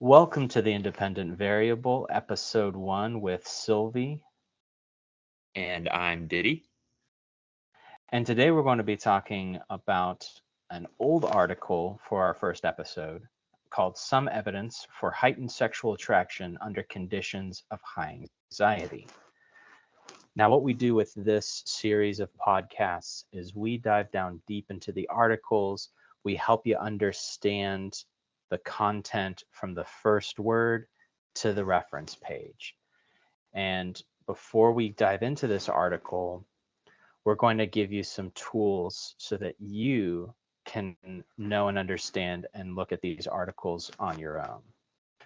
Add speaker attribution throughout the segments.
Speaker 1: Welcome to the Independent Variable, Episode 1 with Silvie.
Speaker 2: And I'm Diddy.
Speaker 1: And today we're going to be talking about an old article for our first episode called Some Evidence for Heightened Sexual Attraction Under Conditions of High Anxiety. Now, what we do with this series of podcasts is we dive down deep into the articles. We help you understand the content from the first word to the reference page. And before we dive into this article, we're going to give you some tools so that you can know and understand and look at these articles on your own.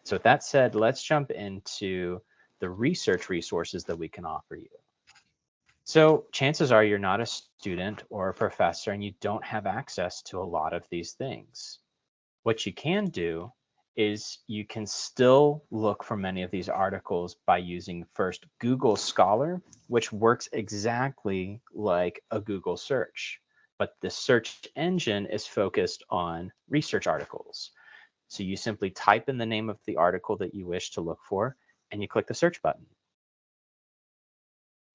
Speaker 1: So, with that said, let's jump into the research resources that we can offer you. So, chances are you're not a student or a professor and you don't have access to a lot of these things. What you can do is you can still look for many of these articles by using first Google Scholar, which works exactly like a Google search. But the search engine is focused on research articles. So you simply type in the name of the article that you wish to look for and you click the search button.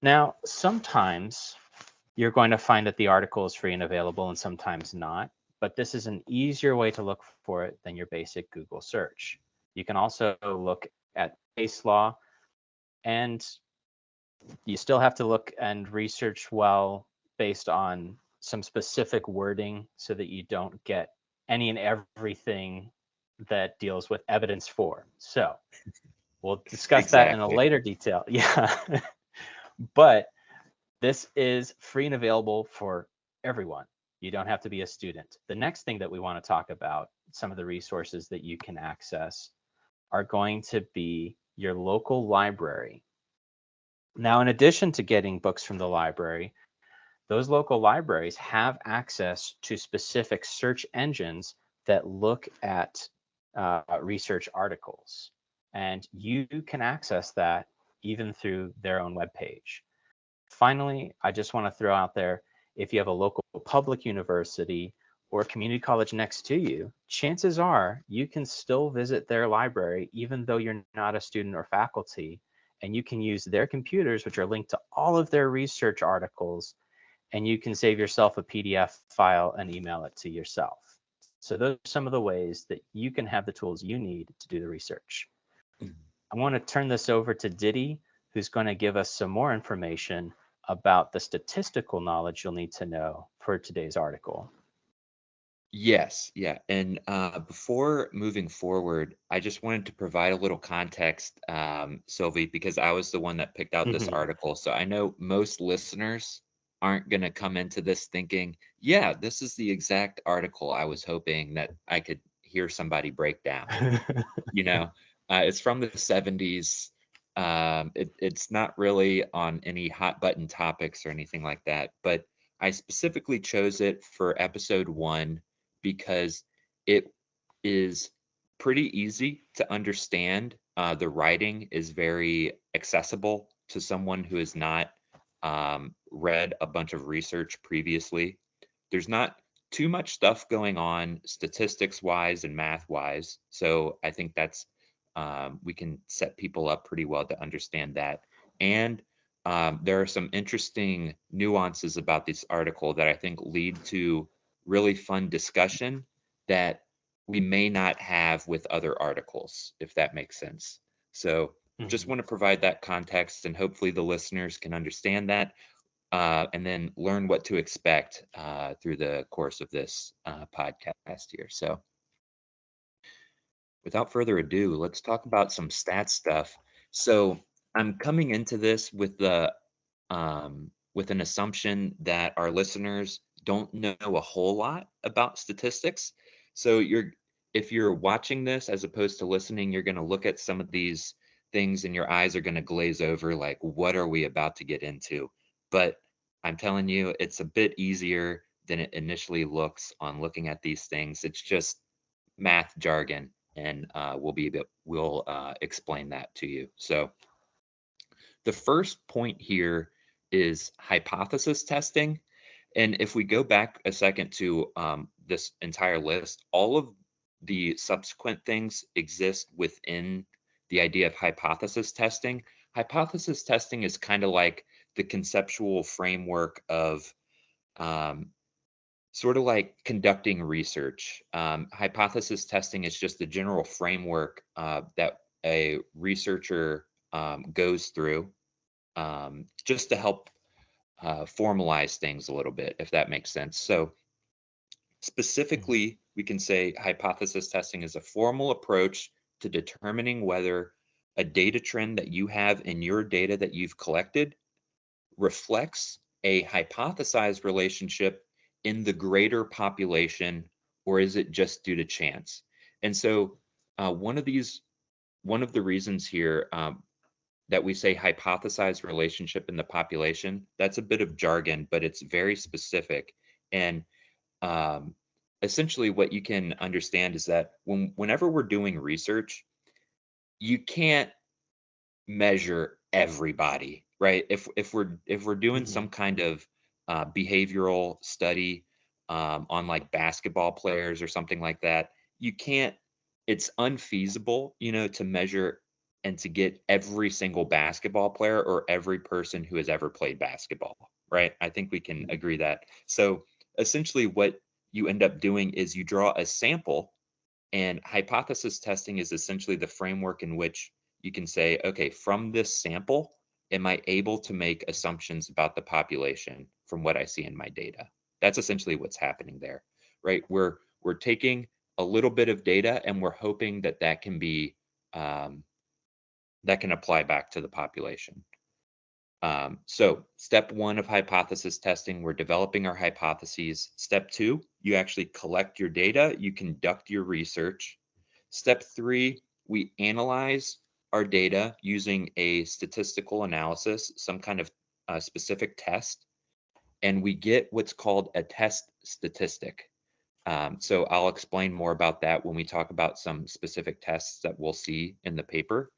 Speaker 1: Now, sometimes you're going to find that the article is free and available and sometimes not, but this is an easier way to look for it than your basic Google search. You can also look at case law, and you still have to look and research well based on some specific wording so that you don't get any and everything that deals with evidence for. So we'll discuss that in a
Speaker 2: Exactly.
Speaker 1: later detail. Yeah. But this is free and available for everyone. You don't have to be a student. The next thing that we want to talk about, some of the resources that you can access, are going to be your local library. Now, in addition to getting books from the library, those local libraries have access to specific search engines that look at research articles. And you can access that even through their own webpage. Finally, I just want to throw out there, if you have a local public university or community college next to you, chances are you can still visit their library even though you're not a student or faculty, and you can use their computers, which are linked to all of their research articles, and you can save yourself a PDF file and email it to yourself. So those are some of the ways that you can have the tools you need to do the research. I want to turn this over to Diddy, who's going to give us some more information about the statistical knowledge you'll need to know for today's article.
Speaker 2: Yes, yeah. And before moving forward, I just wanted to provide a little context, Sylvie, because I was the one that picked out this
Speaker 1: Mhm.
Speaker 2: article. So I know most listeners aren't going to come into this thinking, yeah, this is the exact article I was hoping that I could hear somebody break down. You know, it's from the 70s. It's not really on any hot button topics or anything like that, but I specifically chose it for episode 1 because it is pretty easy to understand. The writing is very accessible to someone who has not read a bunch of research previously. There's not too much stuff going on statistics wise and math wise. So I think that's we can set people up pretty well to understand that. And there are some interesting nuances about this article that I think lead to really fun discussion that we may not have with other articles, if that makes sense. So just
Speaker 1: Mhm.
Speaker 2: want to provide that context and hopefully the listeners can understand that and then learn what to expect through the course of this podcast here. So, without further ado, let's talk about some stats stuff. So, I'm coming into this with an assumption that our listeners don't know a whole lot about statistics. So, if you're watching this as opposed to listening, you're going to look at some of these things and your eyes are going to glaze over like, what are we about to get into? But I'm telling you, it's a bit easier than it initially looks on looking at these things. It's just math jargon, and we'll explain that to you. So the first point here is hypothesis testing. And if we go back a second to this entire list, all of the subsequent things exist within the idea of hypothesis testing. Hypothesis testing is kind of like the conceptual framework of sort of like conducting research. Hypothesis testing is just the general framework that a researcher goes through just to help formalize things a little bit, if that makes sense. So specifically, we can say hypothesis testing is a formal approach to determining whether a data trend that you have in your data that you've collected reflects a hypothesized relationship in the greater population, or is it just due to chance? And so one of the reasons here that we say hypothesized relationship in the population, that's a bit of jargon, but it's very specific. And essentially what you can understand is that whenever we're doing research, you can't measure everybody, right? If we're doing some kind of behavioral study on like basketball players or something like that, you can't. It's unfeasible, to measure and to get every single basketball player or every person who has ever played basketball, right? I think we can agree that. So essentially, what you end up doing is you draw a sample, and hypothesis testing is essentially the framework in which you can say, okay, from this sample, am I able to make assumptions about the population from what I see in my data? That's essentially what's happening there, right? We're taking a little bit of data and we're hoping that that can be that can apply back to the population. So step one of hypothesis testing, we're developing our hypotheses. Step two, you actually collect your data, you conduct your research. Step three, we analyze our data using a statistical analysis, some kind of specific test, and we get what's called a test statistic. So I'll explain more about that when we talk about some specific tests that we'll see in the paper.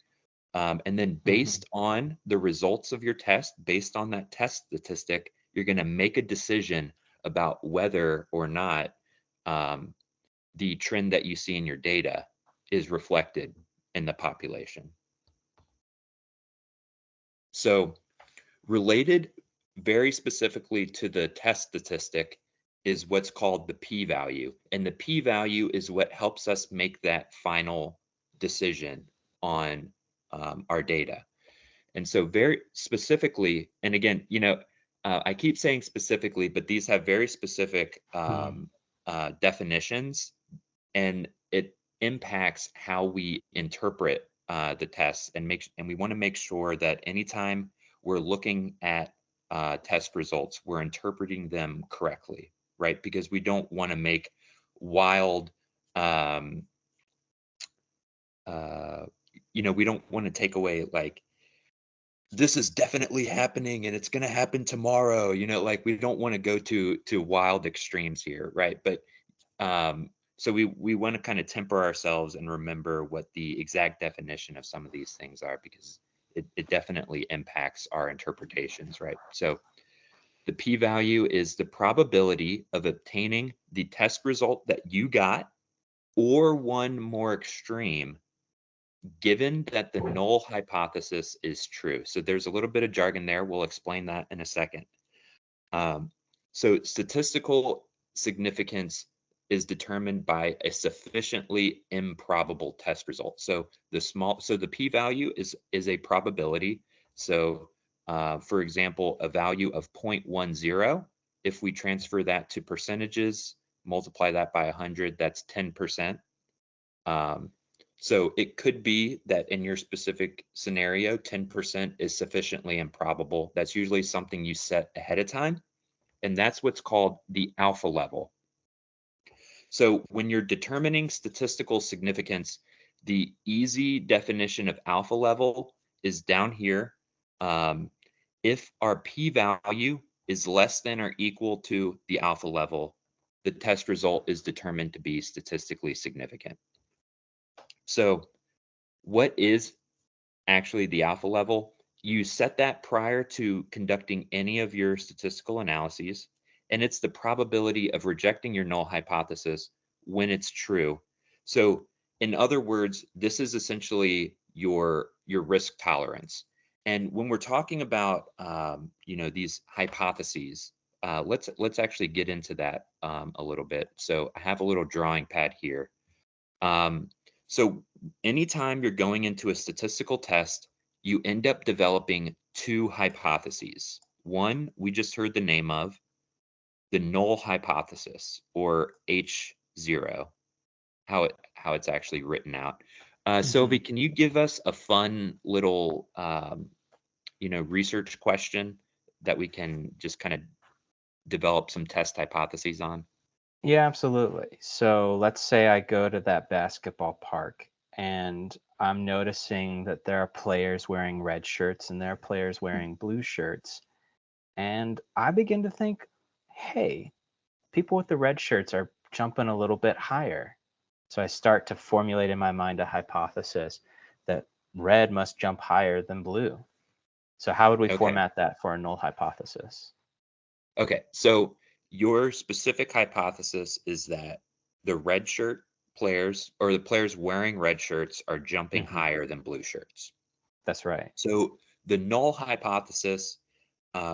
Speaker 2: And then based on the results of your test, based on that test statistic, you're going to make a decision about whether or not the trend that you see in your data is reflected in the population. So related very specifically to the test statistic is what's called the p-value. And the p-value is what helps us make that final decision on our data. And so very specifically, and again, I keep saying specifically, but these have very specific definitions, and it impacts how we interpret the tests, and we want to make sure that anytime we're looking at test results, we're interpreting them correctly, right? Because we don't want to make wild we don't want to take away like, this is definitely happening and it's going to happen tomorrow, like we don't want to go to wild extremes here, right? But so we want to kind of temper ourselves and remember what the exact definition of some of these things are, because it definitely impacts our interpretations, right? So the p-value is the probability of obtaining the test result that you got, or one more extreme, given that the null hypothesis is true. So there's a little bit of jargon there. We'll explain that in a second. So statistical significance is determined by a sufficiently improbable test result. So the p-value is a probability. So for example, a value of 0.10, if we transfer that to percentages, multiply that by 100, that's 10%. So it could be that in your specific scenario, 10% is sufficiently improbable. That's usually something you set ahead of time, and that's what's called the alpha level. So when you're determining statistical significance, the easy definition of alpha level is down here. If our p-value is less than or equal to the alpha level, the test result is determined to be statistically significant. So what is actually the alpha level? You set that prior to conducting any of your statistical analyses, and it's the probability of rejecting your null hypothesis when it's true. So in other words, this is essentially your risk tolerance. And when we're talking about these hypotheses, let's actually get into that a little bit. So I have a little drawing pad here. Um, so anytime you're going into a statistical test, you end up developing two hypotheses. One, we just heard the name of, the null hypothesis, or H0, how it's actually written out. Sylvie, can you give us a fun little research question that we can just kind of develop some test hypotheses on?
Speaker 1: Yeah, absolutely. So let's say I go to that basketball park and I'm noticing that there are players wearing red shirts and there are players wearing blue shirts. And I begin to think, hey, people with the red shirts are jumping a little bit higher. So I start to formulate in my mind a hypothesis that red must jump higher than blue. So how would we
Speaker 2: Okay.
Speaker 1: format that for a null hypothesis?
Speaker 2: Okay. So your specific hypothesis is that the red shirt players, or the players wearing red shirts, are jumping
Speaker 1: Hmm.
Speaker 2: higher than blue shirts.
Speaker 1: That's right.
Speaker 2: So the null hypothesis,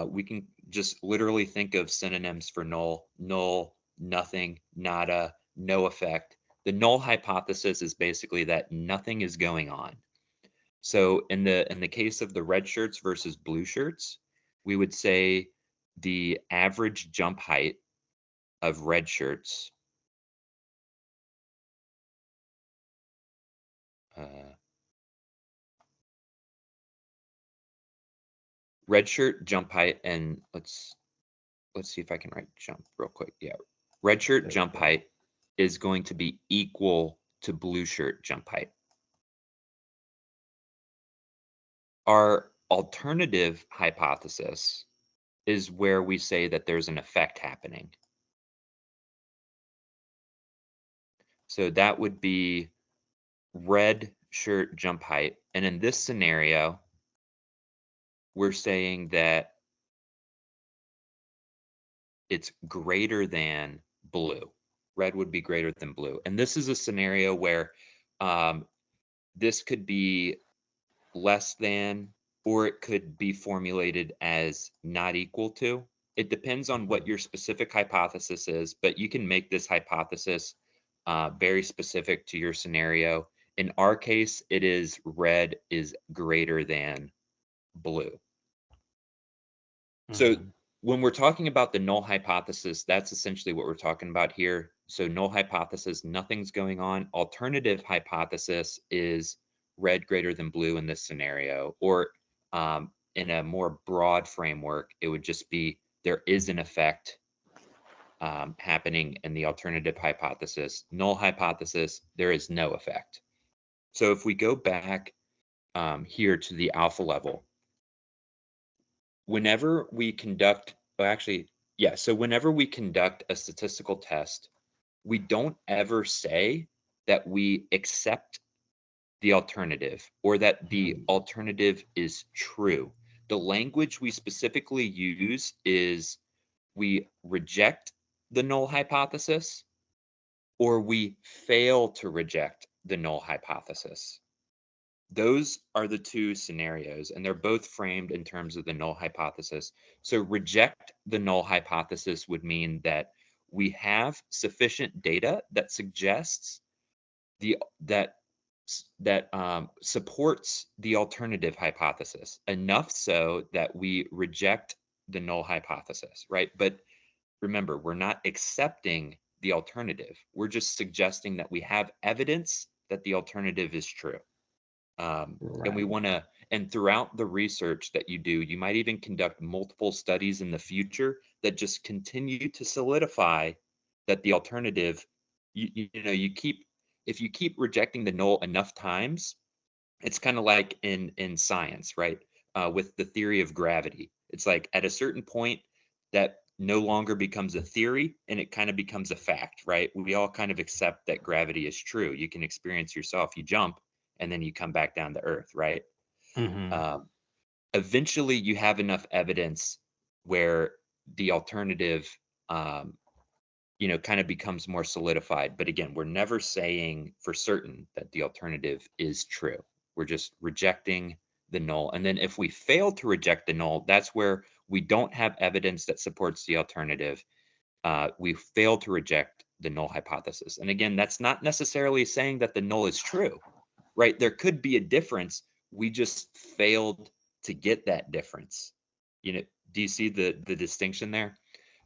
Speaker 2: we can just literally think of synonyms for null: null, nothing, nada, no effect. The null hypothesis is basically that nothing is going on. So in the case of the red shirts versus blue shirts, we would say the average jump height of uh, red shirt jump height, and let's see if I can write jump real quick. Yeah, red shirt
Speaker 1: There you
Speaker 2: jump
Speaker 1: go.
Speaker 2: height is going to be equal to blue shirt jump height. Our alternative hypothesis is where we say that there's an effect happening. So that would be red shirt jump height. And in this scenario, we're saying that it's greater than blue. Red would be greater than blue. And this is a scenario where um, this could be less than, or it could be formulated as not equal to. It depends on what
Speaker 1: Mhm.
Speaker 2: your specific hypothesis is, but you can make this hypothesis very specific to your scenario. In our case, it is red is greater than blue. So
Speaker 1: Mhm.
Speaker 2: when we're talking about the null hypothesis, that's essentially what we're talking about here. So null hypothesis, nothing's going on. Alternative hypothesis is red greater than blue in this scenario. Or in a more broad framework, it would just be there is an effect happening in the alternative hypothesis. Null hypothesis, there is no effect. So if we go back here to the alpha level, whenever we conduct, well, actually, yeah, so whenever we conduct a statistical test, we don't ever say that we accept the alternative or that the
Speaker 1: Mhm.
Speaker 2: alternative is true. The language we specifically use is we reject the null hypothesis or we fail to reject the null hypothesis. Those are the two scenarios, and they're both framed in terms of the null hypothesis. So reject the null hypothesis would mean that we have sufficient data that suggests the that supports the alternative hypothesis enough so that we reject the null hypothesis, right? But remember, we're not accepting the alternative. We're just suggesting that we have evidence that the alternative is true. And we
Speaker 1: Right.
Speaker 2: want to, and throughout the research that you do, you might even conduct multiple studies in the future that just continue to solidify that the alternative, you keep, if you keep rejecting the null enough times, it's kind of like in science, right? With the theory of gravity, it's like at a certain point that no longer becomes a theory and it kind of becomes a fact, right? We all kind of accept that gravity is true. You can experience yourself. You jump and then you come back down to earth, right?
Speaker 1: Mhm.
Speaker 2: Um, Eventually, you have enough evidence where the alternative um, kind of becomes more solidified. But again, we're never saying for certain that the alternative is true. We're just rejecting the null. And then if we fail to reject the null, that's where we don't have evidence that supports the alternative. We fail to reject the null hypothesis. And again, that's not necessarily saying that the null is true, right? There could be a difference. We just failed to get that difference. Do you see the distinction there?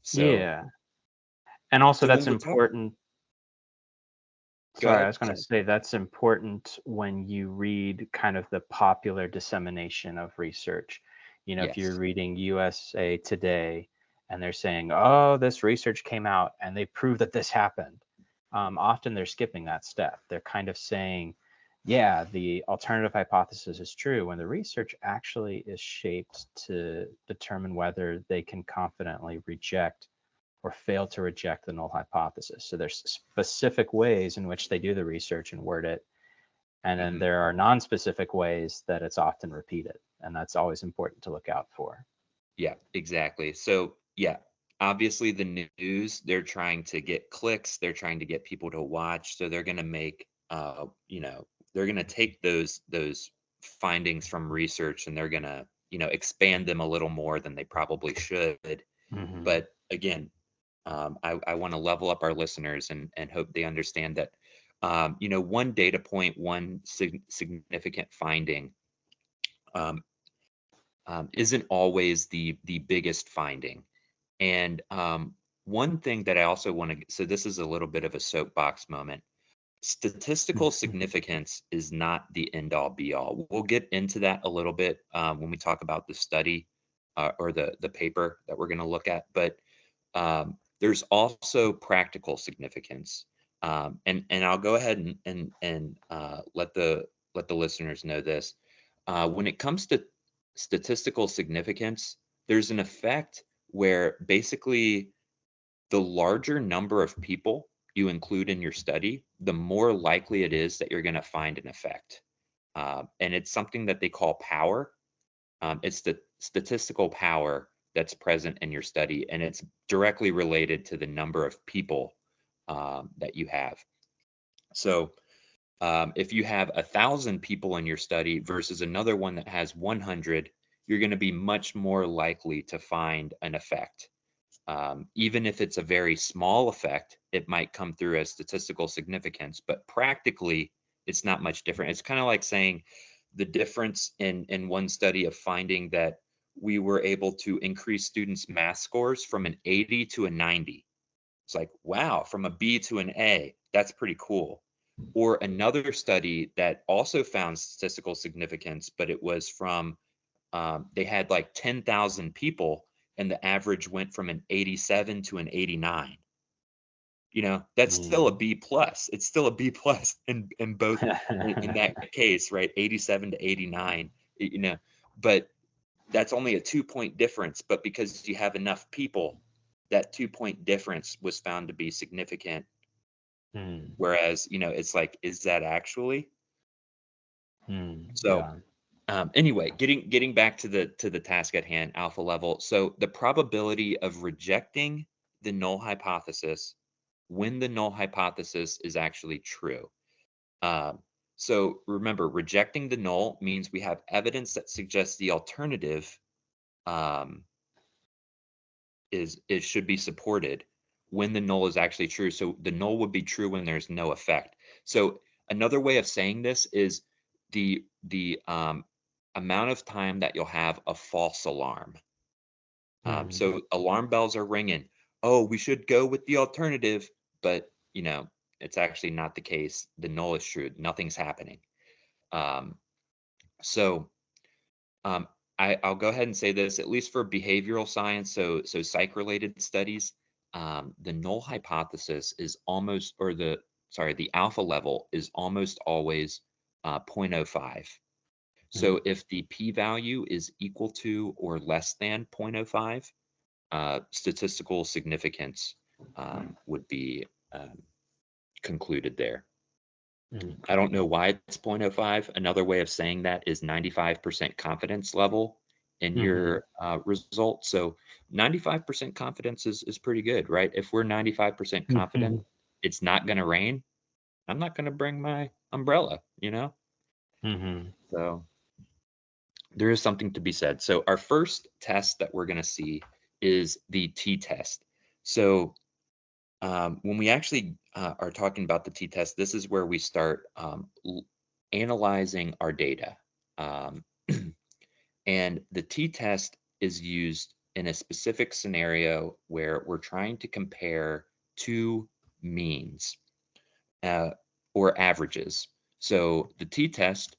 Speaker 2: So,
Speaker 1: Yeah. And also
Speaker 2: so when
Speaker 1: that's
Speaker 2: we're talking,
Speaker 1: important.
Speaker 2: go
Speaker 1: Sorry, I
Speaker 2: ahead.
Speaker 1: was going to
Speaker 2: Sorry.
Speaker 1: say that's important when you read kind of the popular dissemination of research. If you're
Speaker 2: Yes.
Speaker 1: reading USA Today and they're saying, oh, this research came out and they proved that this happened, often they're skipping that step. They're kind of saying, yeah, the alternative hypothesis is true when the research actually is shaped to determine whether they can confidently reject or fail to reject the null hypothesis. So there's specific ways in which they do the research and word it. And then
Speaker 2: Hmm.
Speaker 1: there are non-specific ways that it's often repeated. And that's always important to look out for.
Speaker 2: Yeah, exactly. So, yeah, obviously the news, they're trying to get clicks, they're trying to get people to watch. So they're going to make, they're going to take those findings from research and they're going to, expand them a little more than they probably should.
Speaker 1: Hmm.
Speaker 2: But again, I want to level up our listeners and hope they understand that, one data point, one significant finding, um, isn't always the biggest finding. And one thing that I also want to, so this is a little bit of a soapbox moment. Statistical significance is not the end all be all. We'll get into that a little bit when we talk about the study or the paper that we're going to look at. But there's also practical significance, and I'll go ahead and let the listeners know this. When it comes to statistical significance, there's an effect where basically the larger number of people you include in your study, the more likely it is that you're going to find an effect. And it's something that they call power. It's the statistical power that's present in your study, and it's directly related to the number of people that you have. So if you have 1,000 people in your study versus another one that has 100, you're going to be much more likely to find an effect. Even if it's a very small effect, it might come through as statistical significance, but practically, it's not much different. It's kind of like saying the difference in one study of finding that we were able to increase students' math scores from an 80 to a 90. It's like, wow, from a B to an A, that's pretty cool. Or another study that also found statistical significance, but it was from, they had like 10,000 people and the average went from an 87 to an 89. That's still a
Speaker 1: Mm.
Speaker 2: B plus. It's still a B plus in both in that case, right? 87 to 89, but that's only a 2-point difference. But because you have enough people, that 2-point difference was found to be significant.
Speaker 1: Mm.
Speaker 2: Whereas, it's like, is that actually?
Speaker 1: Mm.
Speaker 2: So
Speaker 1: Yeah.
Speaker 2: anyway, getting back to the task at hand, alpha level. So the probability of rejecting the null hypothesis when the null hypothesis is actually true. Um, so remember, rejecting the null means we have evidence that suggests the alternative um, is should be supported when the null is actually true. So the null would be true when there's no effect. So another way of saying this is the amount of time that you'll have a false alarm.
Speaker 1: Mm.
Speaker 2: So alarm bells are ringing. Oh, we should go with the alternative, but it's actually not the case. The null is true. Nothing's happening. Um, so um, I'll go ahead and say this, at least for behavioral science, so psych-related studies, the null hypothesis is almost, or the alpha level is almost always 0.05.
Speaker 1: Mm.
Speaker 2: So if the p-value is equal to or less than 0.05, statistical significance would be concluded there.
Speaker 1: Mm.
Speaker 2: I don't know why it's 0.05. Another way of saying that is 95% confidence level in
Speaker 1: Mm-hmm.
Speaker 2: your result. So 95% confidence is pretty good, right? If we're 95% confident
Speaker 1: Mm-hmm.
Speaker 2: it's not going to rain, I'm not going to bring my umbrella, you know?
Speaker 1: Mm-hmm.
Speaker 2: So there is something to be said. So our first test that we're going to see is the t-test. So when we actually are talking about the t-test, this is where we start analyzing our data. Um, and the t-test is used in a specific scenario where we're trying to compare two means uh, or averages. So the t-test,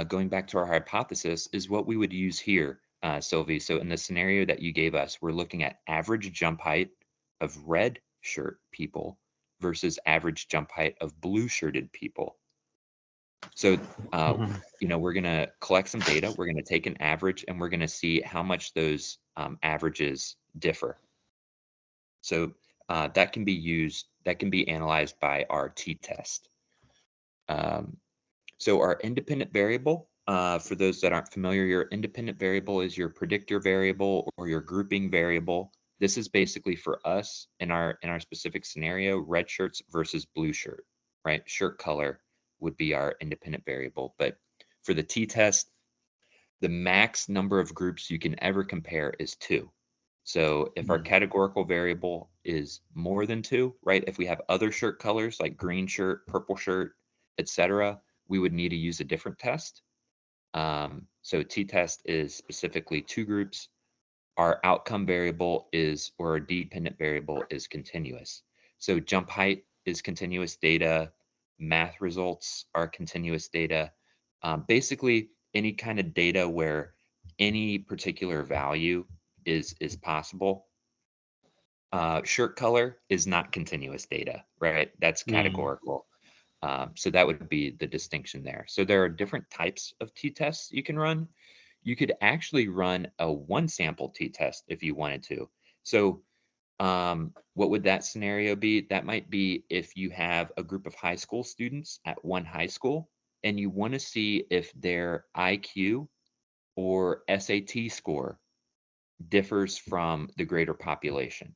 Speaker 2: going back to our hypothesis, is what we would use here, Sylvie. So in the scenario that you gave us, we're looking at average jump height of red shirt people versus average jump height of blue shirted people. So, uh,
Speaker 1: Mm-hmm.
Speaker 2: we're going to collect some data. We're going to take an average and we're going to see how much those averages differ. So that can be used, that can be analyzed by our t-test. Um, so our independent variable, for those that aren't familiar, your independent variable is your predictor variable or your grouping variable. This is basically for us in our specific scenario, red shirts versus blue shirt, right? Shirt color would be our independent variable. But for the t-test, the max number of groups you can ever compare is 2. So if our categorical variable is more than 2, right? If we have other shirt colors like green shirt, purple shirt, etc., we would need to use a different test. So t-test is specifically 2 groups. Our outcome variable is, or our dependent variable is continuous. So jump height is continuous data. Math results are continuous data. Basically, any kind of data where any particular value is possible. Shirt color is not continuous data, right? That's
Speaker 1: Mm-hmm.
Speaker 2: categorical. So that would be the distinction there. So there are different types of t-tests you can run. You could actually run a one sample t-test if you wanted to. So what would that scenario be? That might be if you have a group of high school students at one high school and you want to see if their IQ or SAT score differs from the greater population.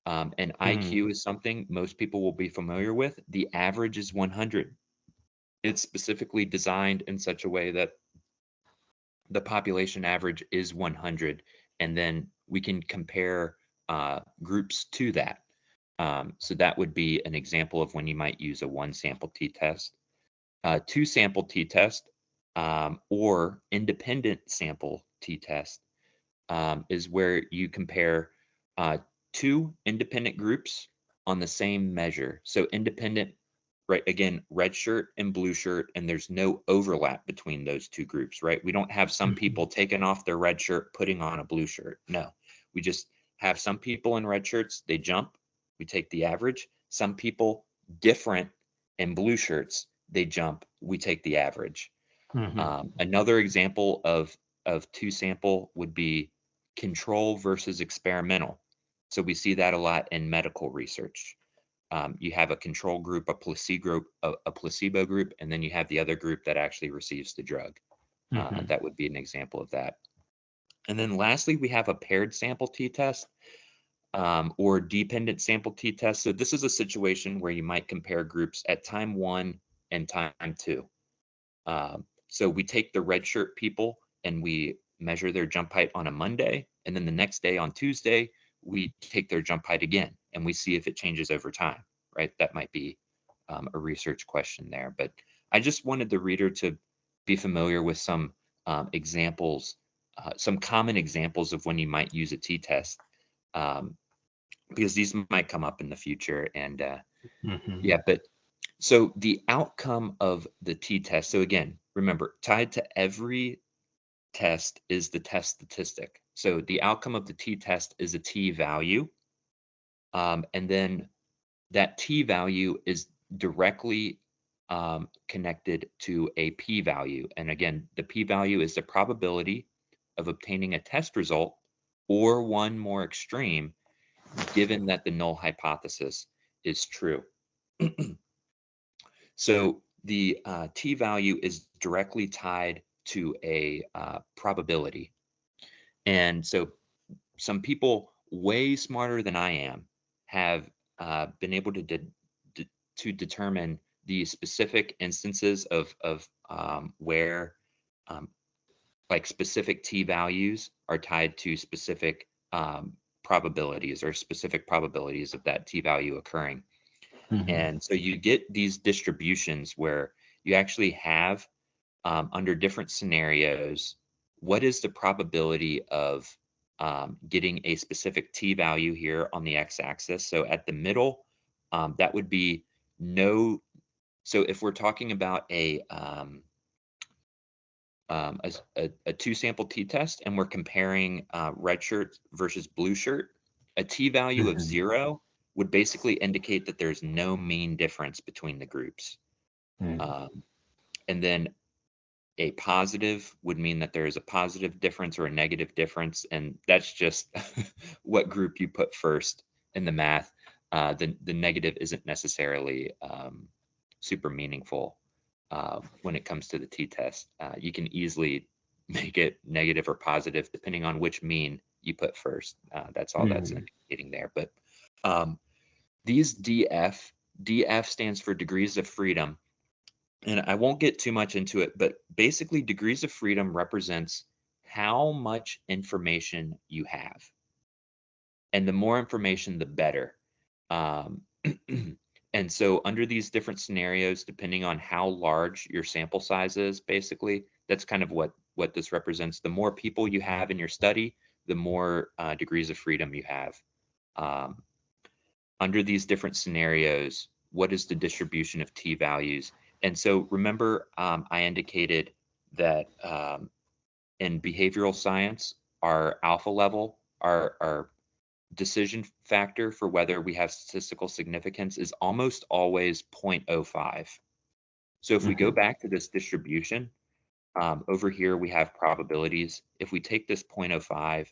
Speaker 2: And
Speaker 1: Mm-hmm.
Speaker 2: IQ is something most people will be familiar with. The average is 100. It's specifically designed in such a way that the population average is 100, and then we can compare groups to that. So that would be an example of when you might use a one sample t-test. Two sample t-test or independent sample t-test is where you compare uh, two independent groups on the same measure. So independent, right? Again, red shirt and blue shirt, and there's no overlap between those two groups, right? We don't have some people taking off their red shirt, putting on a blue shirt. No, we just have some people in red shirts, they jump, we take the average. Some people different in blue shirts, they jump, we take the average.
Speaker 1: Mm-hmm.
Speaker 2: Another example of two sample would be control versus experimental. So we see that a lot in medical research. You have a control group, a placebo group, and then you have the other group that actually receives the drug.
Speaker 1: Mm-hmm.
Speaker 2: That would be an example of that. And then lastly, we have a paired sample t-test or dependent sample t-test. So this is a situation where you might compare groups at time 1 and time 2. So we take the red shirt people and we measure their jump height on a Monday. And then the next day on Tuesday, we take their jump height again and we see if it changes over time, right? That might be a research question there. But I just wanted the reader to be familiar with some examples, some common examples of when you might use a t-test, um, because these might come up in the future. And
Speaker 1: Mm-hmm.
Speaker 2: yeah, but so the outcome of the t-test, so again, remember, tied to every test is the test statistic. So the outcome of the t-test is a t-value. And then that t-value is directly connected to a p-value. And again, the p-value is the probability of obtaining a test result or one more extreme, given that the null hypothesis is true. So the t-value is directly tied to a probability. And so some people way smarter than I am have been able to determine the specific instances of where um, like specific t values are tied to specific probabilities or specific probabilities of that t value occurring. And so you get these distributions where you actually have under different scenarios, what is the probability of getting a specific t value here on the x-axis? So at the middle, that would be no. So if we're talking about a two sample t-test and we're comparing red shirt versus blue shirt, a t-value of 0 would basically indicate that there's no mean difference between the groups. And then a positive would mean that there is a positive difference or a negative difference, and that's just what group you put first in the math. The negative isn't necessarily super meaningful when it comes to the t-test. You can easily make it negative or positive depending on which mean you put first. That's all that's indicating there. But these DF stands for degrees of freedom. And I won't get too much into it, but basically degrees of freedom represents how much information you have. And the more information, the better. And so under these different scenarios, depending on how large your sample size is, basically, that's kind of what this represents. The more people you have in your study, the more degrees of freedom you have. Under these different scenarios, what is the distribution of t values? And so remember, I indicated that in behavioral science, our alpha level, our decision factor for whether we have statistical significance is almost always 0.05. So if we go back to this distribution, over here we have probabilities. If we take this 0.05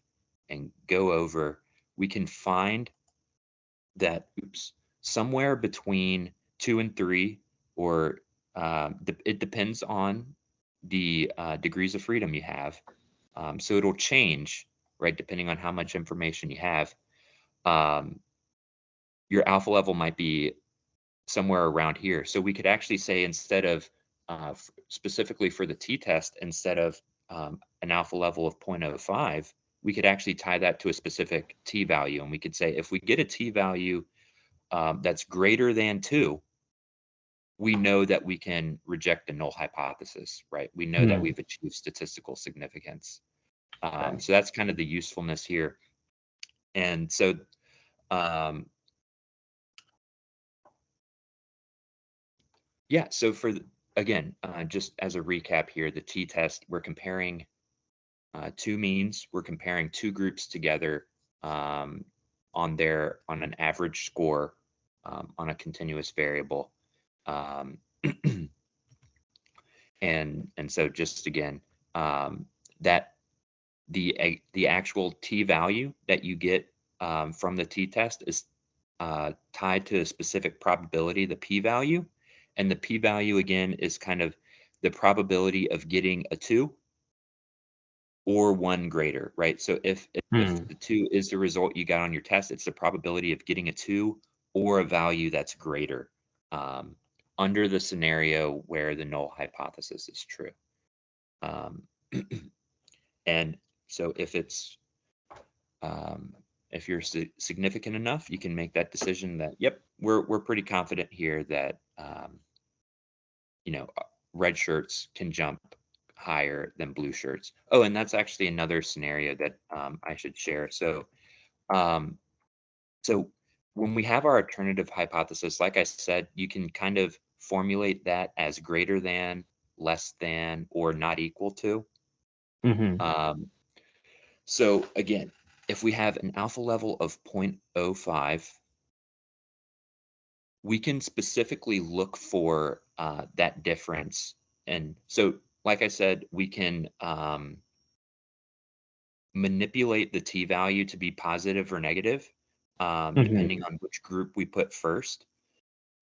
Speaker 2: and go over, we can find that, somewhere between 2 and 3, or it depends on the degrees of freedom you have. So it'll change, right, depending on how much information you have. Your alpha level might be somewhere around here. So we could actually say, instead of specifically for the t-test, instead of an alpha level of 0.05, we could actually tie that to a specific t value. And we could say, if we get a t value that's greater than 2, we know that we can reject the null hypothesis, right? We know that we've achieved statistical significance. So that's kind of the usefulness here. And so, yeah, so again, just as a recap here, the t-test, we're comparing two means. We're comparing two groups together on an average score on a continuous variable. And so just again, that the actual t value that you get from the t-test is tied to a specific probability, the p value, and the p value again is kind of the probability of getting a 2 or 1 greater, right? So if the 2 is the result you got on your test, it's the probability of getting a 2 or a value that's greater under the scenario where the null hypothesis is true. And so if it's if you're significant enough, you can make that decision that, yep, we're pretty confident here that red shirts can jump higher than blue shirts. Oh, and that's actually another scenario that I should share. So when we have our alternative hypothesis, like I said, you can kind of formulate that as greater than, less than, or not equal to. So again, if we have an alpha level of 0.05, we can specifically look for that difference. And so, like I said, we can manipulate the t value to be positive or negative, depending on which group we put first.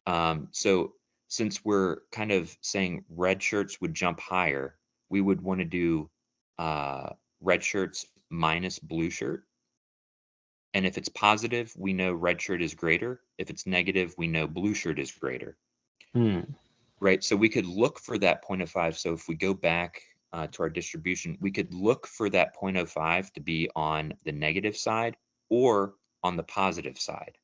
Speaker 2: So since we're kind of saying red shirts would jump higher, we would want to do red shirts minus blue shirt. And if it's positive, we know red shirt is greater. If it's negative, we know blue shirt is greater. Right? So we could look for that 0.05. So if we go back to our distribution, we could look for that 0.05 to be on the negative side or on the positive side.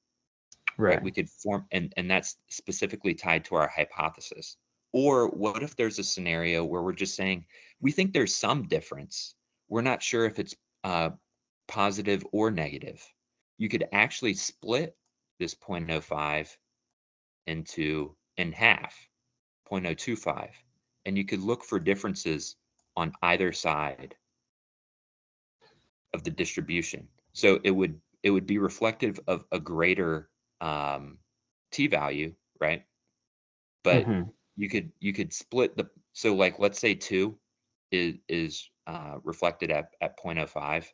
Speaker 2: Right? We could form, and that's specifically tied to our hypothesis. Or what if there's a scenario where we're just saying, we think there's some difference. We're not sure if it's positive or negative. You could actually split this 0.05 in half, 0.025, and you could look for differences on either side of the distribution. So it would be reflective of a greater t-value, right? But you could split the, so like let's say 2 is reflected at 0.05.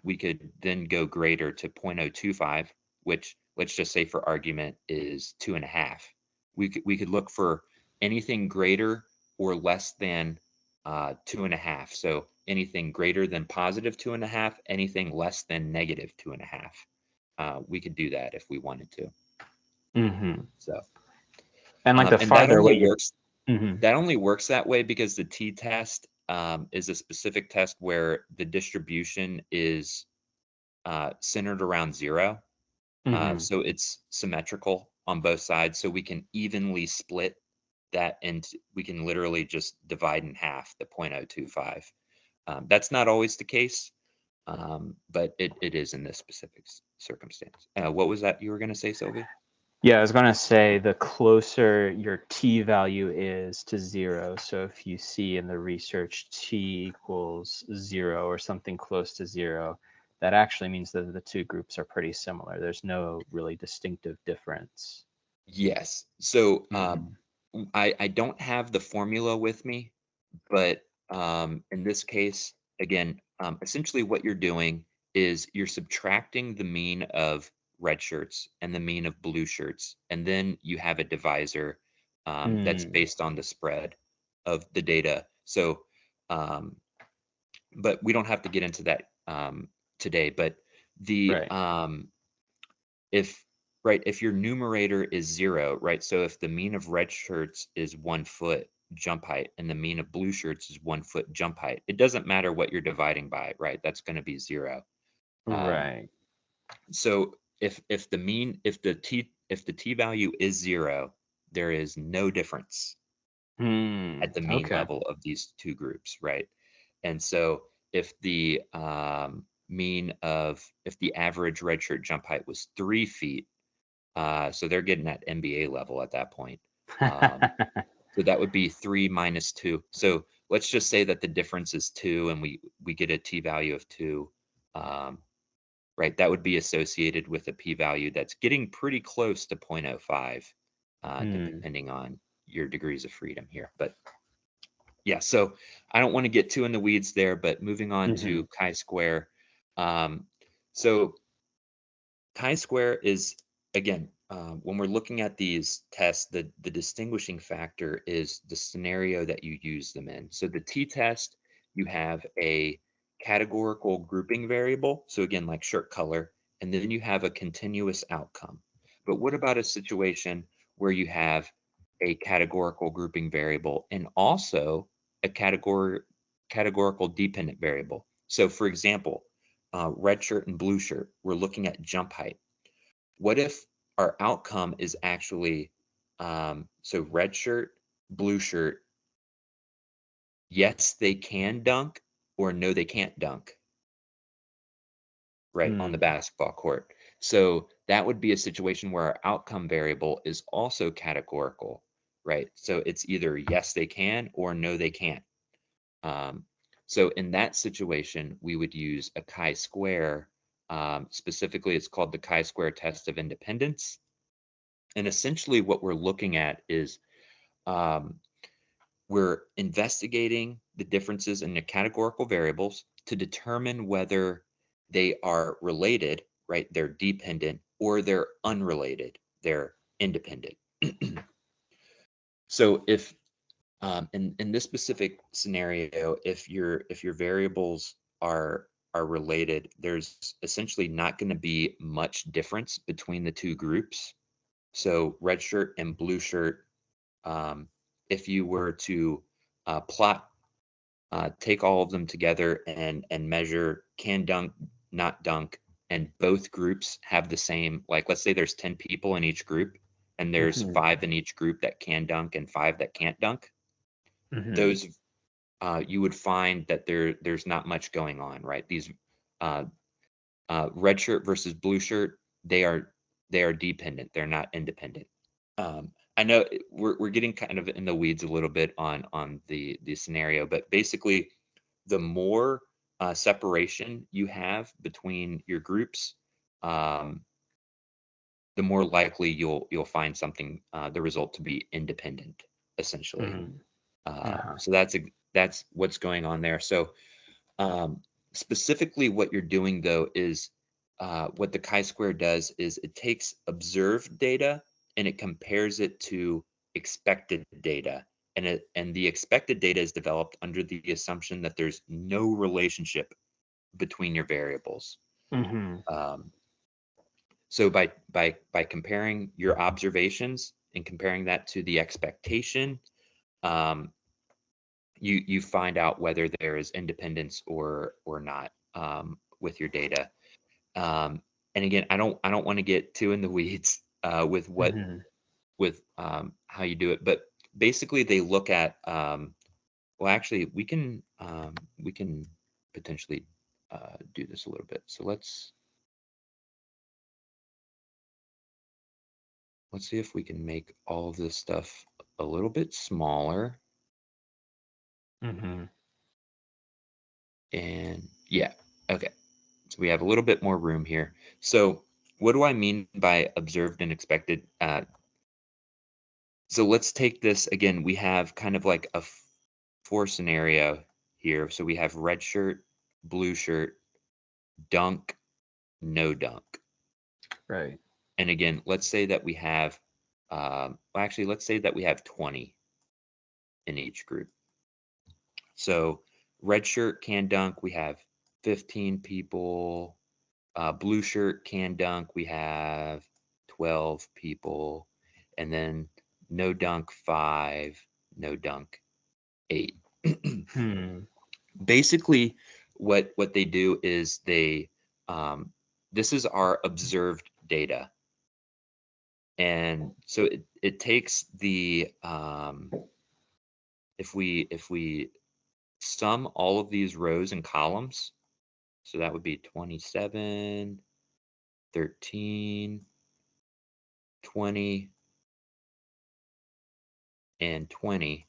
Speaker 2: We could then go greater to 0.025, which let's just say for argument is 2.5. We could look for anything greater or less than 2.5. So anything greater than positive 2.5, anything less than negative 2.5. We could do that if we wanted to. So,
Speaker 1: and like the
Speaker 2: and
Speaker 1: farther away
Speaker 2: that only works that way because the t-test is a specific test where the distribution is centered around 0. So it's symmetrical on both sides. So we can evenly split that, and we can literally just divide in half the 0.025. That's not always the case, but it is in this specific circumstance. What was that you were going to say, Silvie?
Speaker 1: Yeah, I was going to say the closer your t-value is to 0. So if you see in the research t equals 0 or something close to 0, that actually means that the two groups are pretty similar. There's no really distinctive difference.
Speaker 2: Yes. So I don't have the formula with me, but in this case, again, essentially what you're doing is you're subtracting the mean of red shirts and the mean of blue shirts, and then you have a divisor that's based on the spread of the data. So, but we don't have to get into that today. But the if your numerator is 0, right? So if the mean of red shirts is 1 foot jump height and the mean of blue shirts is 1 foot jump height, it doesn't matter what you're dividing by, right? That's going to be 0. So if the t value is 0, there is no difference at the mean level of these two groups, right? And so if the if the average redshirt jump height was 3 feet, so they're getting at NBA level at that point. So that would be 3 minus 2. So let's just say that the difference is 2 and we get a t-value of 2. Right, that would be associated with a p-value that's getting pretty close to 0.05, depending on your degrees of freedom here. But yeah, so I don't want to get too in the weeds there, but moving on to chi-square. So chi-square is, again, when we're looking at these tests, the distinguishing factor is the scenario that you use them in. So the t-test, you have a categorical grouping variable. So again, like shirt color, and then you have a continuous outcome. But what about a situation where you have a categorical grouping variable and also a categorical dependent variable? So for example, red shirt and blue shirt, we're looking at jump height. What if our outcome is actually, so red shirt, blue shirt, yes, they can dunk, or no, they can't dunk, right, on the basketball court. So that would be a situation where our outcome variable is also categorical, right? So it's either yes, they can, or no, they can't. So in that situation, we would use a chi-square. Specifically, it's called the chi-square test of independence. And essentially what we're looking at is we're investigating the differences in the categorical variables to determine whether they are related, right? They're dependent, or they're unrelated, they're independent. So if in this specific scenario, if your variables are related, there's essentially not going to be much difference between the two groups. So red shirt and blue shirt, if you were to plot, take all of them together and measure can dunk, not dunk, and both groups have the same, like let's say there's 10 people in each group, and there's
Speaker 1: Mm-hmm.
Speaker 2: 5 in each group that can dunk and 5 that can't dunk.
Speaker 1: Mm-hmm.
Speaker 2: Those you would find that there's not much going on, right? These uh, red shirt versus blue shirt, they are dependent. They're not independent. I know we're getting kind of in the weeds a little bit on the scenario, but basically, the more separation you have between your groups, um, the more likely you'll find something, the result to be independent, essentially.
Speaker 1: Mm-hmm. Uh-huh.
Speaker 2: So that's what's going on there. So um, specifically, what you're doing though is what the chi-square does is it takes observed data and it compares it to expected data, and the expected data is developed under the assumption that there's no relationship between your variables.
Speaker 1: Mm-hmm.
Speaker 2: Um, so by comparing your observations and comparing that to the expectation, um, you find out whether there is independence or not, with your data. And again, I don't want to get too in the weeds with
Speaker 1: Mm-hmm.
Speaker 2: how you do it, but basically they look at, well, actually we can potentially do this a little bit. So let's see if we can make all of this stuff a little bit smaller.
Speaker 1: Mm-hmm.
Speaker 2: And yeah, okay. So we have a little bit more room here. So what do I mean by observed and expected? So let's take this again. We have kind of like a four scenario here. So we have red shirt, blue shirt, dunk, no dunk.
Speaker 1: Right.
Speaker 2: And again, let's say that we have, well, actually, let's say that we have 20 in each group. So red shirt can dunk, we have 15 people. Blue shirt can dunk, we have 12 people. And then no dunk 5, no dunk 8.
Speaker 1: Hmm.
Speaker 2: Basically, what they do is um, this is our observed data, and so it takes the if we sum all of these rows and columns, so that would be 27, 13, 20, and 20.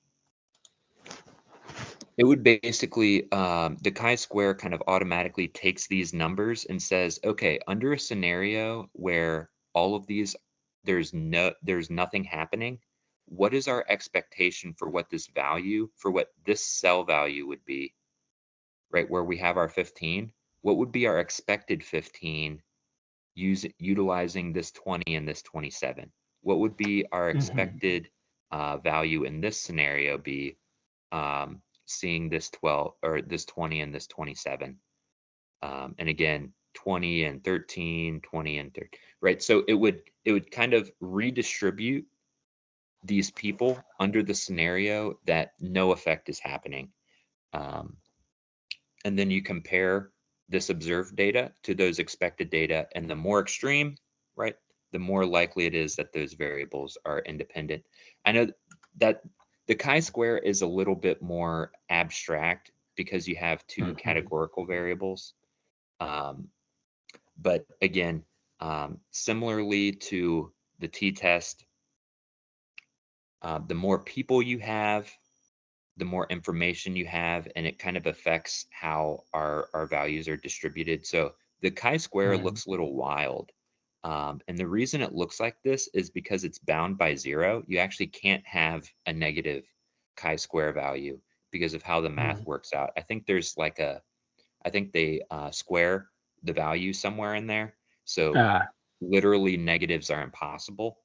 Speaker 2: It would basically, the chi-square kind of automatically takes these numbers and says, okay, under a scenario where all of these, there's nothing happening, what is our expectation for what this value, for what this cell value would be, right? Where we have our 15, what would be our expected 15 utilizing this 20 and this 27? What would be our
Speaker 1: Mm-hmm.
Speaker 2: expected value in this scenario be, seeing this 12 or this 20 and this 27? And again, 20 and 13, 20 and 30, right? So it would kind of redistribute these people under the scenario that no effect is happening. Um, and then you compare this observed data to those expected data, and the more extreme, right, the more likely it is that those variables are independent. I know that the chi-square is a little bit more abstract because you have two
Speaker 1: Mm-hmm.
Speaker 2: categorical variables, but again, similarly to the t-test, the more people you have, the more information you have, and it kind of affects how our values are distributed. So the chi-square
Speaker 1: Mm-hmm.
Speaker 2: looks a little wild. And the reason it looks like this is because it's bound by 0. You actually can't have a negative chi-square value because of how the math works out. I think they square the value somewhere in there. So
Speaker 1: Ah.
Speaker 2: literally negatives are impossible.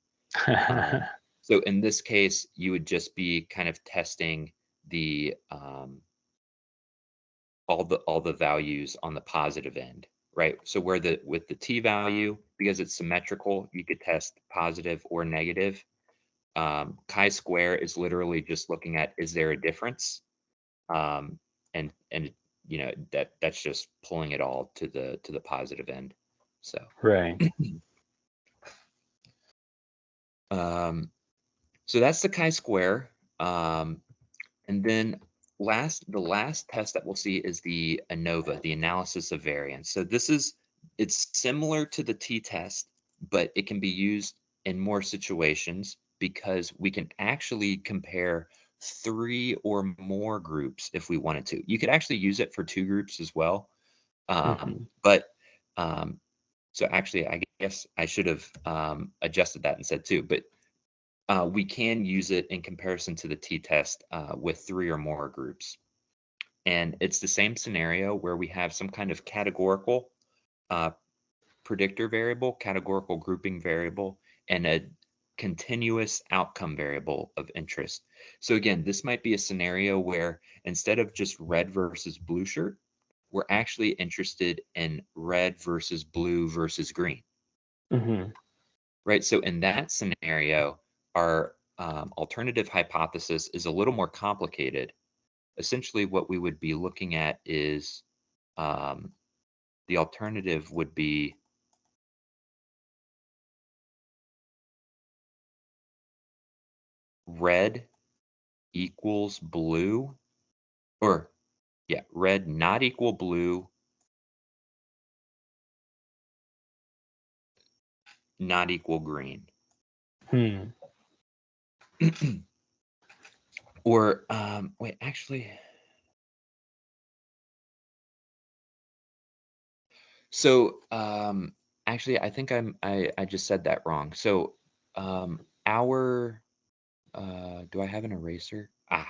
Speaker 2: Um, so in this case, you would just be kind of testing the all the values on the positive end, right? So where with the t-value, because it's symmetrical, you could test positive or negative. Chi-square is literally just looking at, is there a difference? And you know, that's just pulling it all to the positive end. So
Speaker 1: Right.
Speaker 2: So that's the chi-square. And then the last test that we'll see is the ANOVA, the analysis of variance. So it's similar to the t-test, but it can be used in more situations because we can actually compare 3 or more groups if we wanted to. You could actually use it for 2 groups as well. But so actually, I guess I should have adjusted that and said 2, but we can use it in comparison to the t-test with 3 or more groups. And it's the same scenario where we have some kind of categorical predictor variable, categorical grouping variable, and a continuous outcome variable of interest. So again, this might be a scenario where instead of just red versus blue shirt, we're actually interested in red versus blue versus green. Right. So in that scenario, our alternative hypothesis is a little more complicated. Essentially, what we would be looking at is the alternative would be red equals blue, or yeah, red not equal blue, not equal green. Or wait, actually. So actually, I think I just said that wrong. So our do I have an eraser? Ah,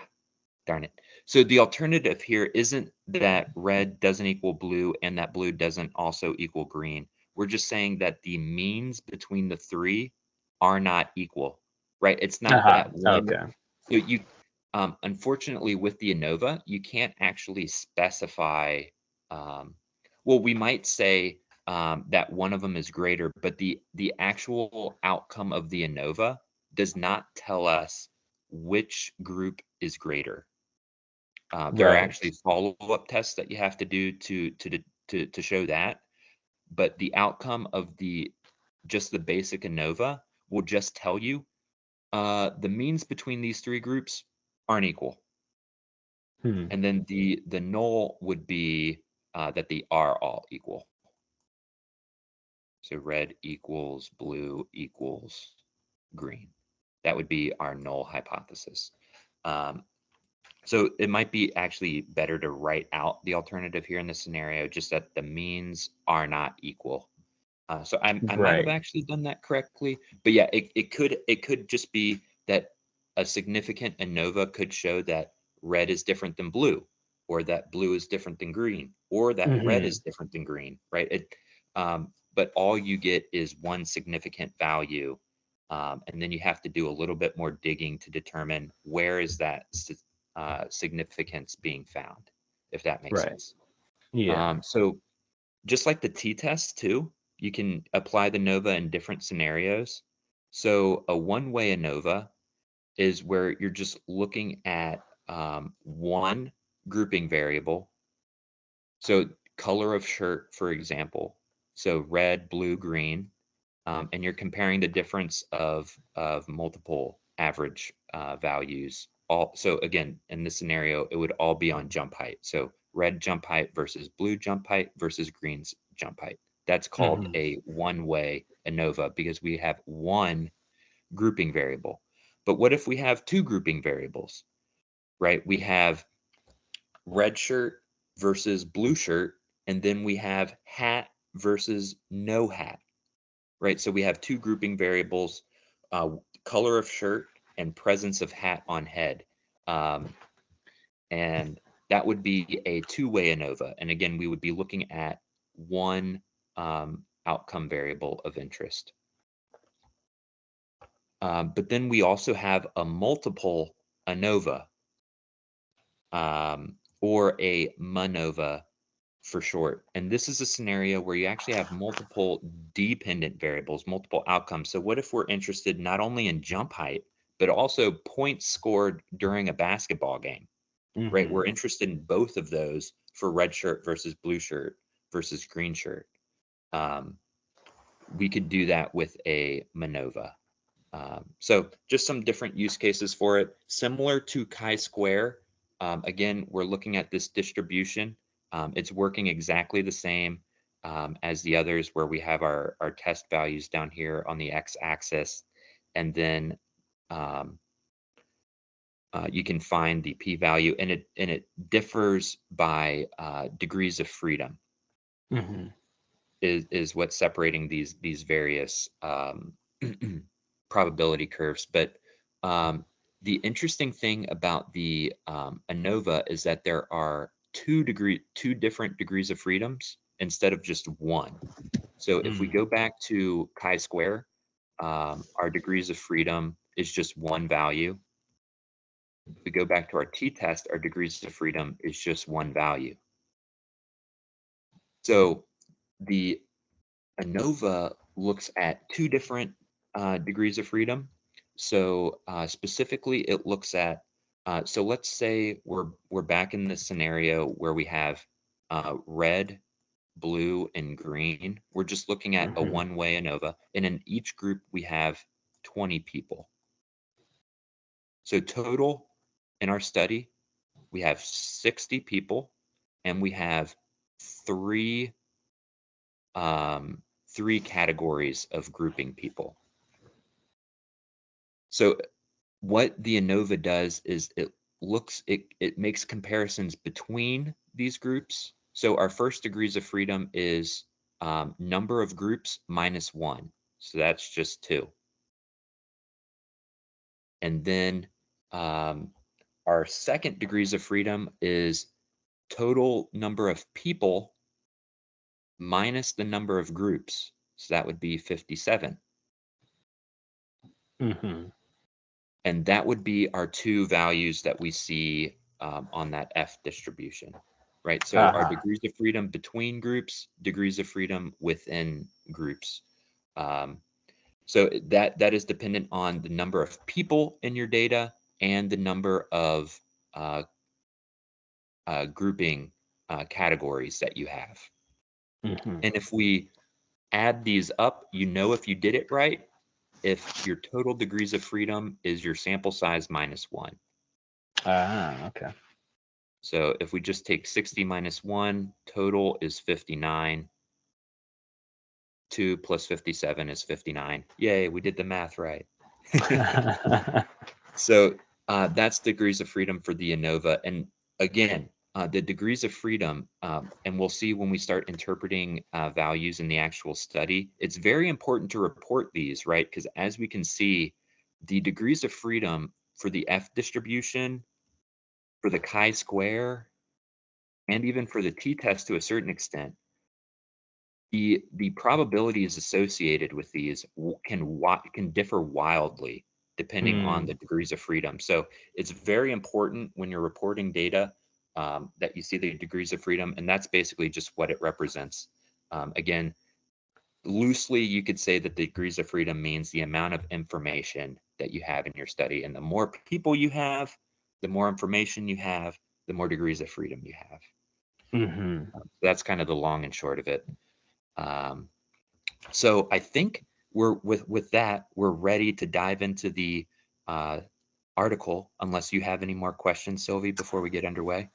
Speaker 2: darn it. So the alternative here isn't that red doesn't equal blue and that blue doesn't also equal green. We're just saying that the means between the 3 are not equal, right? It's not that one.
Speaker 1: Okay.
Speaker 2: You unfortunately with the ANOVA, you can't actually specify. Well, we might say that one of them is greater, but the actual outcome of the ANOVA does not tell us which group is greater. There are actually follow-up tests that you have to do to show that, but the outcome of just the basic ANOVA will just tell you the means between these 3 groups aren't equal. And then the null would be that they are all equal. So red equals blue equals green. That would be our null hypothesis. So it might be actually better to write out the alternative here in this scenario, just that the means are not equal. So I might have actually done that correctly, but yeah, it could just be that a significant ANOVA could show that red is different than blue, or that blue is different than green, or that red is different than green, right? But all you get is one significant value, and then you have to do a little bit more digging to determine where is that significance being found, if that makes sense.
Speaker 1: Yeah.
Speaker 2: So just like the t-test too, you can apply the ANOVA in different scenarios. So a one-way ANOVA is where you're just looking at one grouping variable. So color of shirt, for example. So red, blue, green, and you're comparing the difference of multiple average values. So again, in this scenario, it would all be on jump height. So red jump height versus blue jump height versus green's jump height. That's called a one-way ANOVA because we have one grouping variable. But what if we have 2 grouping variables, right? We have red shirt versus blue shirt, and then we have hat versus no hat, right? So we have 2 grouping variables, color of shirt and presence of hat on head. And that would be a 2-way ANOVA. And again, we would be looking at one outcome variable of interest. But then we also have a multiple ANOVA, or a MANOVA for short. And this is a scenario where you actually have multiple dependent variables, multiple outcomes. So what if we're interested not only in jump height, but also points scored during a basketball game, right? We're interested in both of those for red shirt versus blue shirt versus green shirt. We could do that with a MANOVA. So just some different use cases for it. Similar to chi-square, again, we're looking at this distribution. It's working exactly the same as the others, where we have our test values down here on the x-axis, and then you can find the p-value, and it differs by degrees of freedom. Is what's separating these various probability curves. But the interesting thing about the ANOVA is that there are two different degrees of freedoms instead of just one. So if we go back to chi-square, our degrees of freedom is just one value. If we go back to our t-test, our degrees of freedom is just one value. So the ANOVA looks at two different degrees of freedom. So specifically, it looks at, so let's say we're back in the scenario where we have red, blue, and green. We're just looking at a one-way ANOVA, and in each group we have 20 people. So total in our study, we have 60 people, and we have three categories of grouping people. So what the ANOVA does is it makes comparisons between these groups. So our first degrees of freedom is number of groups minus 1. So that's just 2. And then our second degrees of freedom is total number of people minus the number of groups. So that would be 57. And that would be our two values that we see on that F distribution, right? So our degrees of freedom between groups, degrees of freedom within groups. So that is dependent on the number of people in your data and the number of grouping categories that you have. And if we add these up, you know if you did it right, if your total degrees of freedom is your sample size minus 1.
Speaker 1: Okay.
Speaker 2: So if we just take 60 minus 1, total is 59. 2 plus 57 is 59. Yay, we did the math right. So that's degrees of freedom for the ANOVA. And again, the degrees of freedom, and we'll see when we start interpreting values in the actual study, it's very important to report these, right? Because as we can see, the degrees of freedom for the F distribution, for the chi-square, and even for the t-test to a certain extent, the probabilities associated with these can differ wildly depending on the degrees of freedom. So it's very important when you're reporting data that you see the degrees of freedom, and that's basically just what it represents. Again, loosely, you could say that the degrees of freedom means the amount of information that you have in your study, and the more people you have, the more information you have, the more degrees of freedom you have. That's kind of the long and short of it. So I think we're with that, we're ready to dive into the article, unless you have any more questions, Silvie, before we get underway.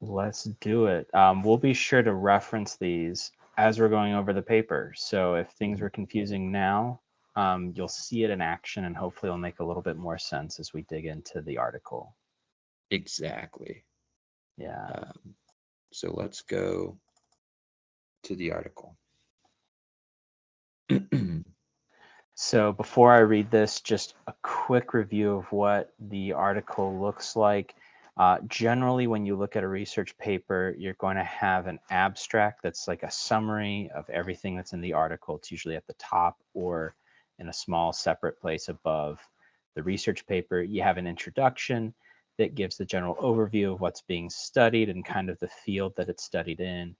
Speaker 1: Let's do it. We'll be sure to reference these as we're going over the paper. So if things were confusing now, you'll see it in action, and hopefully it'll make a little bit more sense as we dig into the article.
Speaker 2: Exactly.
Speaker 1: Yeah.
Speaker 2: So let's go to the article.
Speaker 1: So before I read this, just a quick review of what the article looks like. Generally, when you look at a research paper, you're going to have an abstract that's like a summary of everything that's in the article. It's usually at the top or in a small separate place above the research paper. You have an introduction, that gives the general overview of what's being studied and kind of the field that it's studied in.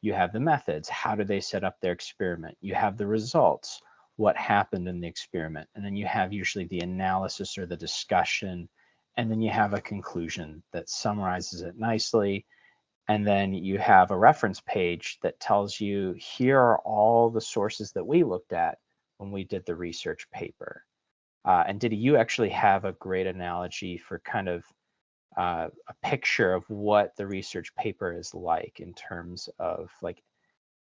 Speaker 1: You have the methods. How do they set up their experiment? You have the results. What happened in the experiment? And then you have usually the analysis or the discussion. And then you have a conclusion that summarizes it nicely. And then you have a reference page that tells you, here are all the sources that we looked at when we did the research paper. And Diddy, you actually have a great analogy for kind of a picture of what the research paper is like in terms of like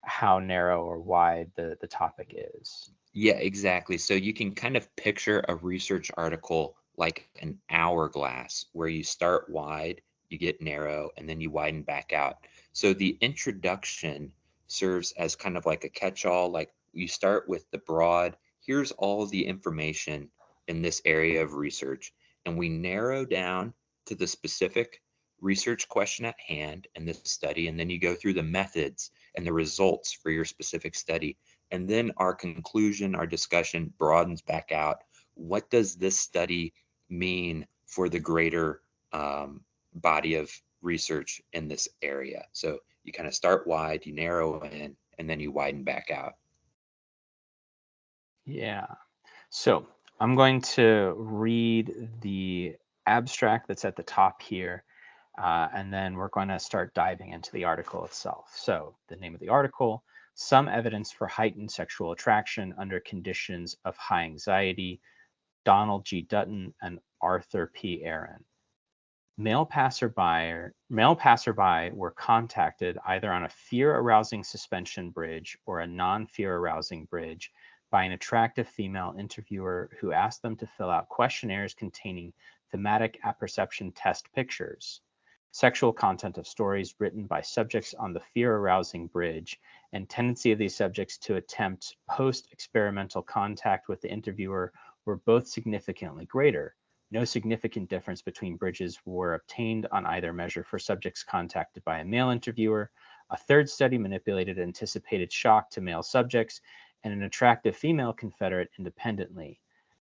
Speaker 1: how narrow or wide the topic is.
Speaker 2: Yeah, exactly. So you can kind of picture a research article like an hourglass where you start wide, you get narrow, and then you widen back out. So the introduction serves as kind of like a catch-all, like you start with the broad, here's all the information in this area of research, and we narrow down to the specific research question at hand in this study, and then you go through the methods and the results for your specific study. And then our conclusion, our discussion broadens back out. What does this study mean for the greater body of research in this area? So you kind of start wide, you narrow in, and then you widen back out.
Speaker 1: Yeah. So I'm going to read the abstract that's at the top here, and then we're going to start diving into the article itself. So the name of the article, Some Evidence for Heightened Sexual Attraction Under Conditions of High Anxiety, Donald G. Dutton and Arthur P. Aaron. Male passerby were contacted either on a fear-arousing suspension bridge or a non-fear-arousing bridge by an attractive female interviewer who asked them to fill out questionnaires containing thematic apperception test pictures. Sexual content of stories written by subjects on the fear-arousing bridge and tendency of these subjects to attempt post-experimental contact with the interviewer were both significantly greater. No significant difference between bridges were obtained on either measure for subjects contacted by a male interviewer. A third study manipulated anticipated shock to male subjects and an attractive female confederate independently.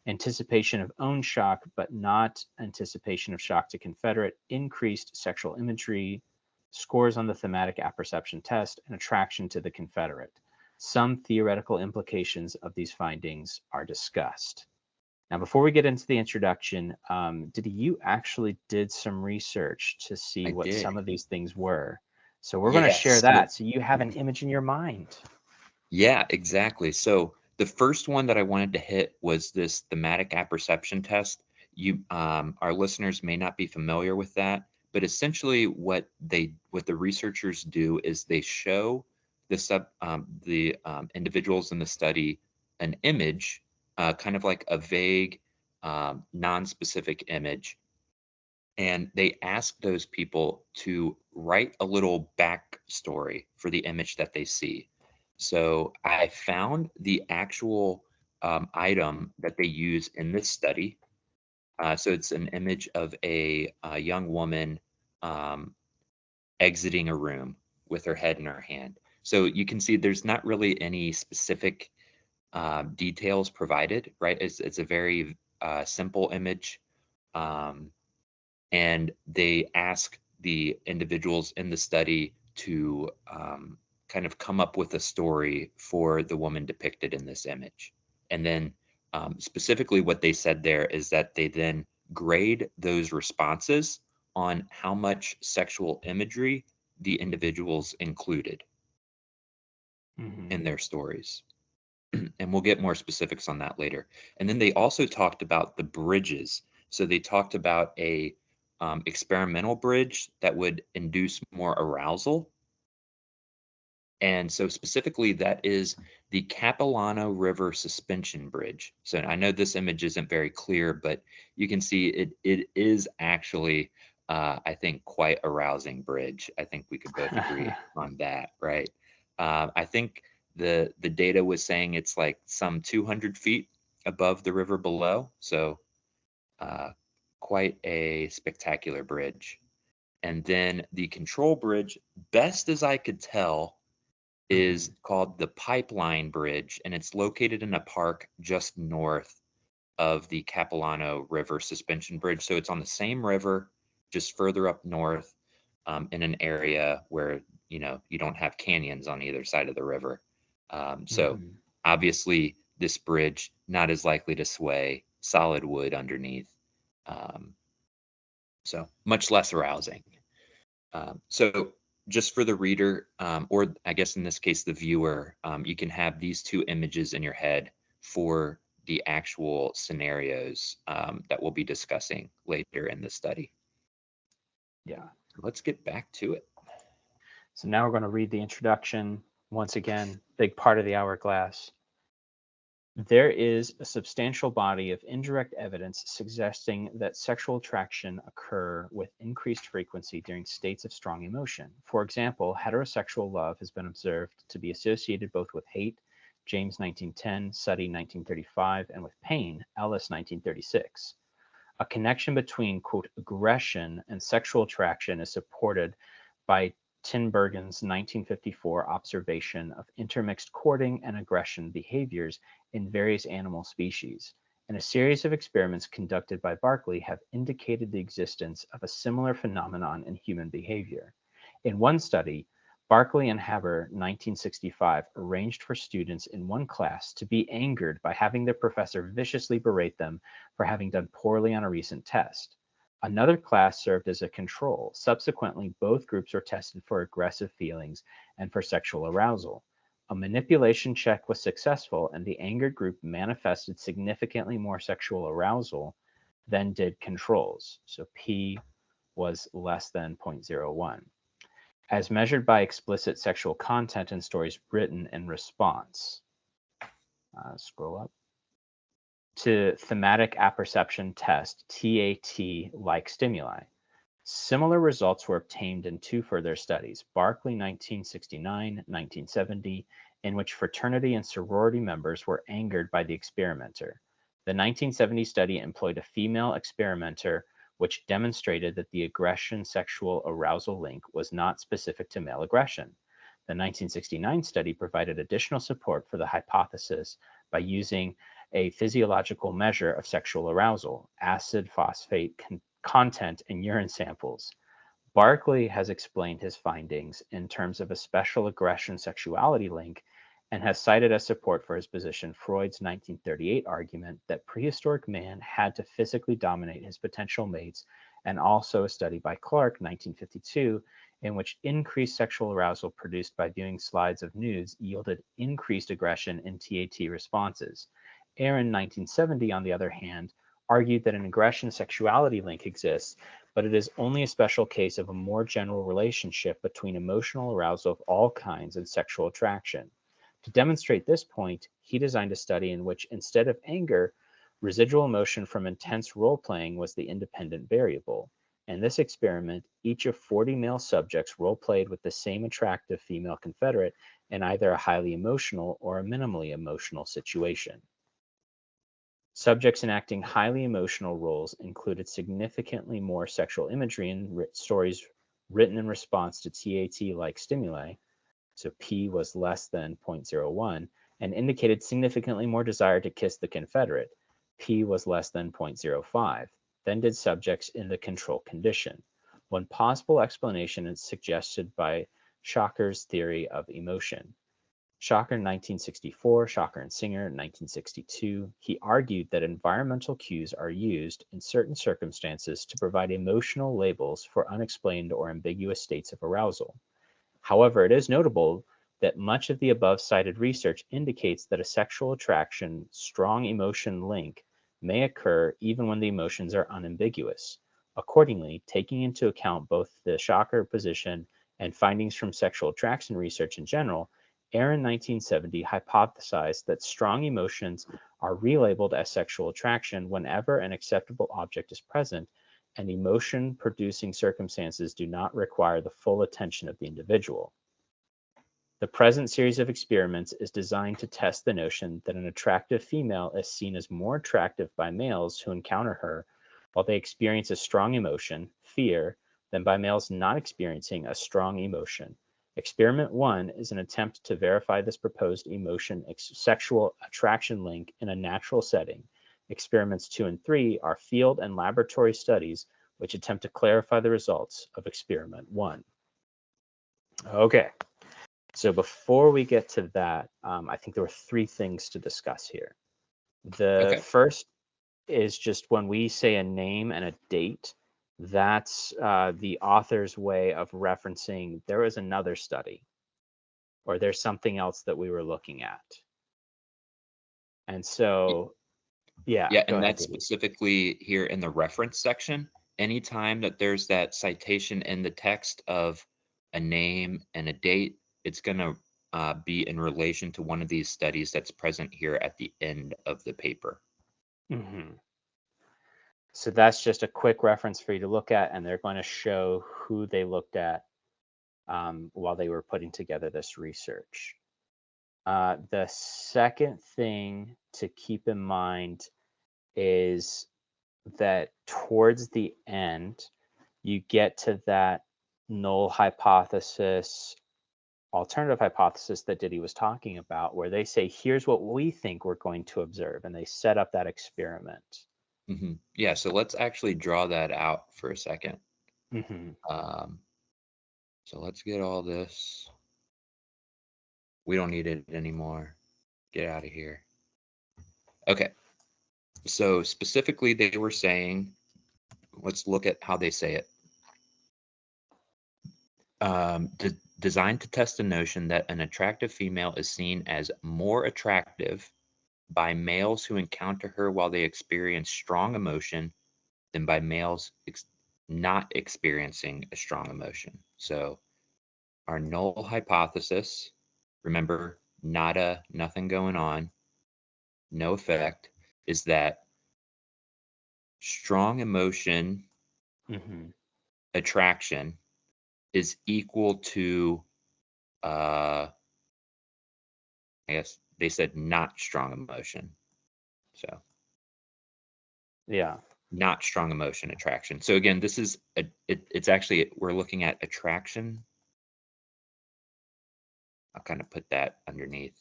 Speaker 1: Anticipation of own shock, but not anticipation of shock to confederate, increased sexual imagery, scores on the thematic apperception test, and attraction to the confederate. Some theoretical implications of these findings are discussed. Now, before we get into the introduction, Diddy, you actually did some research to see
Speaker 2: I
Speaker 1: what
Speaker 2: did.
Speaker 1: some of these things were. So we're going to share
Speaker 2: Yes.
Speaker 1: that so you have an image in your mind.
Speaker 2: Yeah, exactly. So the first one that I wanted to hit was this thematic apperception test. Our listeners may not be familiar with that, but essentially what the researchers do is they show the individuals in the study an image, kind of like a vague, non-specific image, and they ask those people to write a little backstory for the image that they see. So I found the actual item that they use in this study. So it's an image of a young woman um, exiting a room with her head in her hand. So you can see there's not really any specific details provided, right? It's a very simple image. Um, and they ask the individuals in the study to kind of come up with a story for the woman depicted in this image. And then specifically what they said there is that they then grade those responses on how much sexual imagery the individuals included
Speaker 1: Mm-hmm.
Speaker 2: in their stories. And we'll get more specifics on that later. And then they also talked about the bridges. So they talked about a experimental bridge that would induce more arousal. And so specifically, that is the Capilano River Suspension Bridge. So I know this image isn't very clear, but you can see it is actually, I think, quite a rousing bridge. I think we could both agree on that, right? I think the data was saying it's like some 200 feet above the river below. So quite a spectacular bridge. And then the control bridge, best as I could tell, is called the Pipeline Bridge, and it's located in a park just north of the Capilano River Suspension Bridge. So it's on the same river. just further up north, in an area where, you know, you don't have canyons on either side of the river. So obviously this bridge not as likely to sway, solid wood underneath. So much less arousing. So just for the reader, or I guess in this case, the viewer, you can have these two images in your head for the actual scenarios that we'll be discussing later in the study.
Speaker 1: Yeah.
Speaker 2: Let's get back to it.
Speaker 1: So now we're going to read the introduction. Once again, big part of the hourglass. There is a substantial body of indirect evidence suggesting that sexual attraction occur with increased frequency during states of strong emotion. For example, heterosexual love has been observed to be associated both with hate, James 1910, Suddy 1935, and with pain, Ellis 1936. A connection between, quote, aggression and sexual attraction is supported by Tinbergen's 1954 observation of intermixed courting and aggression behaviors in various animal species, and a series of experiments conducted by Barkley have indicated the existence of a similar phenomenon in human behavior. In one study, Barkley and Haber, 1965, arranged for students in one class to be angered by having their professor viciously berate them for having done poorly on a recent test. Another class served as a control. Subsequently, both groups were tested for aggressive feelings and for sexual arousal. A manipulation check was successful, and the angered group manifested significantly more sexual arousal than did controls. So P was less than 0.01, as measured by explicit sexual content in stories written in response. Scroll up to thematic apperception test, TAT-like stimuli. Similar results were obtained in two further studies, Barkley 1969, 1970, in which fraternity and sorority members were angered by the experimenter. The 1970 study employed a female experimenter, which demonstrated that the aggression sexual arousal link was not specific to male aggression. The 1969 study provided additional support for the hypothesis by using a physiological measure of sexual arousal, acid phosphate content in urine samples. Barkley has explained his findings in terms of a special aggression sexuality link and has cited as support for his position Freud's 1938 argument that prehistoric man had to physically dominate his potential mates, and also a study by Clark, 1952, in which increased sexual arousal produced by viewing slides of nudes yielded increased aggression in TAT responses. Aaron, 1970, on the other hand, argued that an aggression sexuality link exists, but it is only a special case of a more general relationship between emotional arousal of all kinds and sexual attraction. To demonstrate this point, he designed a study in which, instead of anger, residual emotion from intense role-playing was the independent variable. In this experiment, each of 40 male subjects role-played with the same attractive female confederate in either a highly emotional or a minimally emotional situation. Subjects enacting highly emotional roles included significantly more sexual imagery in stories written in response to TAT-like stimuli, so P was less than 0.01, and indicated significantly more desire to kiss the confederate, P was less than 0.05, than did subjects in the control condition. One possible explanation is suggested by Schocker's theory of emotion. Schocker 1964, Schocker and Singer 1962, he argued that environmental cues are used in certain circumstances to provide emotional labels for unexplained or ambiguous states of arousal. However, it is notable that much of the above cited research indicates that a sexual attraction, strong emotion link may occur even when the emotions are unambiguous. Accordingly, taking into account both the Schocker position and findings from sexual attraction research in general, Aaron 1970 hypothesized that strong emotions are relabeled as sexual attraction whenever an acceptable object is present, and emotion-producing circumstances do not require the full attention of the individual. The present series of experiments is designed to test the notion that an attractive female is seen as more attractive by males who encounter her while they experience a strong emotion, fear, than by males not experiencing a strong emotion. Experiment 1 is an attempt to verify this proposed emotion sexual attraction link in a natural setting. Experiments 2 and 3 are field and laboratory studies which attempt to clarify the results of experiment 1. Okay, so before we get to that, I think there were 3 things to discuss here. The
Speaker 2: Okay.
Speaker 1: first is just when we say a name and a date, that's the author's way of referencing there was another study or there's something else that we were looking at. And so, yeah,
Speaker 2: Yeah,
Speaker 1: go
Speaker 2: and
Speaker 1: ahead,
Speaker 2: that's
Speaker 1: Didy.
Speaker 2: specifically here in the reference section. Anytime that there's that citation in the text of a name and a date, it's going to be in relation to one of these studies that's present here at the end of the paper.
Speaker 1: Mm-hmm. So that's just a quick reference for you to look at, and they're going to show who they looked at while they were putting together this research. The second thing to keep in mind is that towards the end, you get to that null hypothesis, alternative hypothesis that Didy was talking about, where they say, here's what we think we're going to observe, and they set up that experiment.
Speaker 2: Yeah, so let's actually draw that out for a second.
Speaker 1: Mm-hmm.
Speaker 2: So let's get all this. We don't need it anymore. Get out of here. Okay. So specifically, they were saying, let's look at how they say it. Designed to test the notion that an attractive female is seen as more attractive by males who encounter her while they experience strong emotion than by males not experiencing a strong emotion. So our null hypothesis, remember, nada, nothing going on, no effect, is that strong emotion
Speaker 1: Mm-hmm.
Speaker 2: attraction is equal to, I guess they said not strong emotion. So
Speaker 1: Yeah.
Speaker 2: not strong emotion attraction. So again, this is it's actually, we're looking at attraction. I'll kind of put that underneath.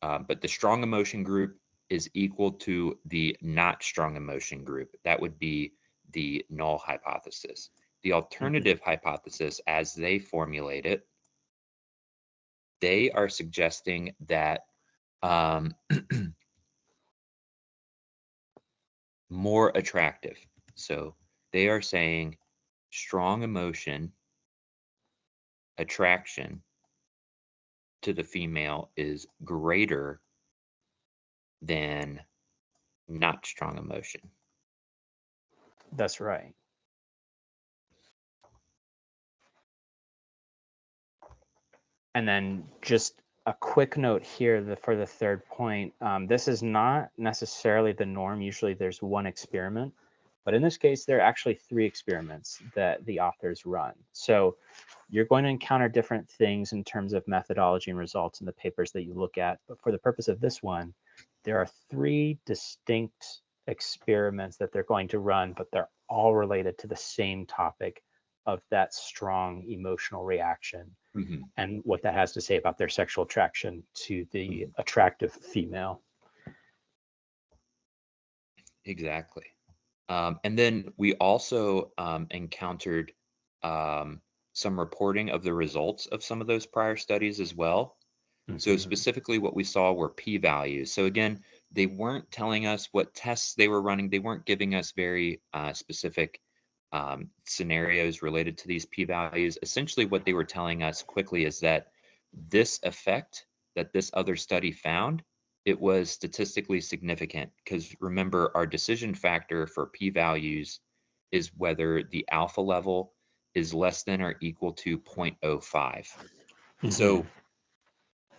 Speaker 2: But the strong emotion group is equal to the not strong emotion group. That would be the null hypothesis. The alternative hypothesis, as they formulate it, they are suggesting that more attractive. So they are saying strong emotion attraction to the female is greater than not strong emotion.
Speaker 1: That's right. And then just a quick note here for the third point. This is not necessarily the norm. Usually there's one experiment, but in this case, there are actually 3 experiments that the authors run. So you're going to encounter different things in terms of methodology and results in the papers that you look at. But for the purpose of this one, there are 3 distinct experiments that they're going to run, but they're all related to the same topic of that strong emotional reaction and what that has to say about their sexual attraction to the attractive female.
Speaker 2: Exactly. And then we also encountered some reporting of the results of some of those prior studies as well. So specifically what we saw were p-values. So again, they weren't telling us what tests they were running. They weren't giving us very specific scenarios related to these p-values. Essentially what they were telling us quickly is that this effect that this other study found, it was statistically significant, because remember, our decision factor for p-values is whether the alpha level is less than or equal to 0.05. So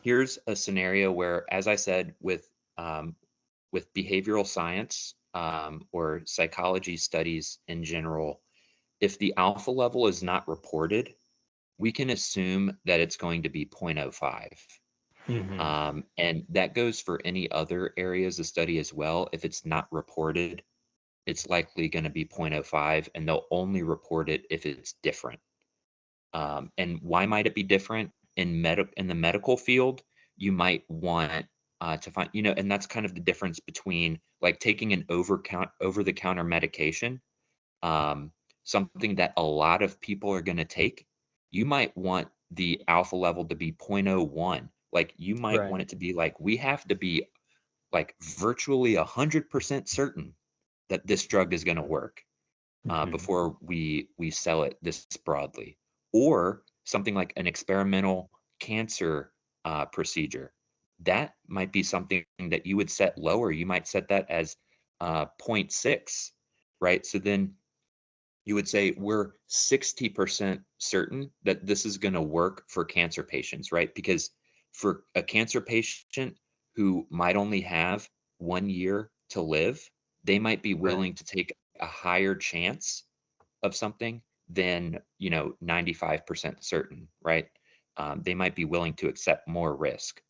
Speaker 2: here's a scenario where, as I said, with behavioral science or psychology studies in general, if the alpha level is not reported, we can assume that it's going to be 0.05. And that goes for any other areas of study as well. If it's not reported, it's likely going to be 0.05, and they'll only report it if it's different. And why might it be different? In the medical field, you might want to find, and that's kind of the difference between like taking an over the counter medication. something that a lot of people are going to take, you might want the alpha level to be 0.01. Like you might
Speaker 1: Right.
Speaker 2: want it to be like, we have to be like virtually 100% certain that this drug is going to work
Speaker 1: Hmm.
Speaker 2: before we sell it this broadly. Or something like an experimental cancer procedure. That might be something that you would set lower. You might set that as 0.6, right? So then you would say we're 60% certain that this is going to work for cancer patients, right? Because for a cancer patient who might only have 1 year to live, they might be
Speaker 1: Right.
Speaker 2: willing to take a higher chance of something than 95% certain, right? They might be willing to accept more risk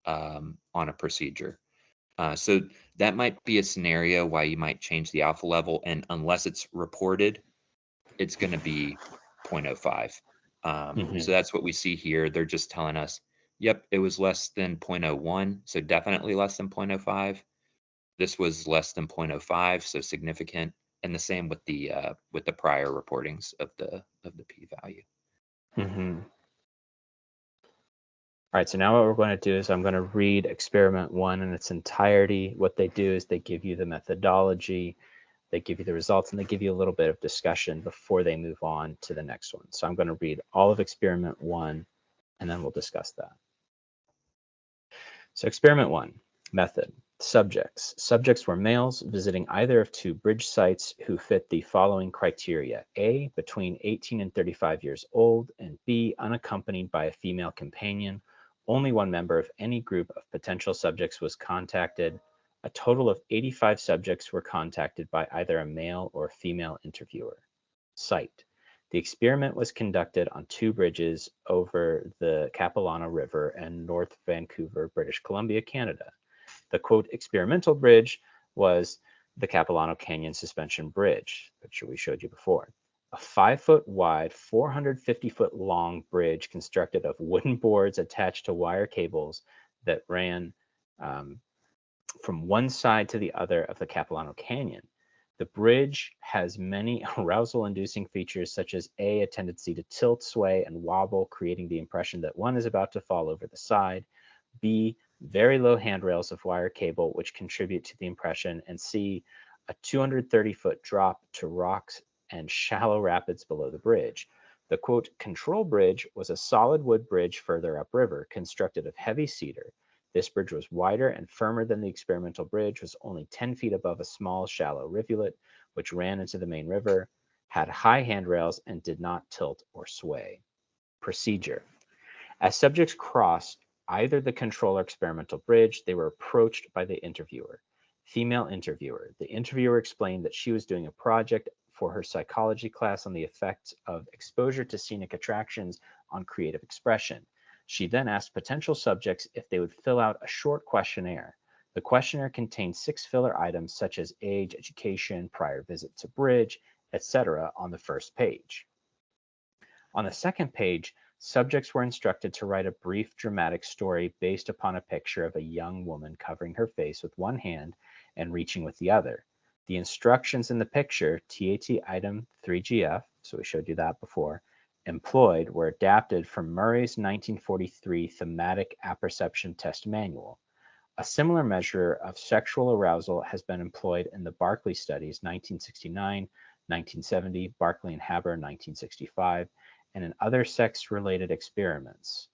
Speaker 2: on a procedure. So that might be a scenario why you might change the alpha level, and unless it's reported, it's going to be 0.05. So
Speaker 1: Hmm.
Speaker 2: that's what we see here. They're just telling us, yep, it was less than 0.01, so definitely less than 0.05. This was less than 0.05, so significant. And the same with the prior reportings of the p-value.
Speaker 1: Hmm. All right, so now what we're going to do is I'm going to read experiment 1 in its entirety. What they do is they give you the methodology, they give you the results, and they give you a little bit of discussion before they move on to the next one. So I'm going to read all of experiment 1, and then we'll discuss that. So experiment 1, method. Subjects. Subjects were males visiting either of 2 bridge sites who fit the following criteria. A, between 18 and 35 years old, and B, unaccompanied by a female companion. Only one member of any group of potential subjects was contacted. A total of 85 subjects were contacted by either a male or female interviewer. Site. The experiment was conducted on 2 bridges over the Capilano River in North Vancouver, British Columbia, Canada. The quote experimental bridge was the Capilano Canyon Suspension Bridge, which we showed you before. A 5-foot wide, 450-foot long bridge constructed of wooden boards attached to wire cables that ran from one side to the other of the Capilano Canyon. The bridge has many arousal-inducing features, such as A, a tendency to tilt, sway, and wobble, creating the impression that one is about to fall over the side. B, very low handrails of wire cable, which contribute to the impression. And C, a 230-foot drop to rocks and shallow rapids below the bridge. The quote control bridge was a solid wood bridge further upriver, constructed of heavy cedar. This bridge was wider and firmer than the experimental bridge, was only 10 feet above a small, shallow rivulet, which ran into the main river, had high handrails, and did not tilt or sway. Procedure. As subjects crossed either the control or experimental bridge, they were approached by the interviewer. Female interviewer. The interviewer explained that she was doing a project for her psychology class on the effects of exposure to scenic attractions on creative expression. She then asked potential subjects if they would fill out a short questionnaire. The questionnaire contained 6 filler items such as age, education, prior visit to bridge, etc. on the first page. On the second page, subjects were instructed to write a brief dramatic story based upon a picture of a young woman covering her face with one hand and reaching with the other. The instructions in the picture, TAT item 3GF, so we showed you that before, employed were adapted from Murray's 1943 Thematic Apperception Test Manual. A similar measure of sexual arousal has been employed in the Barkley studies 1969, 1970, Barkley and Haber 1965, and in other sex-related experiments.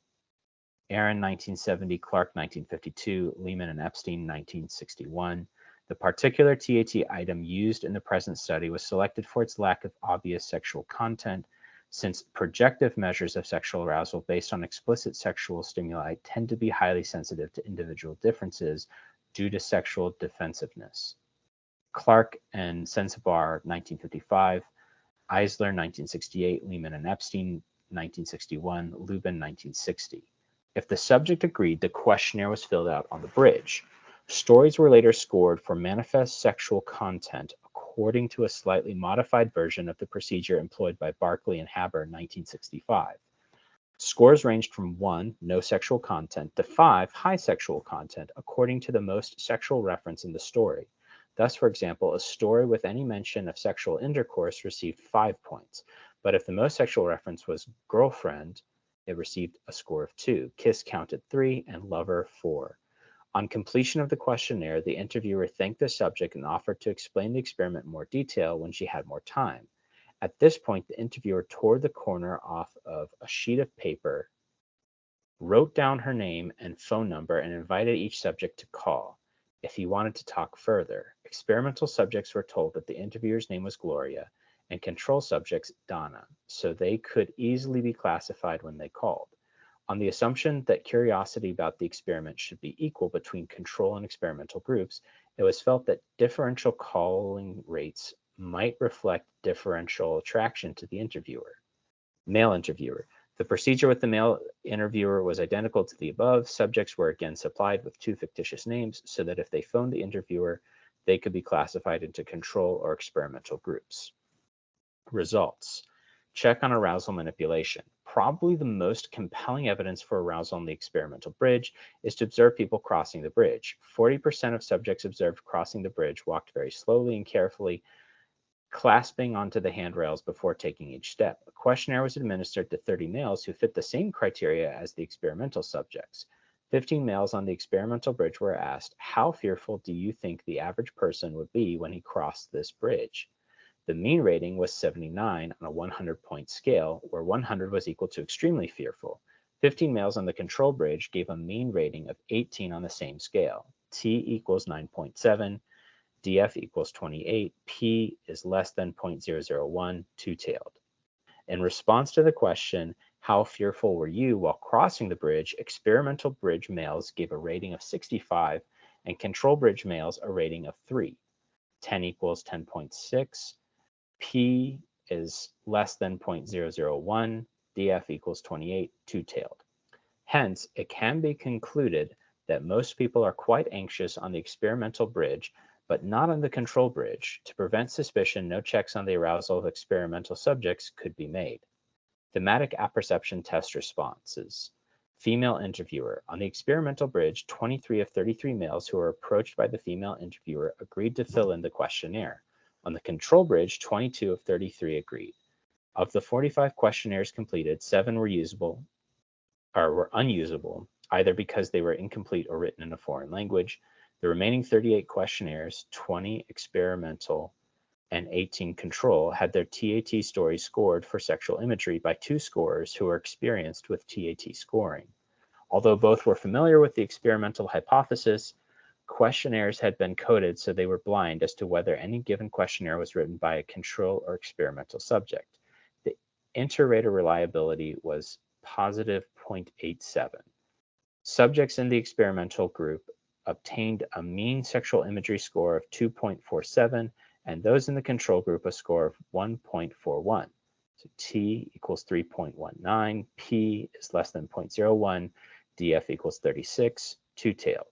Speaker 1: Aaron 1970, Clark 1952, Lehman and Epstein 1961. The particular TAT item used in the present study was selected for its lack of obvious sexual content, since projective measures of sexual arousal based on explicit sexual stimuli tend to be highly sensitive to individual differences due to sexual defensiveness. Clark and Sensabar 1955, Eisler 1968, Lehman and Epstein 1961, Lubin 1960. If the subject agreed, the questionnaire was filled out on the bridge. Stories were later scored for manifest sexual content according to a slightly modified version of the procedure employed by Barkley and Haber in 1965. Scores ranged from 1, no sexual content, to 5, high sexual content, according to the most sexual reference in the story. Thus, for example, a story with any mention of sexual intercourse received 5 points, but if the most sexual reference was girlfriend, it received a score of 2, kiss counted 3, and lover 4. On completion of the questionnaire, the interviewer thanked the subject and offered to explain the experiment in more detail when she had more time. At this point, the interviewer tore the corner off of a sheet of paper, wrote down her name and phone number, and invited each subject to call if he wanted to talk further. Experimental subjects were told that the interviewer's name was Gloria and control subjects Donna, so they could easily be classified when they called. On the assumption that curiosity about the experiment should be equal between control and experimental groups, it was felt that differential calling rates might reflect differential attraction to the interviewer. Male interviewer. The procedure with the male interviewer was identical to the above. Subjects were again supplied with 2 fictitious names so that if they phoned the interviewer, they could be classified into control or experimental groups. Results. Check on arousal manipulation. Probably the most compelling evidence for arousal on the experimental bridge is to observe people crossing the bridge. 40% of subjects observed crossing the bridge walked very slowly and carefully, clasping onto the handrails before taking each step. A questionnaire was administered to 30 males who fit the same criteria as the experimental subjects. 15 males on the experimental bridge were asked, how fearful do you think the average person would be when he crossed this bridge? The mean rating was 79 on a 100-point scale, where 100 was equal to extremely fearful. 15 males on the control bridge gave a mean rating of 18 on the same scale. T equals 9.7. DF equals 28, P is less than 0.001, two-tailed. In response to the question, how fearful were you while crossing the bridge, experimental bridge males gave a rating of 65 and control bridge males a rating of 3. 10 equals 10.6, P is less than 0.001, DF equals 28, two-tailed. Hence, it can be concluded that most people are quite anxious on the experimental bridge, but not on the control bridge. To prevent suspicion, no checks on the arousal of experimental subjects could be made. Thematic apperception test responses. Female interviewer. On the experimental bridge, 23 of 33 males who were approached by the female interviewer agreed to fill in the questionnaire. On the control bridge, 22 of 33 agreed. Of the 45 questionnaires completed, 7 were usable or were unusable, either because they were incomplete or written in a foreign language. The remaining 38 questionnaires, 20 experimental and 18 control, had their TAT stories scored for sexual imagery by 2 scorers who were experienced with TAT scoring. Although both were familiar with the experimental hypothesis, questionnaires had been coded so they were blind as to whether any given questionnaire was written by a control or experimental subject. The inter-rater reliability was positive 0.87. Subjects in the experimental group obtained a mean sexual imagery score of 2.47, and those in the control group a score of 1.41. So T equals 3.19, P is less than 0.01, DF equals 36, two-tailed.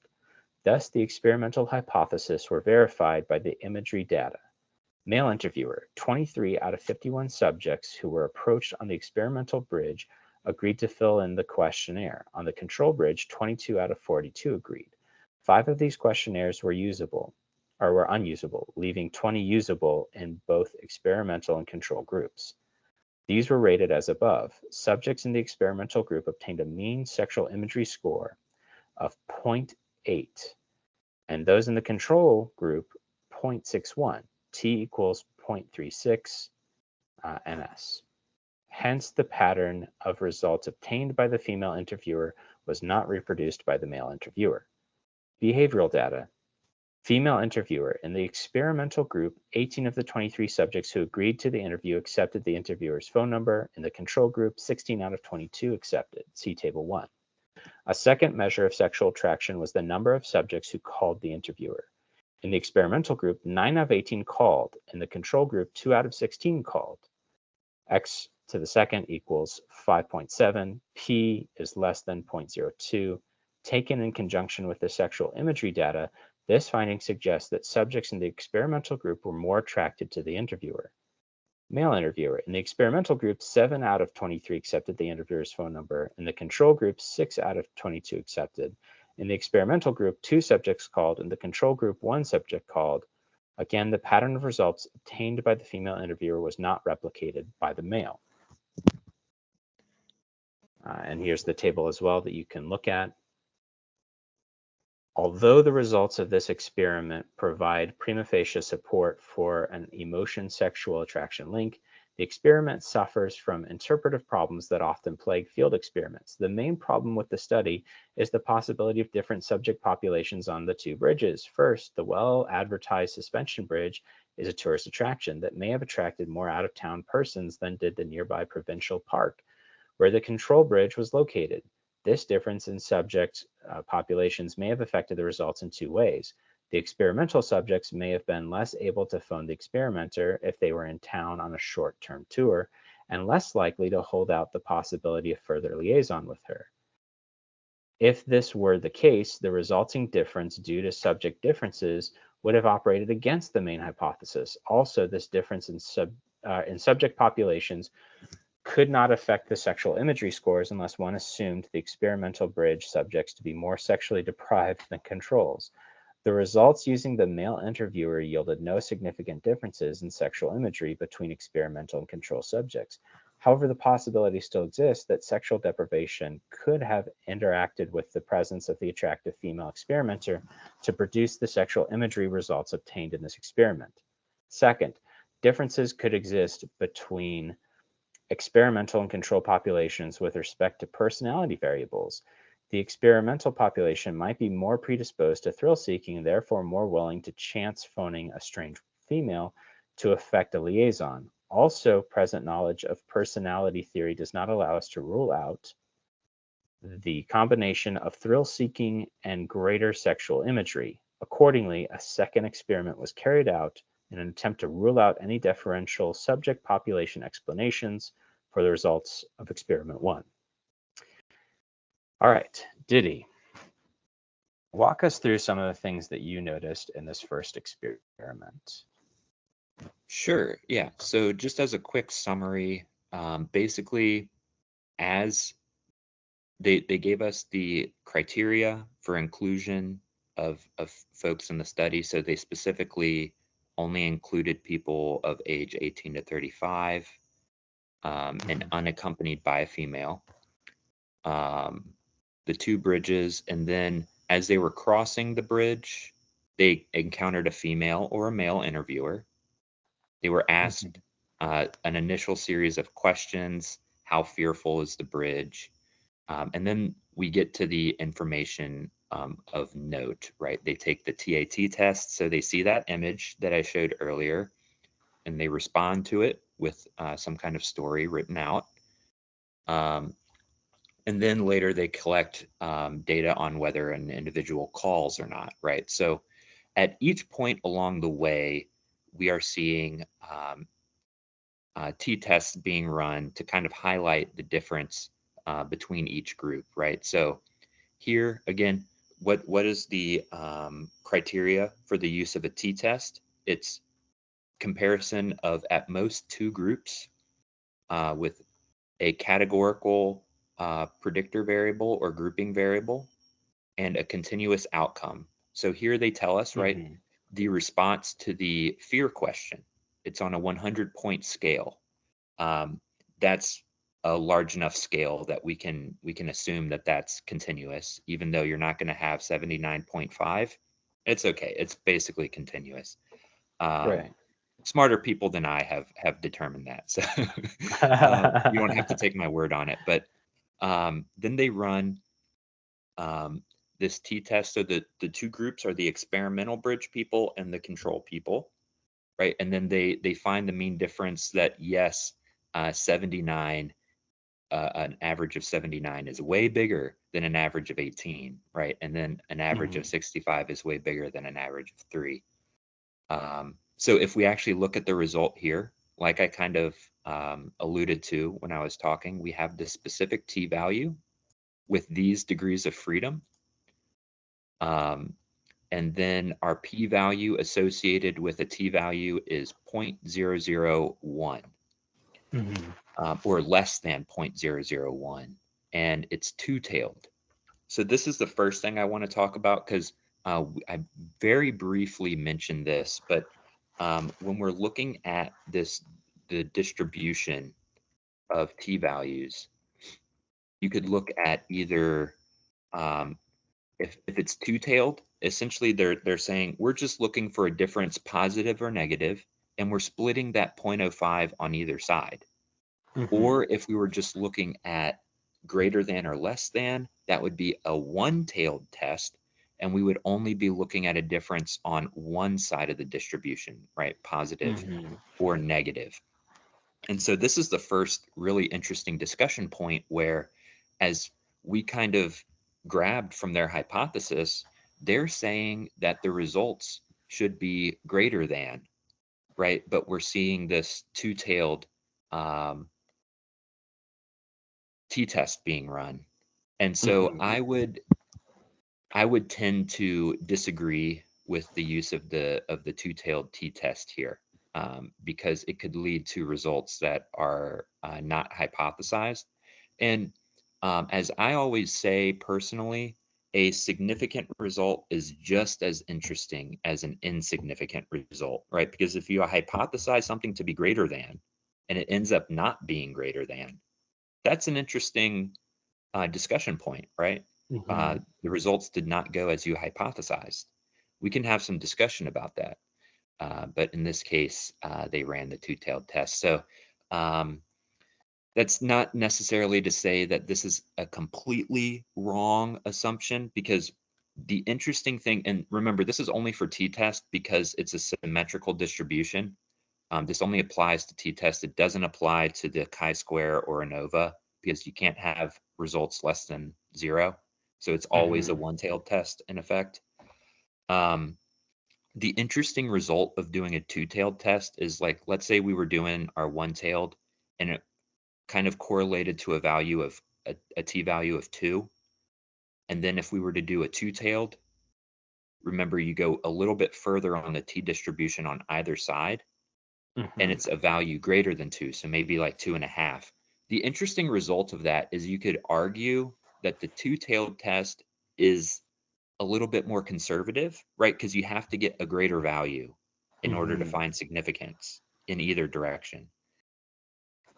Speaker 1: Thus, the experimental hypothesis were verified by the imagery data. Male interviewer, 23 out of 51 subjects who were approached on the experimental bridge agreed to fill in the questionnaire. On the control bridge, 22 out of 42 agreed. 5 of these questionnaires were usable or were unusable, leaving 20 usable in both experimental and control groups. These were rated as above. Subjects in the experimental group obtained a mean sexual imagery score of 0.8, and those in the control group 0.61. T equals 0.36 NS. Hence, the pattern of results obtained by the female interviewer was not reproduced by the male interviewer. Behavioral data. Female interviewer. In the experimental group, 18 of the 23 subjects who agreed to the interview accepted the interviewer's phone number. In the control group, 16 out of 22 accepted. See Table 1. A second measure of sexual attraction was the number of subjects who called the interviewer. In the experimental group, 9 out of 18 called. In the control group, 2 out of 16 called. X to the second equals 5.7. P is less than 0.02. Taken in conjunction with the sexual imagery data, this finding suggests that subjects in the experimental group were more attracted to the interviewer. Male interviewer. In the experimental group, 7 out of 23 accepted the interviewer's phone number. In the control group, 6 out of 22 accepted. In the experimental group, 2 subjects called. In the control group, 1 subject called. Again, the pattern of results obtained by the female interviewer was not replicated by the male. And here's the table as well that you can look at. Although the results of this experiment provide prima facie support for an emotion-sexual attraction link, the experiment suffers from interpretive problems that often plague field experiments. The main problem with the study is the possibility of different subject populations on the two bridges. First, the well-advertised suspension bridge is a tourist attraction that may have attracted more out-of-town persons than did the nearby provincial park, where the control bridge was located. This difference in subject populations may have affected the results in two ways. The experimental subjects may have been less able to phone the experimenter if they were in town on a short-term tour, and less likely to hold out the possibility of further liaison with her. If this were the case, the resulting difference due to subject differences would have operated against the main hypothesis. Also, this difference in subject populations could not affect the sexual imagery scores unless one assumed the experimental bridge subjects to be more sexually deprived than controls. The results using the male interviewer yielded no significant differences in sexual imagery between experimental and control subjects. However, the possibility still exists that sexual deprivation could have interacted with the presence of the attractive female experimenter to produce the sexual imagery results obtained in this experiment. Second, differences could exist between experimental and control populations with respect to personality variables. The experimental population might be more predisposed to thrill seeking and therefore more willing to chance phoning a strange female to effect a liaison. Also, present knowledge of personality theory does not allow us to rule out the combination of thrill seeking and greater sexual imagery. Accordingly, a second experiment was carried out in an attempt to rule out any differential subject population explanations for the results of experiment 1. All right, Didy, walk us through some of the things that you noticed in this first experiment.
Speaker 2: Sure, yeah. So just as a quick summary, basically, as they gave us the criteria for inclusion of folks in the study, so they specifically only included people of age 18 to 35 and unaccompanied by a female. The two bridges, and then as they were crossing the bridge, they encountered a female or a male interviewer. They were asked an initial series of questions. How fearful is the bridge? And then we get to the information of note, right? They take the TAT test, so they see that image that I showed earlier, and they respond to it with some kind of story written out. And then later they collect data on whether an individual calls or not, right? So at each point along the way, we are seeing t-tests being run to kind of highlight the difference between each group, right? So here again, what is the criteria for the use of a t-test? It's comparison of at most two groups with a categorical predictor variable or grouping variable and a continuous outcome. So here they tell us, right, the response to the fear question. It's on a 100-point scale. That's a large enough scale that we can assume that that's continuous, even though you're not going to have 79.5. It's okay. It's basically continuous.
Speaker 1: Right.
Speaker 2: Smarter people than I have determined that, so you don't have to take my word on it. But then they run this t-test. So the two groups are the experimental bridge people and the control people, right? And then they find the mean difference that yes, 79, an average of 79 is way bigger than an average of 18, right? And then an average of 65 is way bigger than an average of 3. So if we actually look at the result here, like I kind of alluded to when I was talking, we have the specific t-value with these degrees of freedom. And then our p-value associated with a t-value is 0.001 or less than 0.001, and it's two-tailed. So this is the first thing I want to talk about because I very briefly mentioned this, but when we're looking at the distribution of t-values, you could look at either if it's two-tailed, essentially they're saying we're just looking for a difference, positive or negative, and we're splitting that 0.05 on either side. Or if we were just looking at greater than or less than, that would be a one-tailed test, and we would only be looking at a difference on one side of the distribution, right? Positive or negative. And so this is the first really interesting discussion point where, as we kind of grabbed from their hypothesis, they're saying that the results should be greater than, right? But we're seeing this two-tailed t-test being run. And so I would tend to disagree with the use of the two-tailed t-test here, because it could lead to results that are not hypothesized. And as I always say personally, a significant result is just as interesting as an insignificant result, right? Because if you hypothesize something to be greater than, and it ends up not being greater than, that's an interesting discussion point, right? The results did not go as you hypothesized. We can have some discussion about that. But in this case, they ran the two-tailed test. So that's not necessarily to say that this is a completely wrong assumption, because the interesting thing, and remember, this is only for t-test because it's a symmetrical distribution. This only applies to t-test. It doesn't apply to the chi-square or ANOVA, because you can't have results less than 0. So it's always a one-tailed test in effect. The interesting result of doing a two-tailed test is, like, let's say we were doing our one-tailed and it kind of correlated to a value of a t-value of 2. And then if we were to do a two-tailed, remember, you go a little bit further on the t-distribution on either side, and it's a value greater than 2, so maybe like 2.5. The interesting result of that is you could argue that the two-tailed test is a little bit more conservative, right? Because you have to get a greater value in order to find significance in either direction.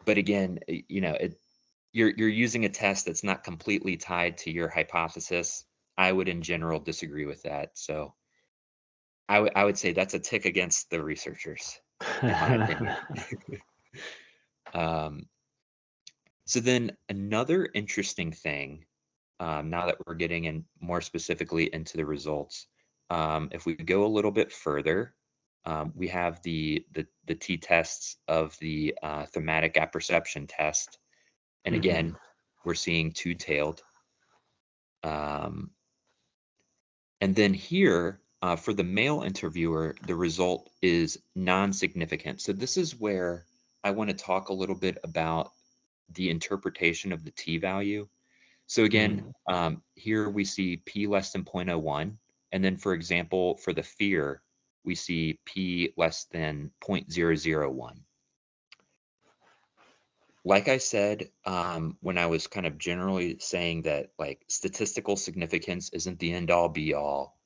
Speaker 2: But again, you're using a test that's not completely tied to your hypothesis. I would in general disagree with that. So I would say that's a tick against the researchers, in my opinion. So then another interesting thing, now that we're getting in more specifically into the results, if we go a little bit further, we have the t-tests of the thematic apperception test. And again, we're seeing two-tailed. And then here, for the male interviewer, the result is non-significant. So this is where I want to talk a little bit about the interpretation of the t-value. So again, here we see p less than 0.01. And then, for example, for the fear, we see p less than 0.001. Like I said, when I was kind of generally saying that, like, statistical significance isn't the end all be all,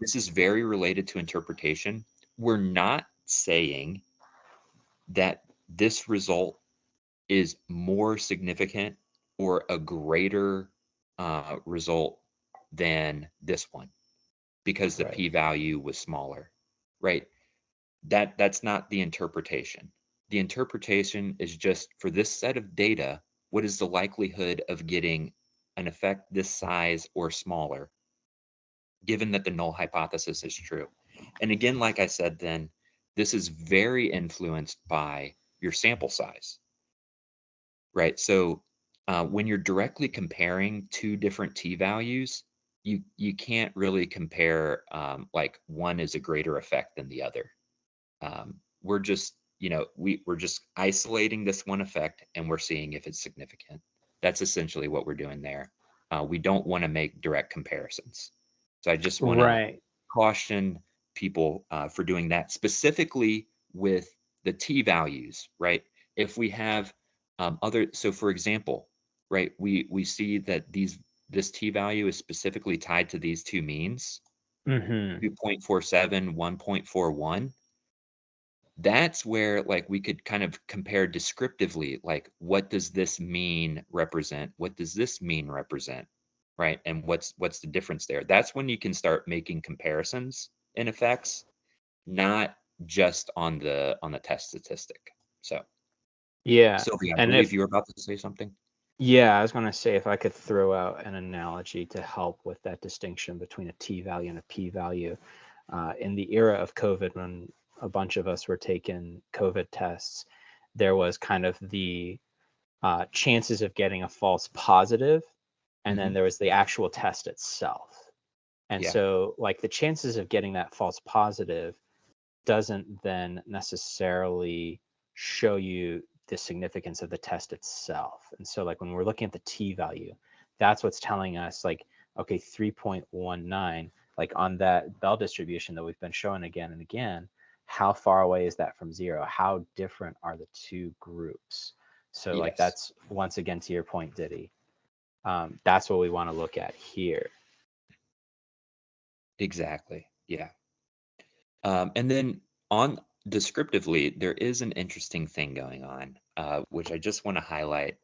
Speaker 2: this is very related to interpretation. We're not saying that this result is more significant or a greater result than this one because the p-value was smaller, right? That's not the interpretation. The interpretation is just, for this set of data, what is the likelihood of getting an effect this size or smaller, given that the null hypothesis is true? And again, like I said, then this is very influenced by your sample size, right? So when you're directly comparing two different t-values, you can't really compare like one is a greater effect than the other. We're just, we're just isolating this one effect and we're seeing if it's significant. That's essentially what we're doing there. We don't want to make direct comparisons. So I just want to caution people for doing that, specifically with the t-values, right? If we have so for example, right, we see that this t-value is specifically tied to these two means, 2.47, 1.41. that's where like we could kind of compare descriptively, like what does this mean represent? What does this mean represent? Right? And what's the difference there? That's when you can start making comparisons in effects, not just on the test statistic. So,
Speaker 1: Yeah.
Speaker 2: Sylvie, I
Speaker 1: And
Speaker 2: believe
Speaker 1: if,
Speaker 2: you were about to say something.
Speaker 1: yeah, I was going to say if I could throw out an analogy to help with that distinction between a t value and a p value. In the era of COVID, when a bunch of us were taking COVID tests, there was kind of the chances of getting a false positive, and then
Speaker 2: Hmm.
Speaker 1: there was the actual test itself. And
Speaker 2: Yeah.
Speaker 1: so, like, the chances of getting that false positive doesn't then necessarily show you the significance of the test itself. And so, like, when we're looking at the t value, that's what's telling us, like, okay, 3.19, like on that Bell distribution that we've been showing again and again, how far away is that from zero? How different are the two groups? So, like,
Speaker 2: Yes.
Speaker 1: that's once again to your point, Diddy. That's what we want to look at here.
Speaker 2: Exactly. Yeah. And then on descriptively, there is an interesting thing going on, which I just want to highlight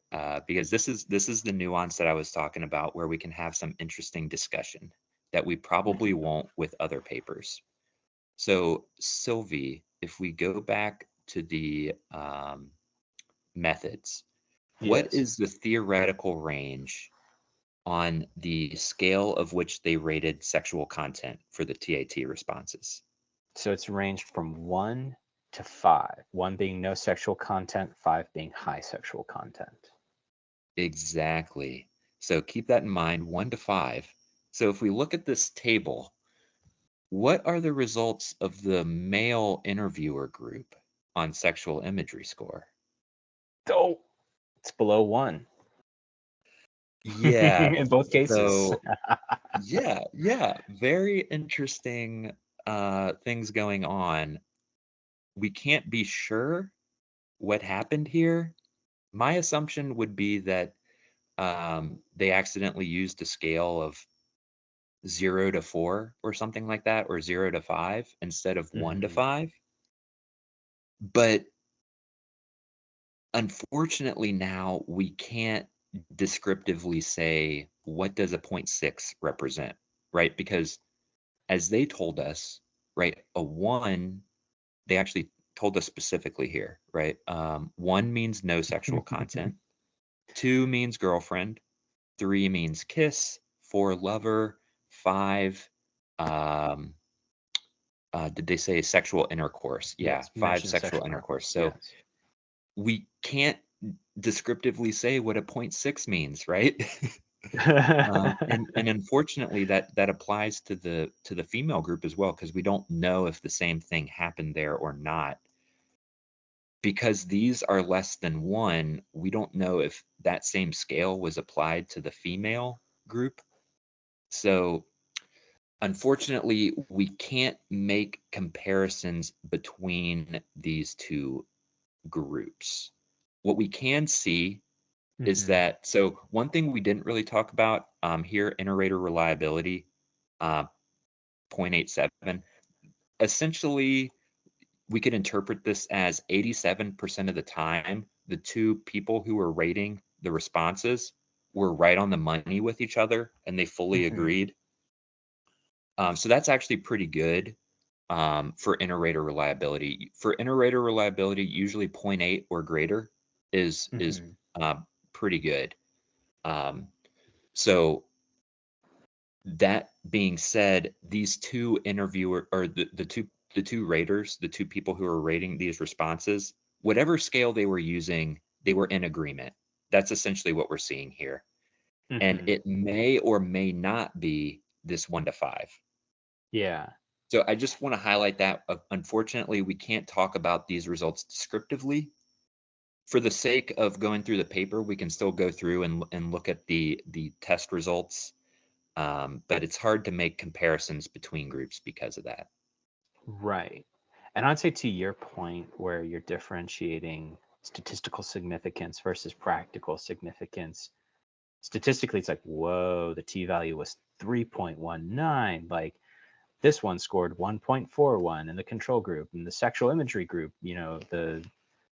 Speaker 2: because this is the nuance that I was talking about, where we can have some interesting discussion that we probably
Speaker 1: Mhm.
Speaker 2: won't with other papers. So, Sylvie, if we go back to the methods, what
Speaker 1: Yes.
Speaker 2: is the theoretical range on the scale of which they rated sexual content for the TAT responses?
Speaker 1: So it's ranged from 1 to 5, 1 being no sexual content, 5 being high sexual content.
Speaker 2: Exactly. So keep that in mind, 1 to 5. So if we look at this table, what are the results of the male interviewer group on sexual imagery score?
Speaker 1: Oh, it's below 1
Speaker 2: Yeah.
Speaker 1: in both cases.
Speaker 2: So yeah, very interesting things going on. We can't be sure what happened here. My assumption would be that they accidentally used a scale of 0 to 4 or something like that, or 0 to 5 instead of 1 to 5. But unfortunately, now we can't descriptively say what does a point 0.6 represent, right? Because as they told us, right, a 1, they actually told us specifically here, right? 1 means no sexual content, 2 means girlfriend, 3 means kiss, 4 lover, 5 um, did they say sexual intercourse? Yeah,
Speaker 1: Yes,
Speaker 2: 5
Speaker 1: mention
Speaker 2: sexual
Speaker 1: sexual
Speaker 2: intercourse.
Speaker 1: intercourse.
Speaker 2: So
Speaker 1: Yes.
Speaker 2: we can't descriptively say what a point 0.6 means, right? And unfortunately, that applies to the female group as well, because we don't know if the same thing happened there or not. Because these are less than 1, we don't know if that same scale was applied to the female group. So unfortunately, we can't make comparisons between these two groups. What we can see is
Speaker 1: Hmm.
Speaker 2: that, so one thing we didn't really talk about here, inter-rater reliability, uh, 0.87. Essentially, we could interpret this as 87% of the time, the two people who were rating the responses were right on the money with each other and they fully
Speaker 1: Hmm.
Speaker 2: agreed. So that's actually pretty good for inter-rater reliability. For inter-rater reliability, usually 0.8 or greater is
Speaker 1: Hmm.
Speaker 2: uh, pretty good. Um, so that being said, these two interviewer or the two raters, the two people who are rating these responses, whatever scale they were using, they were in agreement. That's essentially what we're seeing here. And
Speaker 1: Hmm.
Speaker 2: it may or may not be this 1 to 5.
Speaker 1: Yeah.
Speaker 2: So I just want to highlight that. Unfortunately, we can't talk about these results descriptively. For the sake of going through the paper, we can still go through and look at the test results, but it's hard to make comparisons between groups because of that.
Speaker 1: Right. And I'd say to your point where you're differentiating statistical significance versus practical significance, statistically it's like, whoa, the t value was 3.19. Like, this one scored 1.41 in the control group, and the sexual imagery group, the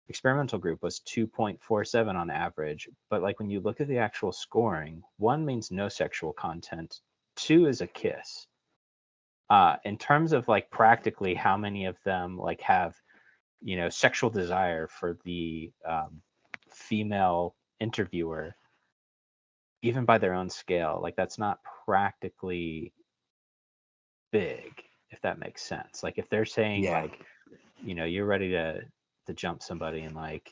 Speaker 1: experimental group was 2.47 on average. But like when you look at the actual scoring, 1 means no sexual content, 2 is a kiss. In terms of like practically how many of them like have sexual desire for the female interviewer, even by their own scale, like that's not practically big, if that makes sense. Like if they're saying
Speaker 2: Yeah.
Speaker 1: like, you're ready to jump somebody and like,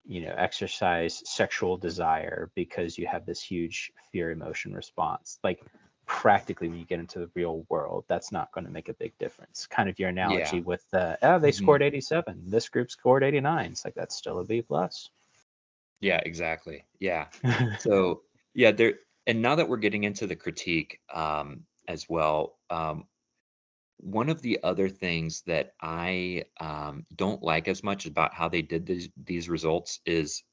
Speaker 1: exercise sexual desire because you have this huge fear emotion response. Like practically when you get into the real world, that's not going to make a big difference. Kind of your analogy
Speaker 2: Yeah.
Speaker 1: with they
Speaker 2: Mhm.
Speaker 1: scored 87. This group scored 89. It's like that's still a B plus.
Speaker 2: Yeah, exactly. Yeah. So yeah, there, and now that we're getting into the critique as well, one of the other things that I don't like as much about how they did these results is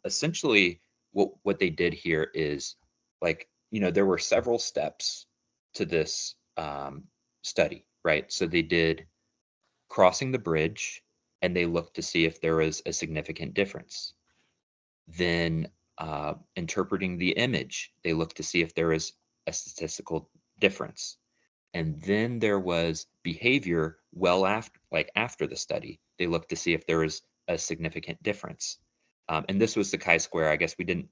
Speaker 2: essentially what they did here is like, there were several steps to this study, right? So they did crossing the bridge and they looked to see if there was a significant difference. Then interpreting the image, they looked to see if there is a statistical difference. And then there was behavior well after the study. They looked to see if there was a significant difference. And this was the chi-square. I guess we didn't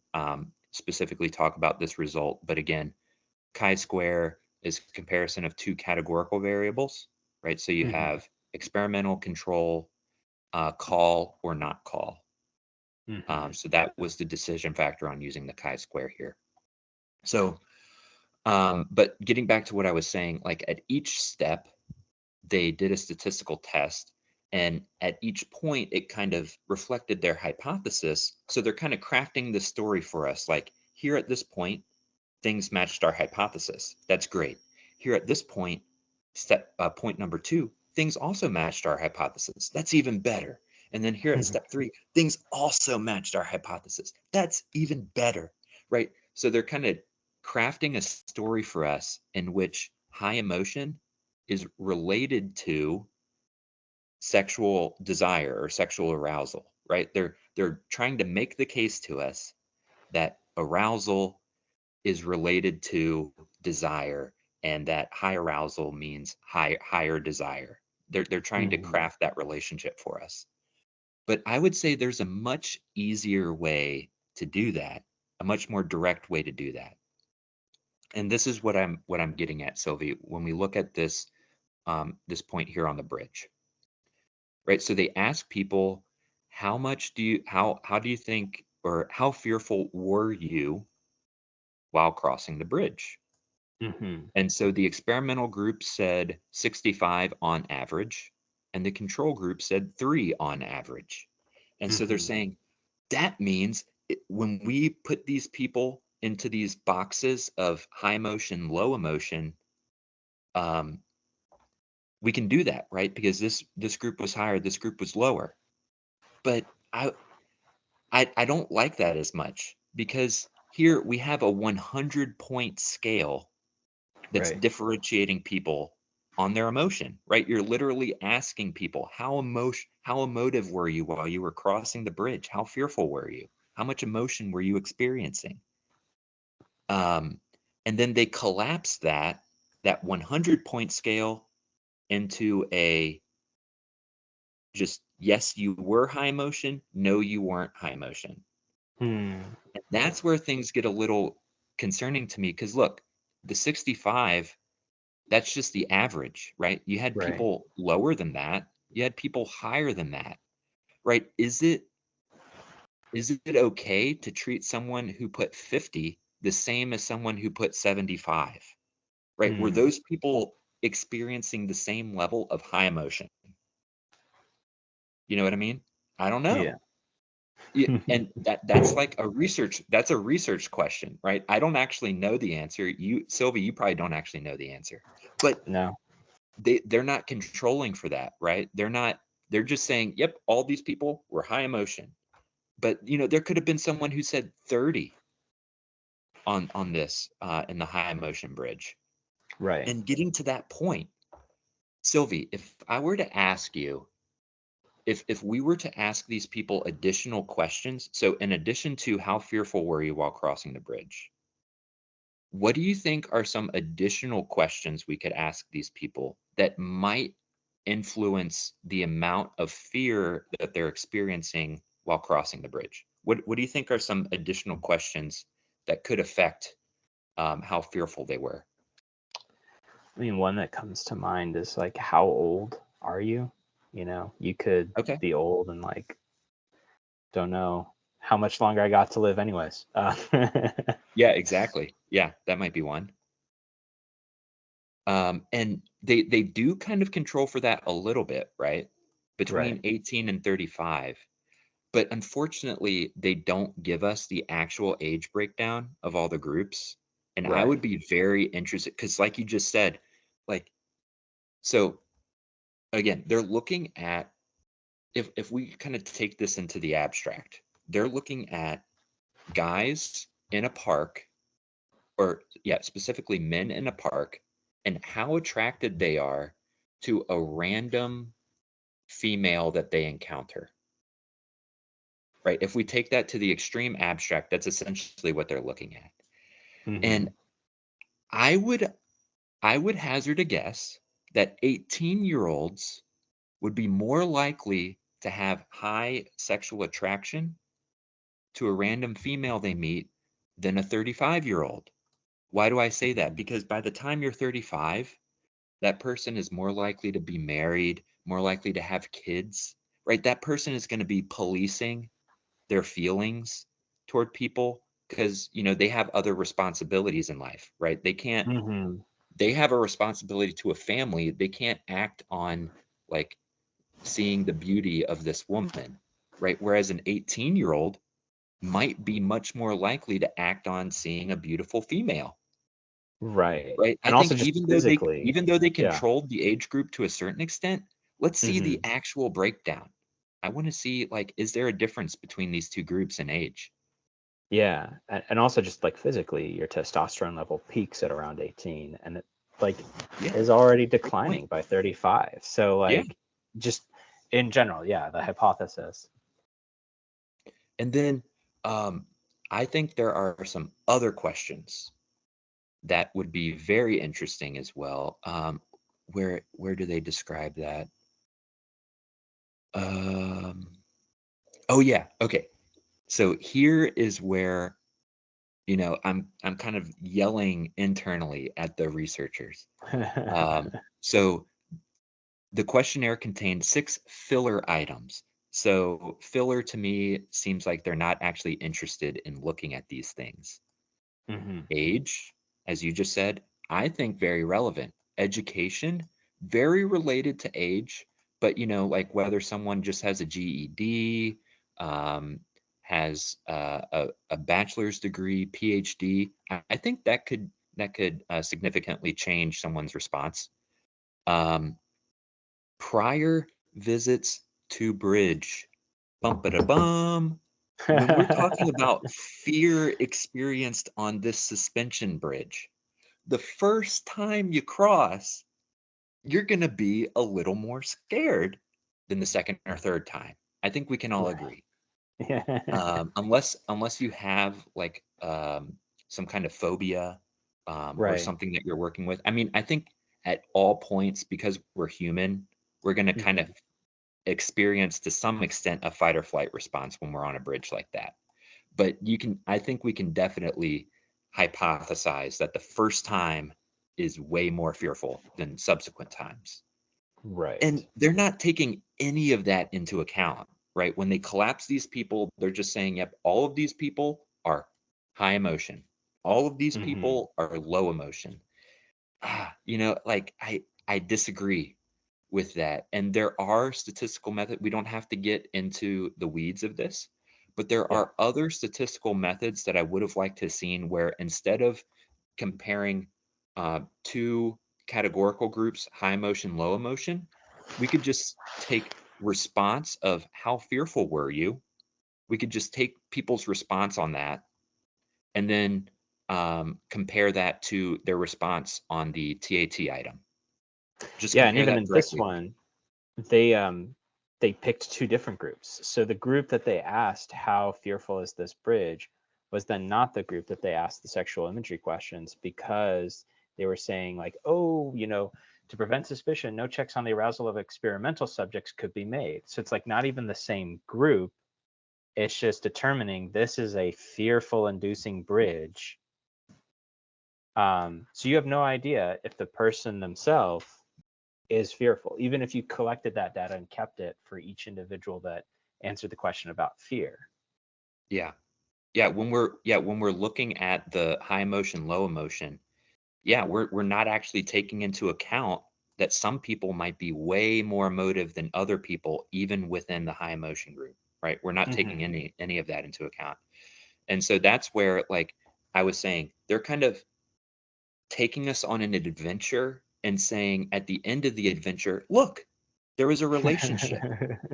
Speaker 2: specifically talk about this result, but again, chi-square is a comparison of two categorical variables, right? So you
Speaker 1: Mm-hmm.
Speaker 2: have experimental control, call or not call.
Speaker 1: Mm-hmm.
Speaker 2: So that was the decision factor on using the chi-square here. So, but getting back to what I was saying, like at each step, they did a statistical test, and at each point, it kind of reflected their hypothesis. So they're kind of crafting the story for us. Like here at this point, things matched our hypothesis. That's great. Here at this point, point number 2, things also matched our hypothesis. That's even better. And then here at step 3, things also matched our hypothesis. That's even better, right? So they're kind of crafting a story for us in which high emotion is related to sexual desire or sexual arousal, right? They're trying to make the case to us that arousal is related to desire and that high arousal means higher desire. They're trying to
Speaker 1: Mm-hmm.
Speaker 2: craft that relationship for us. But I would say there's a much easier way to do that, a much more direct way to do that. And this is what I'm getting at, Sylvie, when we look at this point here on the bridge, right? So they ask people, how do you think, or how fearful were you while crossing the bridge?
Speaker 1: Mm-hmm.
Speaker 2: And so the experimental group said 65 on average, and the control group said 3 on average. And so they're
Speaker 1: Mm-hmm.
Speaker 2: saying that means when we put these people into these boxes of high emotion, low emotion, um, we can do that, right? Because this group was higher, this group was lower. But I don't like that as much because here we have a 100-point scale that's
Speaker 1: Right.
Speaker 2: differentiating people on their emotion, right? You're literally asking people, how emotive were you while you were crossing the bridge? How fearful were you? How much emotion were you experiencing? Um, and then they collapse that 100-point scale into a just yes, you were high emotion, no, you weren't high emotion.
Speaker 1: Hmm.
Speaker 2: And that's where things get a little concerning to me because look, the 65, that's just the average, right? You had
Speaker 1: Right.
Speaker 2: people lower than that. You had people higher than that, right? Is it okay to treat someone who put 50 the same as someone who put 75, right? Were
Speaker 1: Hmm.
Speaker 2: those people experiencing the same level of high emotion? You know what I mean? I don't
Speaker 1: Yeah.
Speaker 2: know. Yeah, and that's a research question, right? I don't actually know the answer. Sylvie, you probably don't actually know the answer. But
Speaker 1: No.
Speaker 2: they're not controlling for that, right? They're just saying, yep, all these people were high emotion. But there could have been someone who said 30 on this in the high emotion bridge.
Speaker 1: Right.
Speaker 2: And getting to that point, Sylvie, if I were to ask you, if we were to ask these people additional questions, so in addition to how fearful were you while crossing the bridge, what do you think are some additional questions we could ask these people that might influence the amount of fear that they're experiencing while crossing the bridge? What do you think are some additional questions that could affect how fearful they were?
Speaker 1: I mean, one that comes to mind is like, how old are you? You know, you could
Speaker 2: Okay.
Speaker 1: be old and like, don't know how much longer I got to live, anyways.
Speaker 2: Yeah, exactly. Yeah, that might be one. And they do kind of control for that a little bit, right?
Speaker 1: Right,
Speaker 2: Between 18 and 35. But unfortunately, they don't give us the actual age breakdown of all the groups. And I
Speaker 1: right,
Speaker 2: would be very interested because, like you just said, like, so again, they're looking at if we kind of take this into the abstract, they're looking at guys in a park, or yeah, specifically men in a park, and how attracted they are to a random female that they encounter. Right? If we take that to the extreme abstract, that's essentially what they're looking at.
Speaker 1: hmm
Speaker 2: And I would I would hazard a guess that 18-year-olds would be more likely to have high sexual attraction to a random female they meet than a 35-year-old. Why do I say that?
Speaker 1: hmm
Speaker 2: Because by the time you're 35, that person is more likely to be married, more likely to have kids, right? That person is going to be policing their feelings toward people because, they have other responsibilities in life, right?
Speaker 1: hmm
Speaker 2: They have a responsibility to a family. They can't act on like seeing the beauty of this woman, right? Whereas an 18-year-old might be much more likely to act on seeing a beautiful female,
Speaker 1: right,
Speaker 2: right? I
Speaker 1: and also
Speaker 2: think
Speaker 1: just
Speaker 2: even
Speaker 1: physically,
Speaker 2: though they
Speaker 1: yeah.
Speaker 2: controlled the age group to a certain extent, let's see the
Speaker 1: hmm
Speaker 2: actual breakdown. I want to see, like, is there a difference between these two groups in age?
Speaker 1: Yeah, and also just like physically, your testosterone level peaks at around 18, and it like
Speaker 2: Yeah,
Speaker 1: is already
Speaker 2: great point.
Speaker 1: declining by 35. So
Speaker 2: Yeah.
Speaker 1: like, just in general, yeah, the hypothesis.
Speaker 2: And then um, I think there are some other questions that would be very interesting as well. Where do they describe that? Um, oh yeah, okay. So here is where I'm kind of yelling internally at the researchers. So the questionnaire contained 6 filler items. So filler to me seems like they're not actually interested in looking at these things.
Speaker 1: hmm
Speaker 2: Age, as you just said, I think very relevant. Education, very related to age, but like whether someone just has a GED, um, has a bachelor's degree, PhD, I think that could significantly change someone's response. Um, Prior visits to bridge, bum ba da bum. When we're talking about fear experienced on this suspension bridge, the first time you cross, you're gonna be a little more scared than the second or third time. I think we can all
Speaker 1: Right.
Speaker 2: agree.
Speaker 1: Yeah.
Speaker 2: Unless you have like some kind of phobia or
Speaker 1: Right.
Speaker 2: something that you're working with. I mean, I think at all points, because we're human, we're gonna kind of
Speaker 1: hmm
Speaker 2: experience to some extent a fight or flight response when we're on a bridge like that. But I think we can definitely hypothesize that the first time is way more fearful than subsequent times. And
Speaker 1: Right.
Speaker 2: they're not taking any of that into account, right? When they collapse these people, they're just saying, yep, all of these people are high emotion. All of these
Speaker 1: hmm
Speaker 2: people are low emotion. Like I disagree with that. And there are statistical methods. We don't have to get into the weeds of this, but there
Speaker 1: Yeah.
Speaker 2: are other statistical methods that I would have liked to have seen where instead of comparing two categorical groups, high emotion, low emotion, we could just take response of how fearful were you. We could just take people's response on that and then compare that to their response on the TAT item. Just
Speaker 1: Yeah, and
Speaker 2: compare
Speaker 1: even
Speaker 2: that
Speaker 1: in this
Speaker 2: directly.
Speaker 1: one, they picked two different groups. So the group that they asked, how fearful is this bridge, was then not the group that they asked the sexual imagery questions, because they were saying like, oh, to prevent suspicion, no checks on the arousal of experimental subjects could be made. So it's like not even the same group. It's just determining this is a fearful inducing bridge. So you have no idea if the person themselves is fearful, even if you collected that data and kept it for each individual that answered the question about fear.
Speaker 2: Yeah. Yeah, when we're looking at the high emotion, low emotion, yeah, we're not actually taking into account that some people might be way more emotive than other people, even within the high emotion group, right? We're not taking
Speaker 1: Mm-hmm.
Speaker 2: any of that into account. And so that's where, like I was saying, they're kind of taking us on an adventure and saying at the end of the adventure, look, there was a relationship.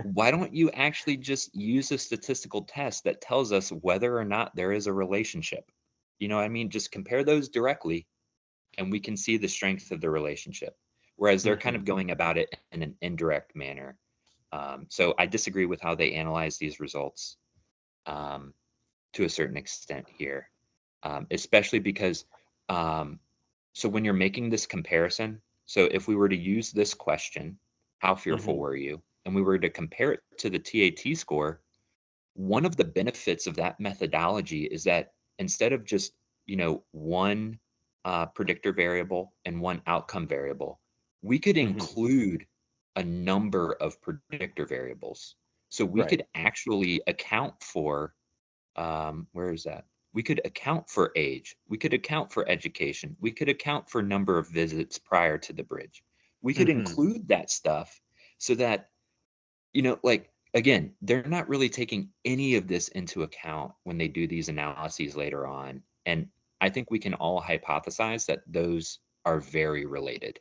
Speaker 2: Why don't you actually just use a statistical test that tells us whether or not there is a relationship? You know what I mean? Just compare those directly and we can see the strength of the relationship. Whereas they're kind
Speaker 1: Mm-hmm.
Speaker 2: of going about it in an indirect manner. So I disagree with how they analyze these results um, to a certain extent here, especially because so when you're making this comparison, so if we were to use this question, how fearful
Speaker 1: Mm-hmm.
Speaker 2: were you? And we were to compare it to the TAT score, one of the benefits of that methodology is that instead of just, one predictor variable and one outcome variable, we could
Speaker 1: Mm-hmm.
Speaker 2: include a number of predictor variables. So we
Speaker 1: Right.
Speaker 2: could actually account for where is that? We could account for age. We could account for education. We could account for number of visits prior to the bridge. We could
Speaker 1: Mm-hmm.
Speaker 2: include that stuff so that, like, again, they're not really taking any of this into account when they do these analyses later on. And I think we can all hypothesize that those are very related,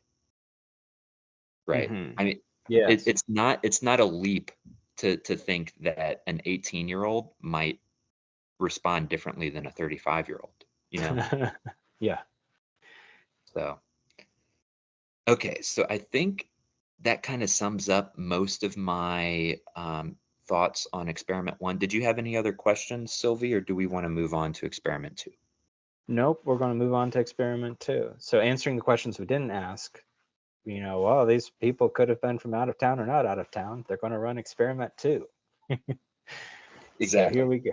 Speaker 2: right?
Speaker 1: Mm-hmm.
Speaker 2: I mean,
Speaker 1: Yes.
Speaker 2: it's not a leap to think that an 18-year-old might respond differently than a 35-year-old, you know?
Speaker 1: Yeah.
Speaker 2: So, okay, so I think that kind of sums up most of my thoughts on experiment one. Did you have any other questions, Sylvie, or do we want to move on to experiment two?
Speaker 1: Nope. We're going to move on to experiment two. So answering the questions we didn't ask, well, these people could have been from out of town or not out of town. They're going to run experiment two. So here
Speaker 2: Exactly.
Speaker 1: we go.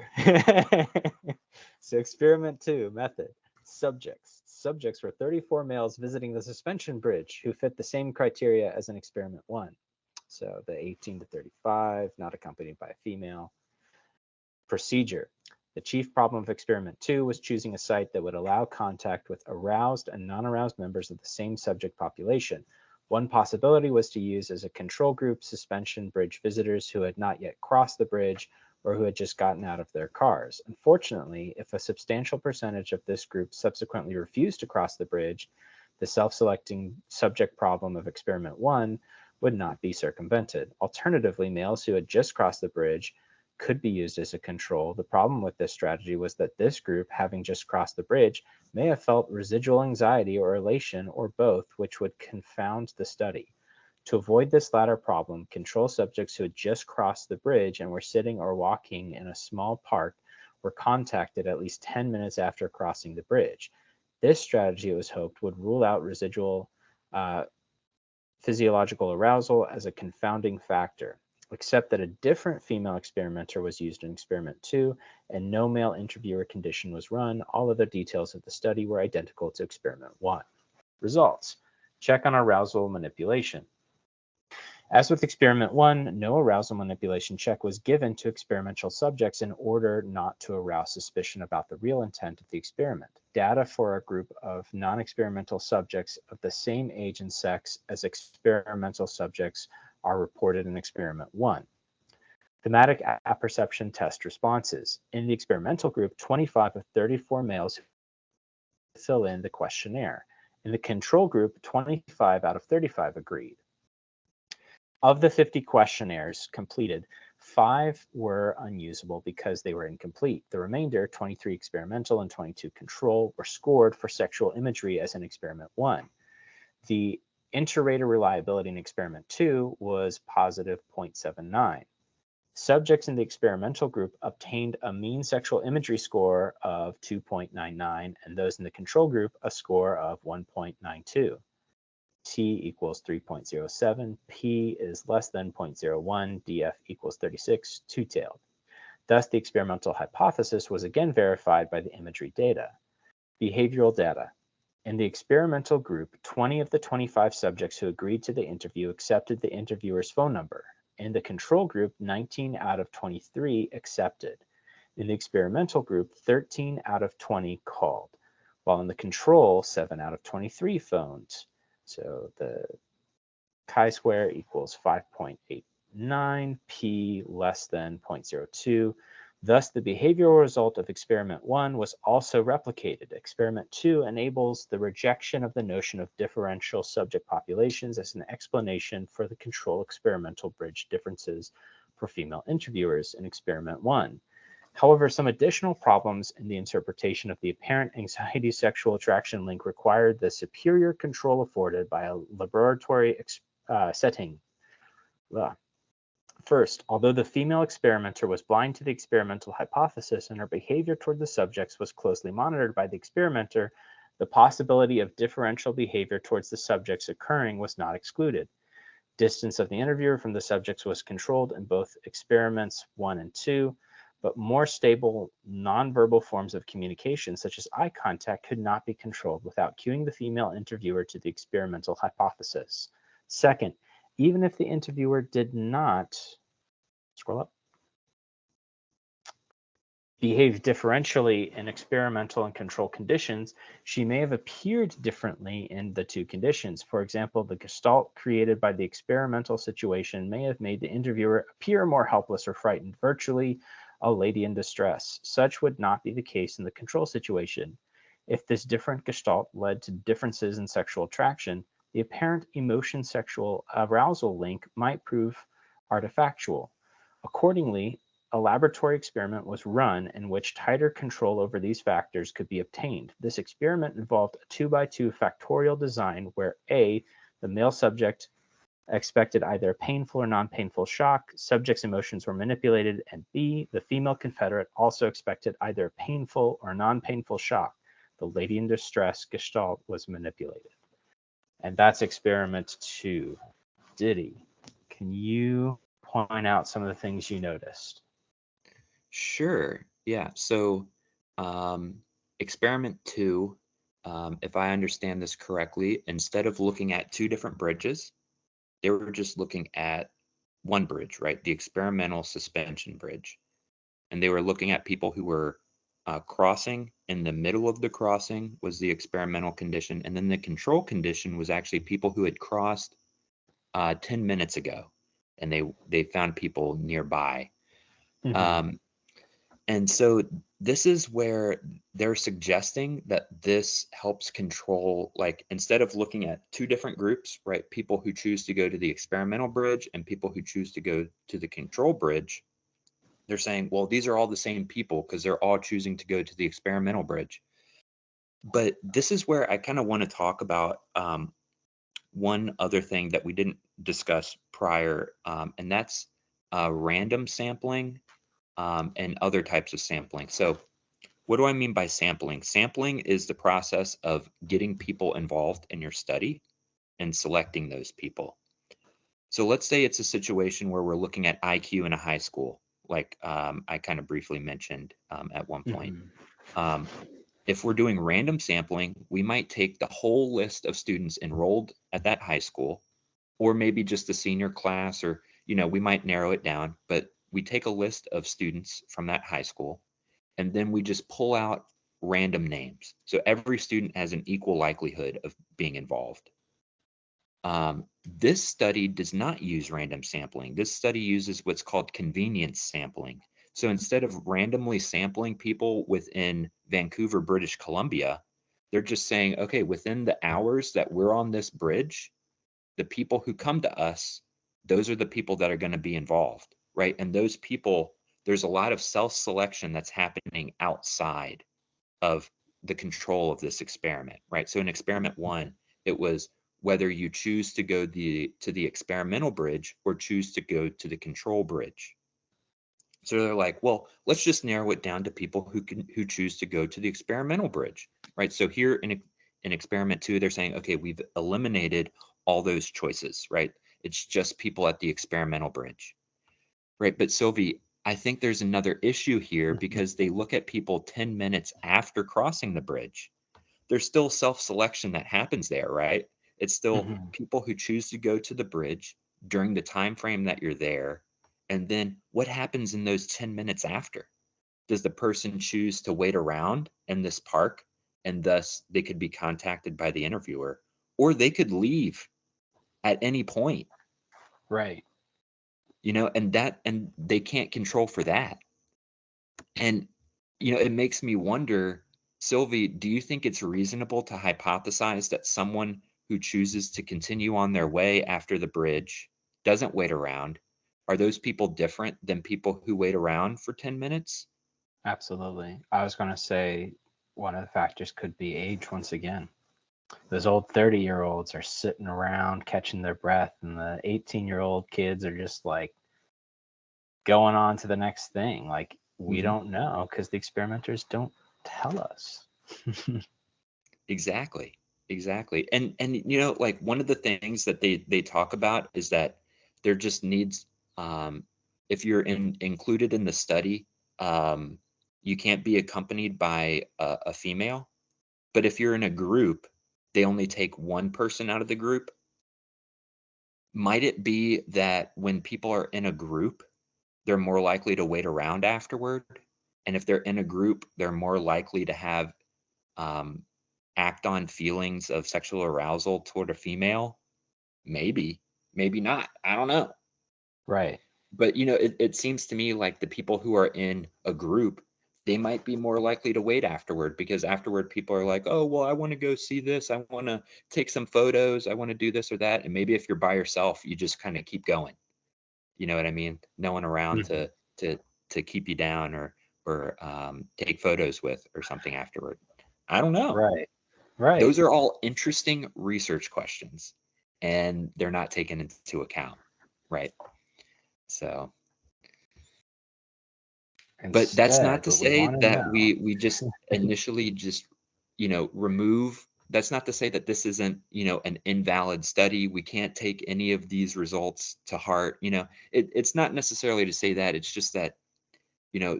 Speaker 1: So experiment two, method. Subjects. Subjects were 34 males visiting the suspension bridge who fit the same criteria as in experiment one. So the 18 to 35, not accompanied by a female. Procedure. The chief problem of experiment two was choosing a site that would allow contact with aroused and non-aroused members of the same subject population. One possibility was to use as a control group suspension bridge visitors who had not yet crossed the bridge or who had just gotten out of their cars. Unfortunately, if a substantial percentage of this group subsequently refused to cross the bridge, the self-selecting subject problem of experiment one would not be circumvented. Alternatively, males who had just crossed the bridge could be used as a control. The problem with this strategy was that this group, having just crossed the bridge, may have felt residual anxiety or elation or both, which would confound the study. To avoid this latter problem, control subjects who had just crossed the bridge and were sitting or walking in a small park were contacted at least 10 minutes after crossing the bridge. This strategy, it was hoped, would rule out residual uh, physiological arousal as a confounding factor, except that a different female experimenter was used in experiment two and no male interviewer condition was run. All other details of the study were identical to experiment one. Results. Check on arousal manipulation. As with experiment one, no arousal manipulation check was given to experimental subjects in order not to arouse suspicion about the real intent of the experiment. Data for a group of non-experimental subjects of the same age and sex as experimental subjects are reported in experiment one. Thematic apperception test responses. In the experimental group, 25 of 34 males fill in the questionnaire. In the control group, 25 out of 35 agreed. Of the 50 questionnaires completed, 5 were unusable because they were incomplete. The remainder, 23 experimental and 22 control, were scored for sexual imagery as in experiment 1. The Inter-rater reliability in experiment 2 was positive 0.79. Subjects in the experimental group obtained a mean sexual imagery score of 2.99, and those in the control group a score of 1.92. T equals 3.07, P is less than 0.01, DF equals 36, two-tailed. Thus, the experimental hypothesis was again verified by the imagery data. Behavioral data. In the experimental group, 20 of the 25 subjects who agreed to the interview accepted the interviewer's phone number. In the control group, 19 out of 23 accepted. In the experimental group, 13 out of 20 called, while in the control, 7 out of 23 phoned. So the chi-square equals 5.89, p less than 0.02. Thus, the behavioral result of experiment 1 was also replicated. Experiment 2 enables the rejection of the notion of differential subject populations as an explanation for the control experimental bridge differences for female interviewers in experiment 1. However, some additional problems in the interpretation of the apparent anxiety sexual attraction link required the superior control afforded by a laboratory setting. First, although the female experimenter was blind to the experimental hypothesis and her behavior toward the subjects was closely monitored by the experimenter, the possibility of differential behavior towards the subjects occurring was not excluded. Distance of the interviewer from the subjects was controlled in both experiments 1 and 2, but more stable nonverbal forms of communication, such as eye contact, could not be controlled without cueing the female interviewer to the experimental hypothesis. Second, even if the interviewer did not, scroll up, behave differentially in experimental and control conditions, she may have appeared differently in the two conditions. For example, the gestalt created by the experimental situation may have made the interviewer appear more helpless or frightened, virtually a lady in distress. Such would not be the case in the control situation. If this different gestalt led to differences in sexual attraction, the apparent emotion sexual arousal link might prove artifactual. Accordingly, a laboratory experiment was run in which tighter control over these factors could be obtained. This experiment involved a 2x2 factorial design where A, the male subject expected either a painful or non-painful shock, subject's emotions were manipulated, and B, the female confederate also expected either a painful or non-painful shock. The lady in distress gestalt was manipulated. And that's experiment 2. Diddy, can you point out some of the things you noticed?
Speaker 2: Sure. Yeah. So, experiment 2, if I understand this correctly, instead of looking at two different bridges, they were just looking at one bridge, right? The experimental suspension bridge. And they were looking at people who were crossing. In the middle of the crossing was the experimental condition. And then the control condition was actually people who had crossed 10 minutes ago. And they found people nearby.
Speaker 1: Mm-hmm.
Speaker 2: And so this is where they're suggesting that this helps control, like instead of looking at two different groups, right? People who choose to go to the experimental bridge and people who choose to go to the control bridge, they're saying, well, these are all the same people because they're all choosing to go to the experimental bridge. But this is where I kind of want to talk about one other thing that we didn't discuss prior, and that's random sampling and other types of sampling. So what do I mean by sampling? Sampling is the process of getting people involved in your study and selecting those people. So let's say it's a situation where we're looking at IQ in a high school, like I kind of briefly mentioned at one point.
Speaker 1: Mm-hmm.
Speaker 2: If we're doing random sampling, we might take the whole list of students enrolled at that high school, or maybe just the senior class, or, we might narrow it down, but we take a list of students from that high school, and then we just pull out random names. So every student has an equal likelihood of being involved. This study does not use random sampling. This study uses what's called convenience sampling. So instead of randomly sampling people within Vancouver, British Columbia, they're just saying, okay, within the hours that we're on this bridge, the people who come to us, those are the people that are going to be involved, right? And those people, there's a lot of self-selection that's happening outside of the control of this experiment, right? So in experiment 1, it was whether you choose to go to the experimental bridge or choose to go to the control bridge. So they're like, well, let's just narrow it down to people who choose to go to the experimental bridge, right? So here in experiment 2, they're saying, okay, we've eliminated all those choices, right? It's just people at the experimental bridge, right? But Silvie, I think there's another issue here because they look at people 10 minutes after crossing the bridge. There's still self-selection that happens there, right? It's still people who choose to go to the bridge during the time frame that you're there. And then what happens in those 10 minutes after? Does the person choose to wait around in this park and thus they could be contacted by the interviewer, or they could leave at any point,
Speaker 1: Right.
Speaker 2: and they can't control for that. And, it makes me wonder, Silvie, do you think it's reasonable to hypothesize that someone who chooses to continue on their way after the bridge doesn't wait around? Are those people different than people who wait around for 10 minutes?
Speaker 1: Absolutely. I was going to say one of the factors could be age once again. Those old 30-year-olds are sitting around catching their breath, and the 18-year-old kids are just like going on to the next thing. Like, we
Speaker 2: Mhm.
Speaker 1: don't know because the experimenters don't tell us.
Speaker 2: Exactly. Exactly. And like one of the things that they talk about is that there just needs if you're included in the study, um you can't be accompanied by a female. But if you're in a group, they only take one person out of the group. Might it be that when people are in a group, they're more likely to wait around afterward? And if they're in a group, they're more likely to have um, act on feelings of sexual arousal toward a female? Maybe, maybe not. I don't know.
Speaker 1: Right.
Speaker 2: But it seems to me like the people who are in a group, they might be more likely to wait afterward because afterward people are like, oh, well, I want to go see this. I want to take some photos. I want to do this or that. And maybe if you're by yourself, you just kind of keep going. You know what I mean? No one around
Speaker 1: Mhm.
Speaker 2: to to keep you down or take photos with or something afterward. I don't know.
Speaker 1: Right. Right.
Speaker 2: Those are all interesting research questions, and they're not taken into account, right? So, but that's not
Speaker 1: Instead,
Speaker 2: to
Speaker 1: what we
Speaker 2: say
Speaker 1: want to
Speaker 2: that
Speaker 1: know.
Speaker 2: we just initially just, remove. That's not to say that this isn't, an invalid study. We can't take any of these results to heart. It's not necessarily to say that. It's just that,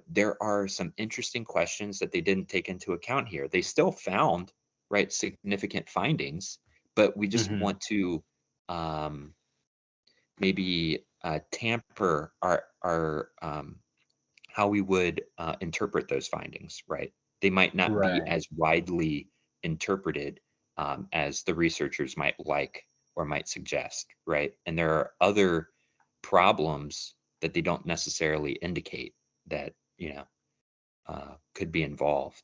Speaker 2: there are some interesting questions that they didn't take into account here. They still found, right, significant findings, but we just
Speaker 1: Mhm.
Speaker 2: want to maybe tamper our how we would interpret those findings, right? They might not be
Speaker 1: Right.
Speaker 2: as widely interpreted as the researchers might like or might suggest, right? And there are other problems that they don't necessarily indicate that, could be involved.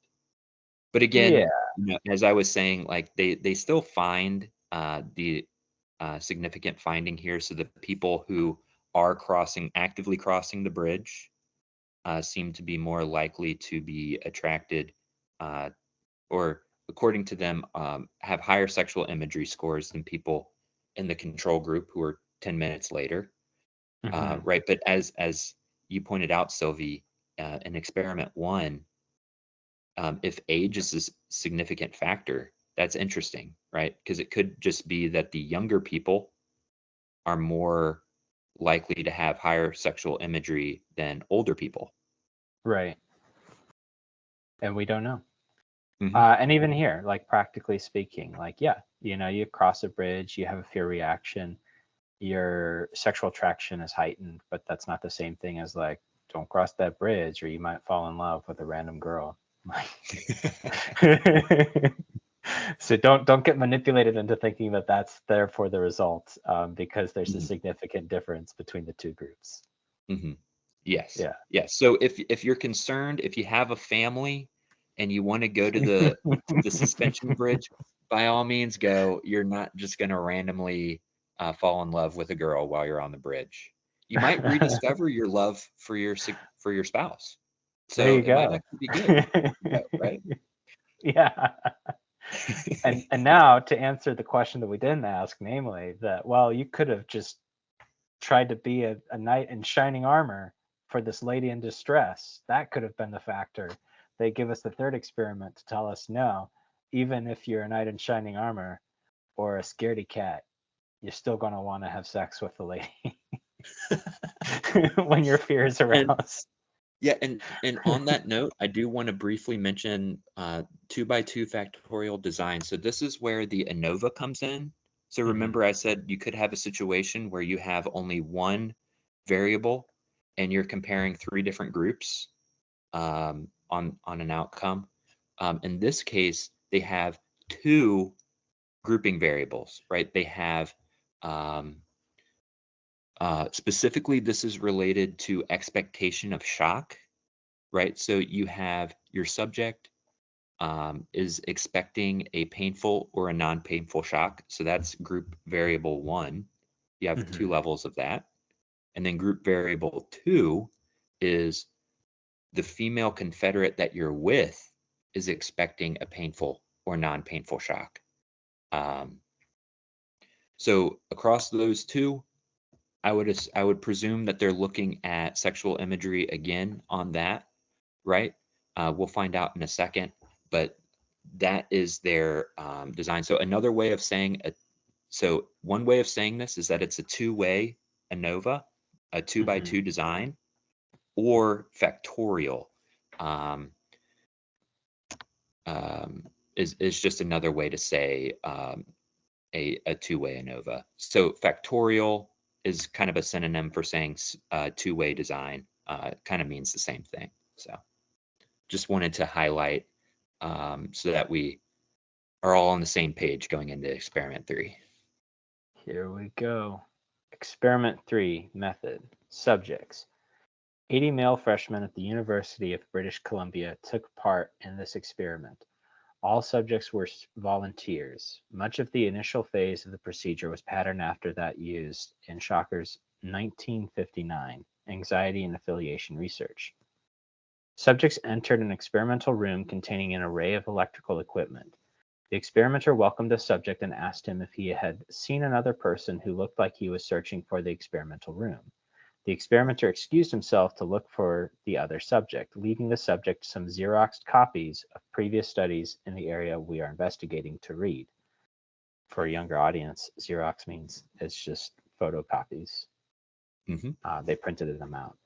Speaker 2: But again,
Speaker 1: Yeah.
Speaker 2: as I was saying, like they still find the significant finding here. So the people who are actively crossing the bridge seem to be more likely to be attracted, uh, or according to them, have higher sexual imagery scores than people in the control group who are 10 minutes later.
Speaker 1: Mhm.
Speaker 2: Right. But as you pointed out, Sylvie, in experiment 1, if age is a significant factor, that's interesting, right? Because it could just be that the younger people are more likely to have higher sexual imagery than older people.
Speaker 1: Right. And we don't know.
Speaker 2: Hmm.
Speaker 1: And even here, like practically speaking, like, yeah, you cross a bridge, you have a fear reaction, your sexual attraction is heightened, but that's not the same thing as like, don't cross that bridge or you might fall in love with a random girl. So don't get manipulated into thinking that that's therefore the result, because there's a
Speaker 2: Hmm.
Speaker 1: significant difference between the two groups.
Speaker 2: Hmm. Yes.
Speaker 1: Yeah.
Speaker 2: Yes. So if you're concerned, if you have a family and you want to go to the suspension bridge, by all means go. You're not just going to randomly fall in love with a girl while you're on the bridge. You might rediscover your love for your spouse.
Speaker 1: There
Speaker 2: So
Speaker 1: you
Speaker 2: it might
Speaker 1: go.
Speaker 2: actually be good. Yeah, right?
Speaker 1: Yeah. And And now to answer the question that we didn't ask, namely that, well, you could have just tried to be a knight in shining armor for this lady in distress. That could have been the factor. They give us the third experiment to tell us no, even if you're a knight in shining armor or a scaredy cat, you're still going to want to have sex with the lady when your fear is
Speaker 2: And
Speaker 1: aroused.
Speaker 2: yeah, and on that note, I do want to briefly mention 2x2 factorial design. So this is where the ANOVA comes in. So remember I said you could have a situation where you have only one variable and you're comparing three different groups on an outcome. In this case, they have two grouping variables, right? They have specifically, this is related to expectation of shock, right? So you have your subject is expecting a painful or a non-painful shock. So that's group variable 1. You have two levels of that. And then group variable 2 is the female confederate that you're with is expecting a painful or non-painful shock. So across those two, I would presume that they're looking at sexual imagery again on that, right? We'll find out in a second, but that is their design. So another way of saying so one way of saying this is that it's a two-way ANOVA, a 2x2 design, or factorial is just another way to say a two-way ANOVA. So factorial is kind of a synonym for saying two-way design. Kind of means the same thing. So just wanted to highlight so that we are all on the same page going into experiment 3.
Speaker 1: Here we go. Experiment 3 method. Subjects. 80 male freshmen at the University of British Columbia took part in this experiment. All subjects were volunteers. Much of the initial phase of the procedure was patterned after that used in Schocker's 1959 Anxiety and Affiliation Research. Subjects entered an experimental room containing an array of electrical equipment. The experimenter welcomed the subject and asked him if he had seen another person who looked like he was searching for the experimental room. The experimenter excused himself to look for the other subject, leaving the subject some Xeroxed copies of previous studies in the area we are investigating to read. For a younger audience, Xerox means it's just photocopies. They printed them out.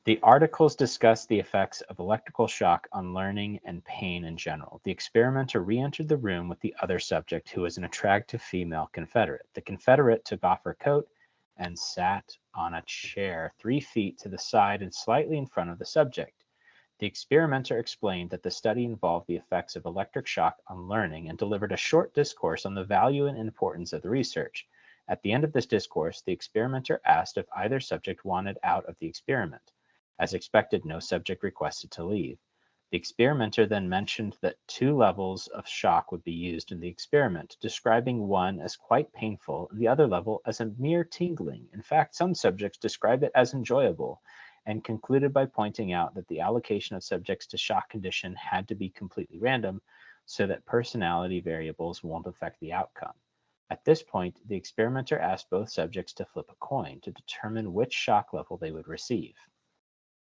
Speaker 1: The articles discuss the effects of electrical shock on learning and pain in general. The experimenter re-entered the room with the other subject, who was an attractive female Confederate. The Confederate took off her coat and sat on a chair 3 feet to the side and slightly in front of the subject. The experimenter explained that the study involved the effects of electric shock on learning and delivered a short discourse on the value and importance of the research. At the end of this discourse, the experimenter asked if either subject wanted out of the experiment. As expected, no subject requested to leave. The experimenter then mentioned that 2 levels of shock would be used in the experiment, describing one as quite painful and the other level as a mere tingling. In fact, some subjects described it as enjoyable, and concluded by pointing out that the allocation of subjects to shock condition had to be completely random so that personality variables won't affect the outcome. At this point, the experimenter asked both subjects to flip a coin to determine which shock level they would receive.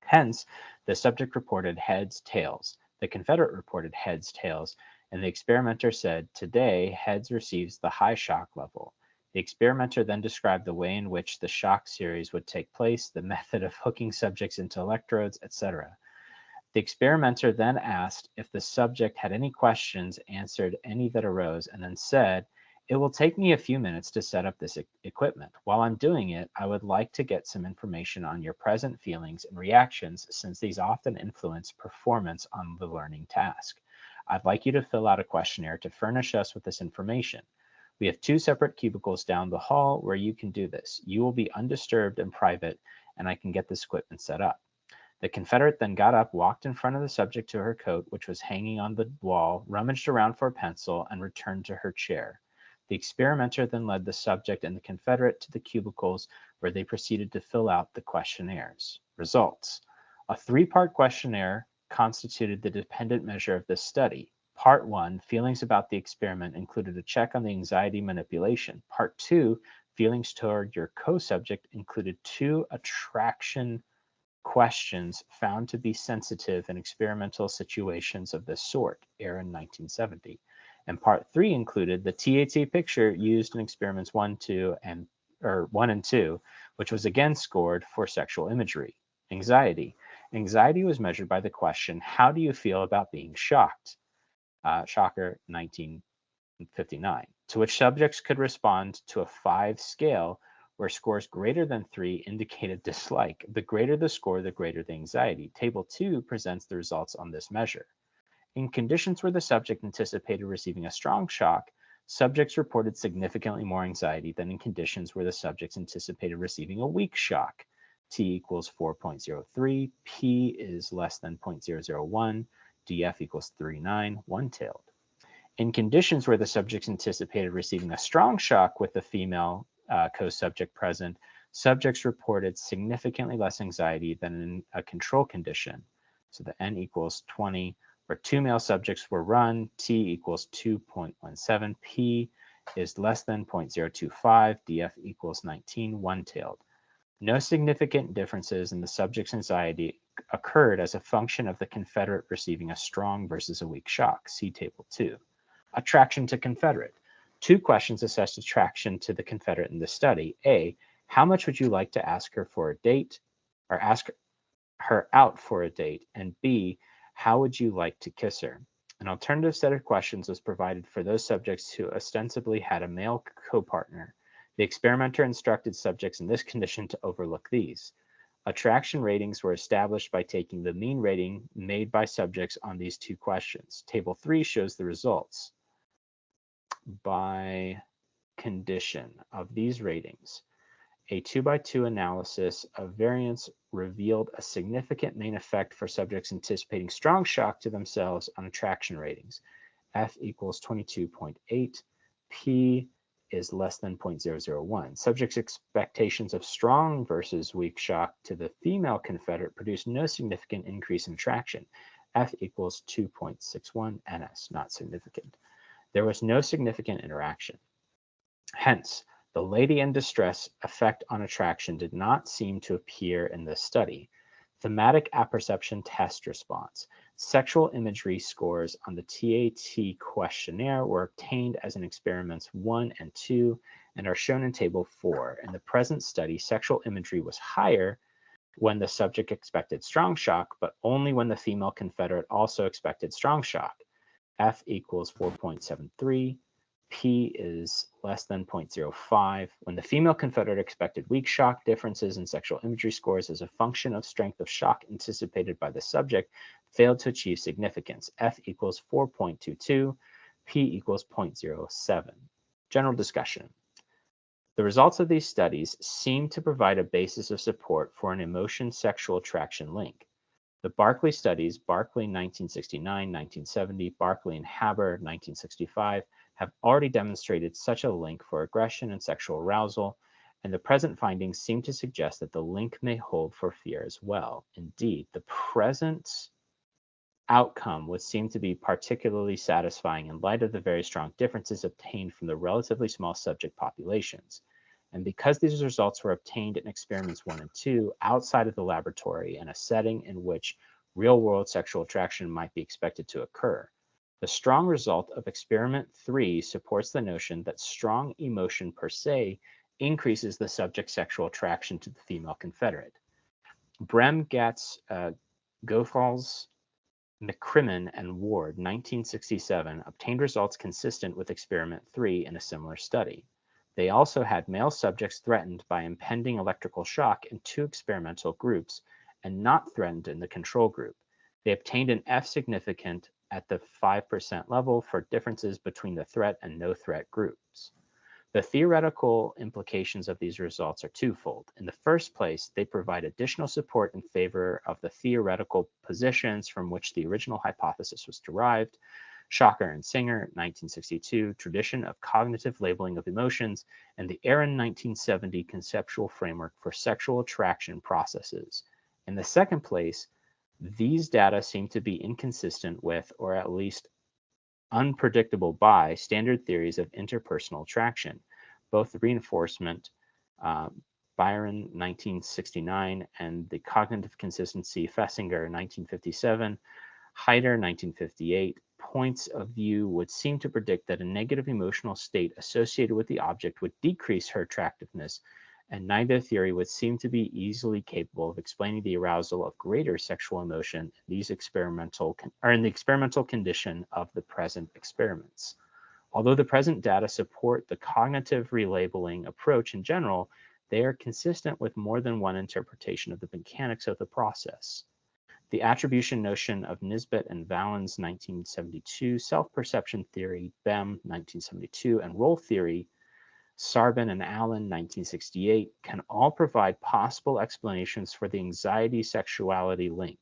Speaker 1: Hence, the subject reported heads, tails. The Confederate reported heads, tails, and the experimenter said, "Today, heads receives the high shock level." The experimenter then described the way in which the shock series would take place, the method of hooking subjects into electrodes, etc. The experimenter then asked if the subject had any questions, answered any that arose, and then said, "It will take me a few minutes to set up this equipment. While I'm doing it, I would like to get some information on your present feelings and reactions, since these often influence performance on the learning task. I'd like you to fill out a questionnaire to furnish us with this information. We have 2 separate cubicles down the hall where you can do this. You will be undisturbed and private, and I can get this equipment set up." The Confederate then got up, walked in front of the subject to her coat, which was hanging on the wall, rummaged around for a pencil, and returned to her chair. The experimenter then led the subject and the Confederate to the cubicles, where they proceeded to fill out the questionnaires. Results. A 3-part questionnaire constituted the dependent measure of this study. Part 1, feelings about the experiment included a check on the anxiety manipulation. Part 2, feelings toward your co-subject included 2 attraction questions found to be sensitive in experimental situations of this sort, Aaron 1970. And part 3 included the TAT picture used in experiments 1 and 2, which was again scored for sexual imagery. Anxiety. Anxiety was measured by the question, how do you feel about being shocked? Shocker 1959, to which subjects could respond to a 5 scale where scores greater than 3 indicated dislike. The greater the score, the greater the anxiety. Table 2 presents the results on this measure. In conditions where the subject anticipated receiving a strong shock, subjects reported significantly more anxiety than in conditions where the subjects anticipated receiving a weak shock. T equals 4.03, P is less than 0.001, DF equals 39, one-tailed. In conditions where the subjects anticipated receiving a strong shock with the female co-subject present, subjects reported significantly less anxiety than in a control condition. So the N equals 20, where 2 male subjects were run, T equals 2.17, P is less than 0.025, DF equals 19, one-tailed. No significant differences in the subject's anxiety occurred as a function of the Confederate receiving a strong versus a weak shock. See Table 2. Attraction to Confederate. 2 questions assessed attraction to the Confederate in this study. A, how much would you like to ask her for a date, or ask her out for a date? And B, how would you like to kiss her? An alternative set of questions was provided for those subjects who ostensibly had a male co-partner. The experimenter instructed subjects in this condition to overlook these. Attraction ratings were established by taking the mean rating made by subjects on these 2 questions. Table 3 shows the results by condition of these ratings. A 2x2 analysis of variance revealed a significant main effect for subjects anticipating strong shock to themselves on attraction ratings. F equals 22.8, P is less than 0.001. Subjects' expectations of strong versus weak shock to the female Confederate produced no significant increase in attraction. F equals 2.61, NS, not significant. There was no significant interaction. Hence, the lady in distress effect on attraction did not seem to appear in this study. Thematic apperception test response. Sexual imagery scores on the TAT questionnaire were obtained as in experiments 1 and 2 and are shown in Table 4. In the present study, sexual imagery was higher when the subject expected strong shock, but only when the female Confederate also expected strong shock. F equals 4.73. P is less than 0.05. When the female Confederate expected weak shock, differences in sexual imagery scores as a function of strength of shock anticipated by the subject failed to achieve significance. F equals 4.22. P equals 0.07. General discussion. The results of these studies seem to provide a basis of support for an emotion-sexual attraction link. The Barkley studies, Barkley 1969, 1970, Barkley and Haber 1965, have already demonstrated such a link for aggression and sexual arousal, and the present findings seem to suggest that the link may hold for fear as well. Indeed, the present outcome would seem to be particularly satisfying in light of the very strong differences obtained from the relatively small subject populations. And because these results were obtained in experiments 1 and 2 outside of the laboratory in a setting in which real-world sexual attraction might be expected to occur, the strong result of experiment 3 supports the notion that strong emotion per se increases the subject's sexual attraction to the female Confederate. Brem, Gatz, Goethals, McCrimmon, and Ward, 1967, obtained results consistent with experiment 3 in a similar study. They also had male subjects threatened by impending electrical shock in 2 experimental groups and not threatened in the control group. They obtained an F significant at the 5% level for differences between the threat and no threat groups. The theoretical implications of these results are twofold. In the first place, they provide additional support in favor of the theoretical positions from which the original hypothesis was derived. Shocker and Singer, 1962, Tradition of Cognitive Labeling of Emotions, and the Aaron 1970 Conceptual Framework for Sexual Attraction Processes. In the second place, these data seem to be inconsistent with, or at least unpredictable by standard theories of interpersonal attraction, both the reinforcement, uh, Byron 1969, and the cognitive consistency, Fessinger 1957, Heider 1958, points of view would seem to predict that a negative emotional state associated with the object would decrease her attractiveness, and neither theory would seem to be easily capable of explaining the arousal of greater sexual emotion in these in the experimental condition of the present experiments. Although the present data support the cognitive relabeling approach in general, they are consistent with more than one interpretation of the mechanics of the process. The attribution notion of Nisbet and Valens 1972, self-perception theory, Bem 1972, and role theory, Sarbin and Allen 1968, can all provide possible explanations for the anxiety-sexuality link.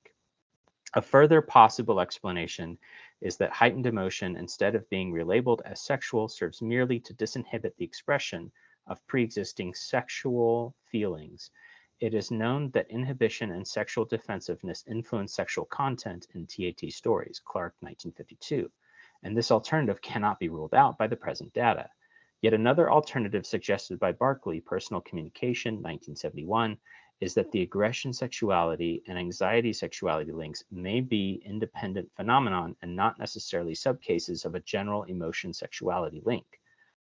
Speaker 1: A further possible explanation is that heightened emotion, instead of being relabeled as sexual, serves merely to disinhibit the expression of pre-existing sexual feelings. It is known that inhibition and sexual defensiveness influence sexual content in TAT stories, Clark 1952, and this alternative cannot be ruled out by the present data. Yet another alternative suggested by Barkley, Personal Communication, 1971, is that the aggression sexuality and anxiety sexuality links may be independent phenomenon and not necessarily subcases of a general emotion sexuality link.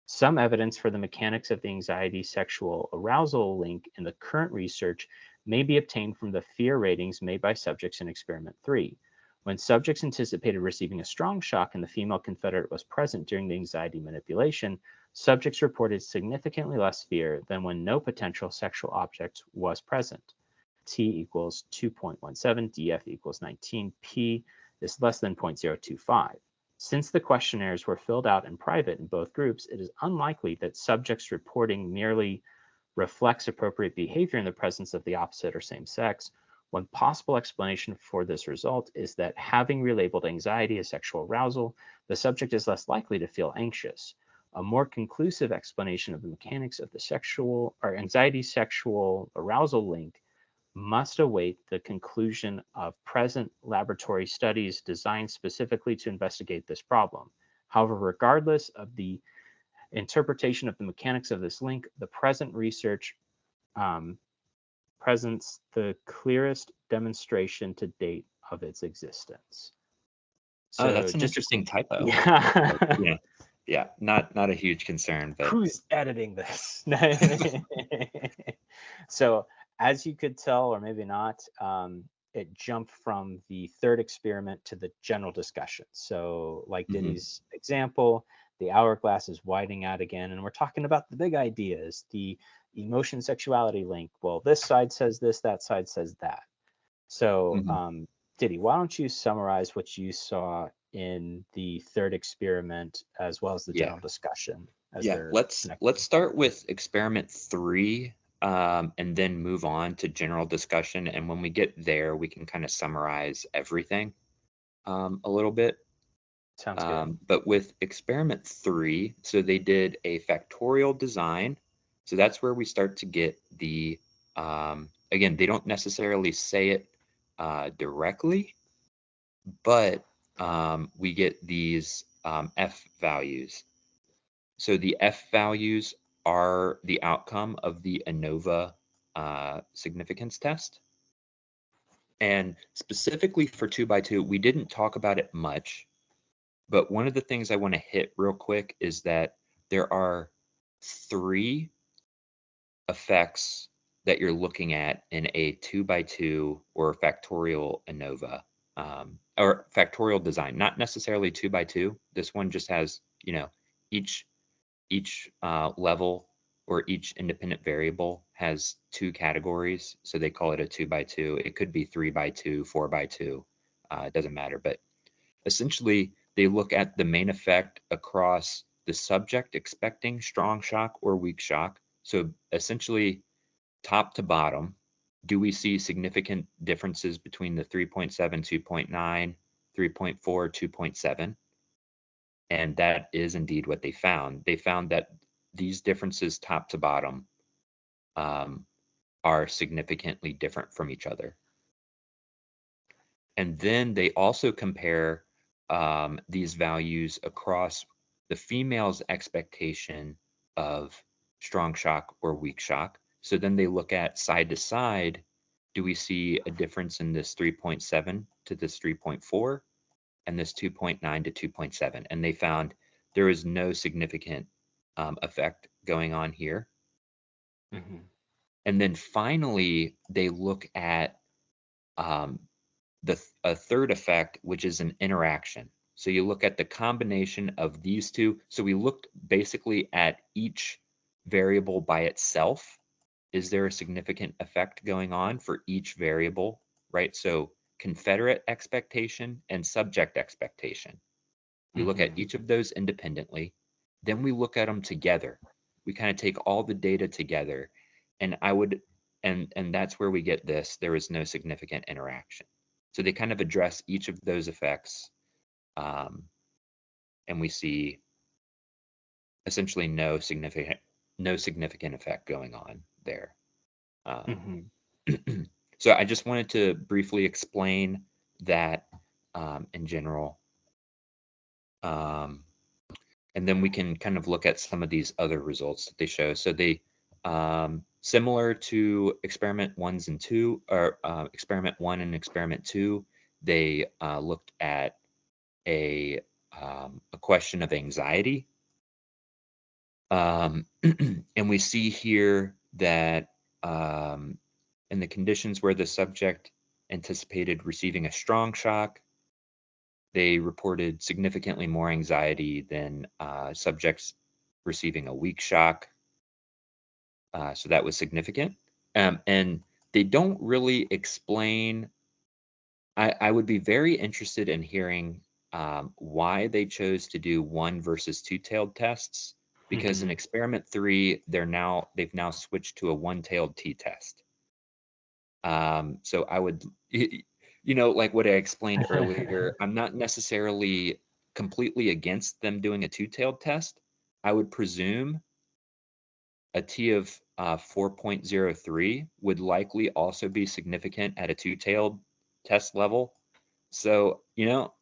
Speaker 1: Some evidence for the mechanics of the anxiety sexual arousal link in the current research may be obtained from the fear ratings made by subjects in experiment 3. When subjects anticipated receiving a strong shock and the female confederate was present during the anxiety manipulation, subjects reported significantly less fear than when no potential sexual object was present. T equals 2.17, DF equals 19, P is less than 0.025. Since the questionnaires were filled out in private in both groups, it is unlikely that subjects' reporting merely reflects appropriate behavior in the presence of the opposite or same sex. One possible explanation for this result is that having relabeled anxiety as sexual arousal, the subject is less likely to feel anxious. A more conclusive explanation of the mechanics of the sexual or anxiety sexual arousal link must await the conclusion of present laboratory studies designed specifically to investigate this problem. However, regardless of the interpretation of the mechanics of this link, the present research presents the clearest demonstration to date of its existence.
Speaker 2: Oh,
Speaker 1: So
Speaker 2: that's an
Speaker 1: just
Speaker 2: interesting typo.
Speaker 1: yeah.
Speaker 2: Yeah, yeah, not a huge concern, but
Speaker 1: Who's editing this? So, as you could tell, or maybe not, it jumped from the third experiment to the general discussion. So, like
Speaker 2: mhm,
Speaker 1: Diddy's example, the hourglass is widening out again, and we're talking about the big ideas, the emotion sexuality link. Well, this side says this, that side says that. So,
Speaker 2: mhm.
Speaker 1: Diddy, why don't you summarize what you saw in the third experiment as well as the
Speaker 2: Yeah,
Speaker 1: general discussion as
Speaker 2: yeah.
Speaker 1: they're
Speaker 2: Let's
Speaker 1: connected?
Speaker 2: start with experiment 3, and then move on to general discussion. And when we get there, we can kind of summarize everything a little bit.
Speaker 1: Sounds good.
Speaker 2: But with experiment 3, so they did a factorial design. So that's where we start to get the, again, they don't necessarily say it directly, but we get these F values. So the F values are the outcome of the ANOVA significance test. And specifically for 2 by 2, we didn't talk about it much. But one of the things I want to hit real quick is that there are 3 effects that you're looking at in a 2 by 2 or factorial ANOVA, or factorial design, not necessarily 2 by 2. This one just has, each level or each independent variable has 2 categories. So they call it a 2 by 2. It could be 3 by 2, 4 by 2. It doesn't matter. But essentially, they look at the main effect across the subject expecting strong shock or weak shock. So essentially, top to bottom, do we see significant differences between the 3.7, 2.9, 3.4, 2.7? And that is indeed what they found. They found that these differences top to bottom um, are significantly different from each other. And then they also compare these values across the female's expectation of strong shock or weak shock. So then they look at side to side. Do we see a difference in this 3.7 to this 3.4 and this 2.9 to 2.7? And they found there is no significant effect going on here.
Speaker 1: Mm-hmm.
Speaker 2: And then finally, they look at a third effect, which is an interaction. So you look at the combination of these two. So we looked basically at each variable by itself. Is there a significant effect going on for each variable, right? So confederate expectation and subject expectation. We look at
Speaker 1: Mm-hmm.
Speaker 2: each of those independently. Then we look at them together. We kind of take all the data together, and and that's where we get this. There is no significant interaction. So they kind of address each of those effects, um, and we see essentially no significant effect going on there.
Speaker 1: Mm-hmm.
Speaker 2: So I just wanted to briefly explain that in general, and then we can kind of look at some of these other results that they show. So they similar to experiment 1 and 2, or experiment 1 and experiment 2, they looked at a question of anxiety. And we see here that in the conditions where the subject anticipated receiving a strong shock, they reported significantly more anxiety than subjects receiving a weak shock. So that was significant. And they don't really explain. I would be very interested in hearing why they chose to do one versus two-tailed tests, because in
Speaker 1: Mm-hmm.
Speaker 2: experiment 3, they've now switched to a one-tailed t-test. So I would, like what I explained earlier, I'm not necessarily completely against them doing a two-tailed test. I would presume a T of 4.03 would likely also be significant at a two-tailed test level. So,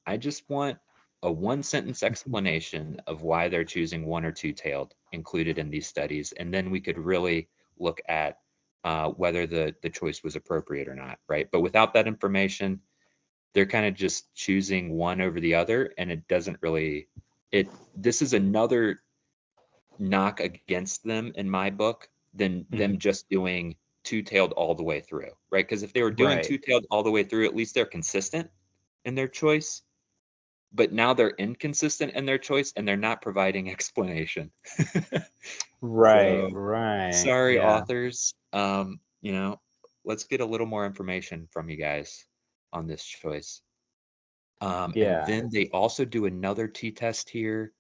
Speaker 2: I just want a one-sentence explanation of why they're choosing one or two-tailed included in these studies, and then we could really look at whether the choice was appropriate or not, right? But without that information, they're kind of just choosing one over the other, and it doesn't really this is another knock against them in my book than
Speaker 1: Mm-hmm.
Speaker 2: them just doing two-tailed all the way through, right? Because if they were doing
Speaker 1: Right.
Speaker 2: two-tailed all the way through, at least they're consistent in their choice. But now they're inconsistent in their choice and they're not providing explanation.
Speaker 1: Right.
Speaker 2: So
Speaker 1: Right.
Speaker 2: sorry,
Speaker 1: Yeah.
Speaker 2: authors. Let's get a little more information from you guys on this choice. And
Speaker 1: Yeah.
Speaker 2: then they also do another t-test here.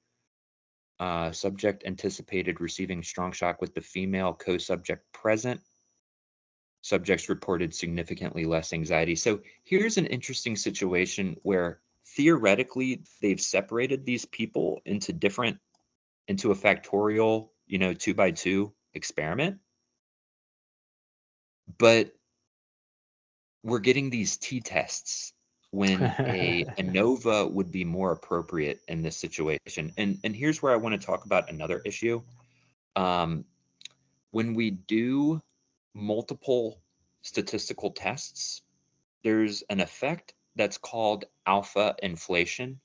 Speaker 2: Subject anticipated receiving strong shock with the female co-subject present. Subjects reported significantly less anxiety. So here's an interesting situation where theoretically they've separated these people into a factorial, 2 by 2 experiment, but we're getting these t-tests when a ANOVA would be more appropriate in this situation. And here's where I want to talk about another issue. Um, when we do multiple statistical tests, there's an effect that's called alpha inflation,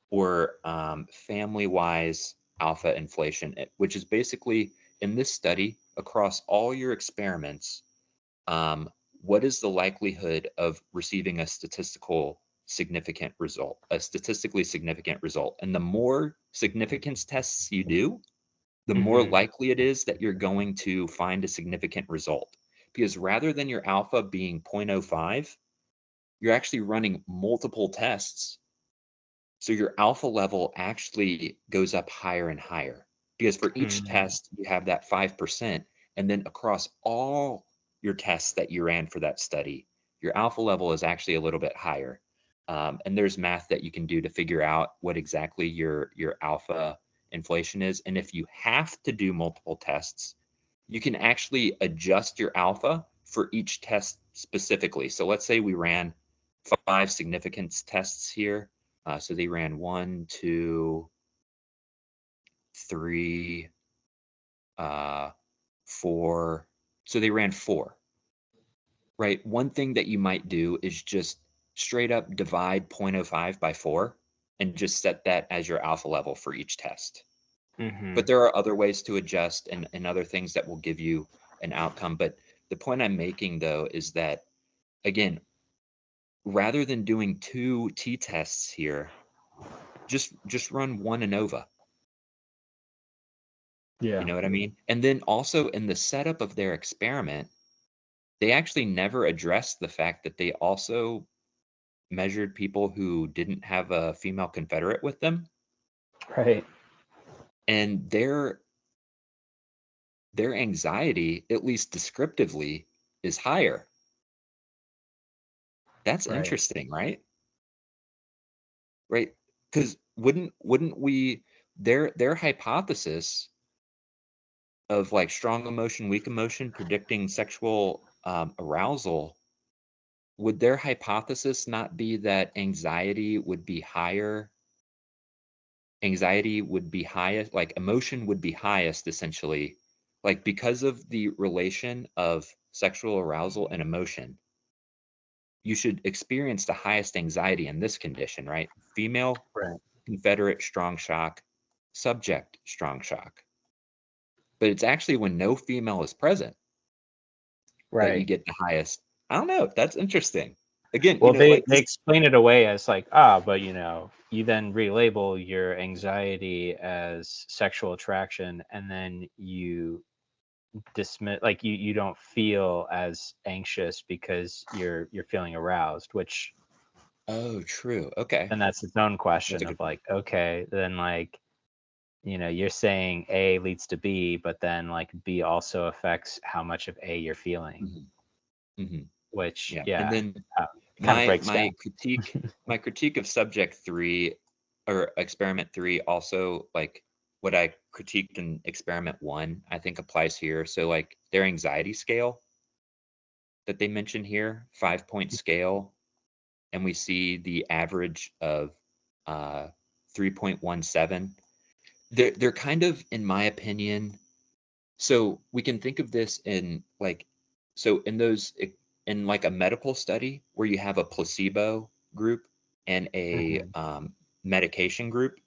Speaker 2: or family-wise alpha inflation, which is basically, in this study, across all your experiments, um, what is the likelihood of receiving a statistically significant result? And the more significance tests you do, the more
Speaker 1: Mm-hmm.
Speaker 2: likely it is that you're going to find a significant result. Because rather than your alpha being 0.05, you're actually running multiple tests. So your alpha level actually goes up higher and higher, because for each
Speaker 1: Mm-hmm.
Speaker 2: test, you have that 5%. And then across all your tests that you ran for that study, your alpha level is actually a little bit higher. And there's math that you can do to figure out what exactly your alpha inflation is. And if you have to do multiple tests, you can actually adjust your alpha for each test specifically. So let's say we ran 5 significance tests here. So they ran 1, 2, 3, 4. So they ran 4, right? One thing that you might do is just straight up divide 0.05 by 4 and just set that as your alpha level for each test.
Speaker 1: Mm-hmm.
Speaker 2: But there are other ways to adjust and other things that will give you an outcome. But the point I'm making, though, is that, again, rather than doing 2 t-tests here, just run 1 ANOVA.
Speaker 1: Yeah.
Speaker 2: You know what I mean? And then also in the setup of their experiment, they actually never addressed the fact that they also measured people who didn't have a female confederate with them,
Speaker 1: Right.
Speaker 2: and their anxiety, at least descriptively, is higher. That's
Speaker 1: Right.
Speaker 2: interesting, right? Right? Because wouldn't we their hypothesis of like strong emotion, weak emotion predicting sexual arousal, would their hypothesis not be that anxiety would be higher? Anxiety would be highest, like emotion would be highest essentially, like because of the relation of sexual arousal and emotion. You should experience the highest anxiety in this condition, right? Female,
Speaker 1: Right.
Speaker 2: Confederate, strong shock, subject, strong shock. But it's actually when no female is present that you
Speaker 1: Right.
Speaker 2: get the highest. I don't know. That's interesting. Again,
Speaker 1: Well, they
Speaker 2: like
Speaker 1: they
Speaker 2: this.
Speaker 1: explain it away as like, but you then relabel your anxiety as sexual attraction, and then you dismiss, like, you don't feel as anxious because you're feeling aroused, which
Speaker 2: Oh, true. Okay.
Speaker 1: then that's its own
Speaker 2: That's a
Speaker 1: question of
Speaker 2: good point.
Speaker 1: like, okay, then like, you're saying A leads to B, but then like B also affects how much of A you're feeling,
Speaker 2: Hmm. Hmm.
Speaker 1: which,
Speaker 2: Yeah. And
Speaker 1: yeah,
Speaker 2: then
Speaker 1: it kind of breaks down.
Speaker 2: my critique of subject 3 or experiment 3 also, like what I critiqued in experiment 1, I think applies here. So like their anxiety scale that they mention here, 5-point scale, and we see the average of 3.17. They're kind of, in my opinion, so we can think of this in like, so in those in like a medical study where you have a placebo group and a
Speaker 1: Hmm.
Speaker 2: medication group,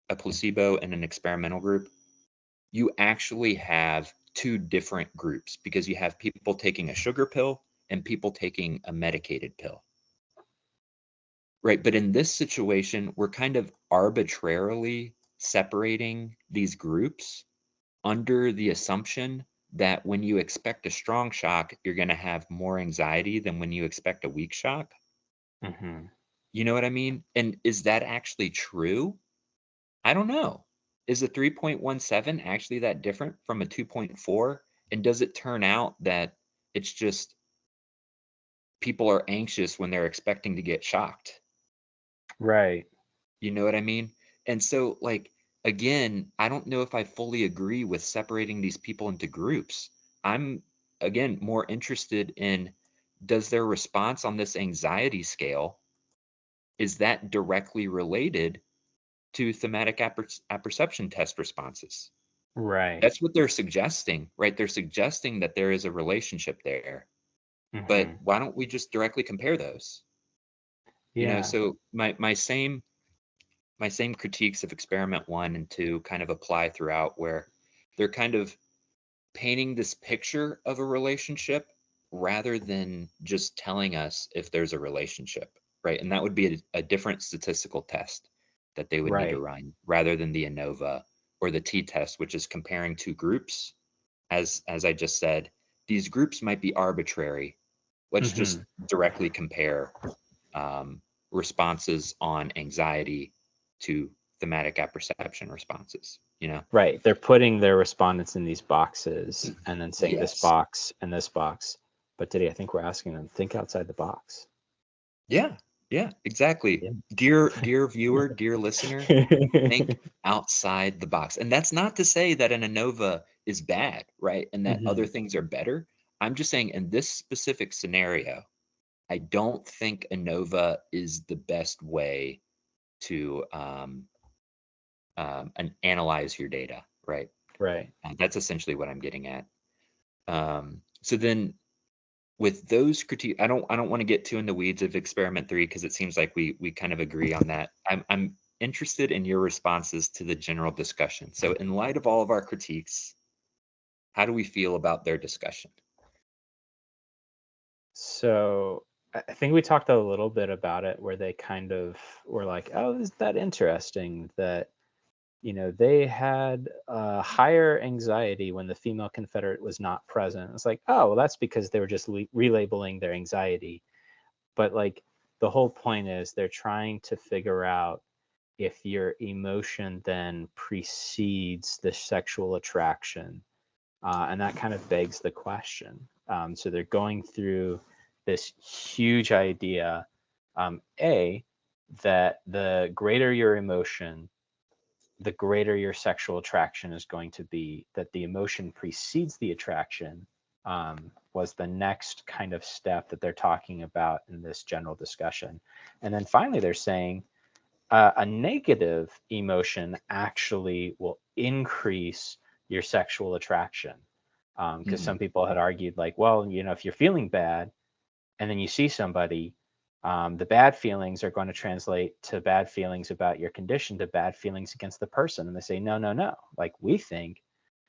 Speaker 2: a placebo and an experimental group, you actually have 2 different groups because you have people taking a sugar pill and people taking a medicated pill. Right. But in this situation, we're kind of arbitrarily separating these groups under the assumption that when you expect a strong shock, you're going to have more anxiety than when you expect a weak shock.
Speaker 1: Hmm.
Speaker 2: You know what I mean? And is that actually true? I don't know. Is a 3.17 actually that different from a 2.4? And does it turn out that it's just people are anxious when they're expecting to get shocked?
Speaker 1: Right.
Speaker 2: You know what I mean? And so, like, again, I don't know if I fully agree with separating these people into groups. I'm, again, more interested in, does their response on this anxiety scale, is that directly related to thematic apperception test responses?
Speaker 1: Right.
Speaker 2: That's what they're suggesting, right? They're suggesting that there is a relationship there, but
Speaker 1: Hmm.
Speaker 2: why don't we just directly compare those?
Speaker 1: Yeah.
Speaker 2: So my same critiques of experiment 1 and 2 kind of apply throughout, where they're kind of painting this picture of a relationship rather than just telling us if there's a relationship, right? And that would be a different statistical test that they would need to
Speaker 1: Right.
Speaker 2: run rather than the ANOVA or the t-test, which is comparing 2 groups. As I just said, these groups might be arbitrary. Let's just
Speaker 1: Hmm.
Speaker 2: directly compare um, responses on anxiety to thematic apperception responses,
Speaker 1: Right. They're putting their respondents in these boxes and then saying this
Speaker 2: Yes.
Speaker 1: box and this box. But today, I think we're asking them, think outside the box.
Speaker 2: Yeah. Yeah, exactly.
Speaker 1: Yeah.
Speaker 2: Dear viewer, dear listener, think outside the box. And that's not to say that an ANOVA is bad, right? And that other
Speaker 1: Hmm.
Speaker 2: things are better. I'm just saying in this specific scenario, I don't think ANOVA is the best way to analyze your data, right?
Speaker 1: Right.
Speaker 2: That's essentially what I'm getting at. So then with those critiques, I don't want to get too in the weeds of experiment 3 because it seems like we kind of agree on that. I'm interested in your responses to the general discussion. So in light of all of our critiques, how do we feel about their discussion?
Speaker 1: So I think we talked a little bit about it where they kind of were like, oh, is that interesting that, they had higher anxiety when the female Confederate was not present. It's like, oh, well, that's because they were just relabeling their anxiety. But like the whole point is they're trying to figure out if your emotion then precedes the sexual attraction. And that kind of begs the question. So they're going through this huge idea, that the greater your emotion, the greater your sexual attraction is going to be, that the emotion precedes the attraction, was the next kind of step that they're talking about in this general discussion. And then finally, they're saying a negative emotion actually will increase your sexual attraction. Because some people had argued, like, well, if you're feeling bad and then you see somebody, the bad feelings are going to translate to bad feelings about your condition, to bad feelings against the person. And they say, no, no, no. Like, we think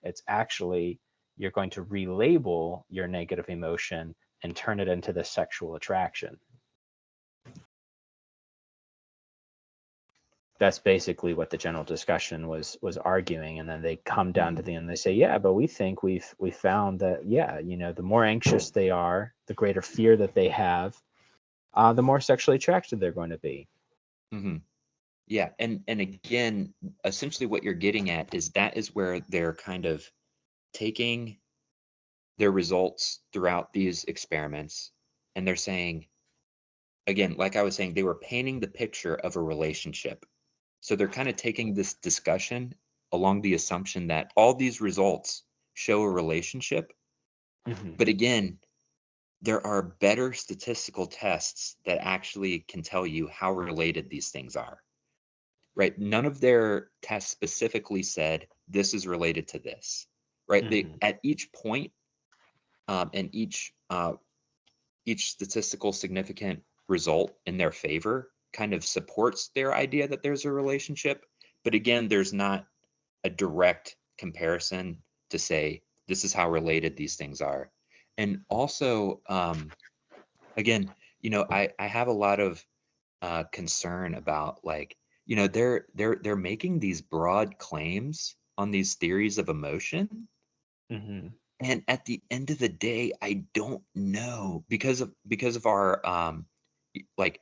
Speaker 1: it's actually you're going to relabel your negative emotion and turn it into the sexual attraction. That's basically what the general discussion was arguing. And then they come down to the end and they say, yeah, but we think we found that, yeah, the more anxious they are, the greater fear that they have, the more sexually attracted they're going to be.
Speaker 2: Mm-hmm. Yeah, and again, essentially what you're getting at is that is where they're kind of taking their results throughout these experiments, and they're saying, again, like I was saying, they were painting the picture of a relationship. So they're kind of taking this discussion along the assumption that all these results show a relationship.
Speaker 1: Mm-hmm.
Speaker 2: But again, there are better statistical tests that actually can tell you how related these things are. Right? None of their tests specifically said this is related to this. Right? They at each point, and each statistical significant result in their favor kind of supports their idea that there's a relationship. But again, there's not a direct comparison to say this is how related these things are. And also, again, I have a lot of concern about, like, they're making these broad claims on these theories of emotion.
Speaker 1: Mm-hmm.
Speaker 2: And at the end of the day, I don't know, because of our like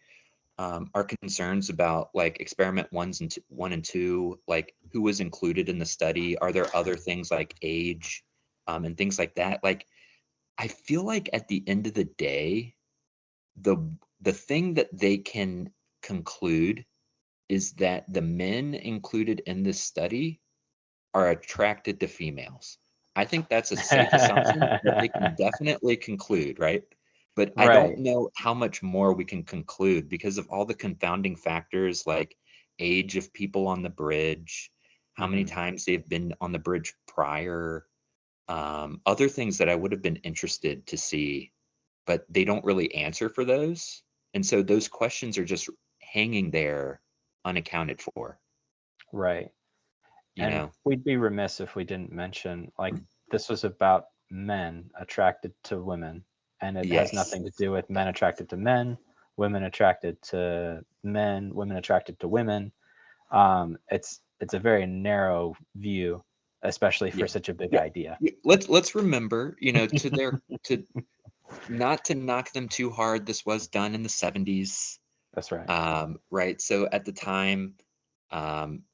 Speaker 2: our concerns about, like, experiment 1 and 2, like who was included in the study, are there other things like age, and things like that. Like, I feel like at the end of the day, the thing that they can conclude is that the men included in this study are attracted to females. I think that's a safe assumption that they can definitely conclude, right? But I don't
Speaker 1: Right.
Speaker 2: know how much more we can conclude because of all the confounding factors, like age of people on the bridge, how many
Speaker 1: Mm-hmm.
Speaker 2: times they've been on the bridge prior, other things that I would have been interested to see, but they don't really answer for those. And so those questions are just hanging there unaccounted for,
Speaker 1: Right.
Speaker 2: you
Speaker 1: And
Speaker 2: know?
Speaker 1: we'd be remiss if we didn't mention, like, this was about men attracted to women, and it has
Speaker 2: Yes.
Speaker 1: nothing to do with men attracted to men, women attracted to men, women attracted to women. It's a very narrow view, especially for
Speaker 2: Yeah.
Speaker 1: such a big
Speaker 2: Yeah.
Speaker 1: idea.
Speaker 2: Let's remember, to not to knock them too hard. This was done in the 70s.
Speaker 1: That's right.
Speaker 2: Right. So at the time, um,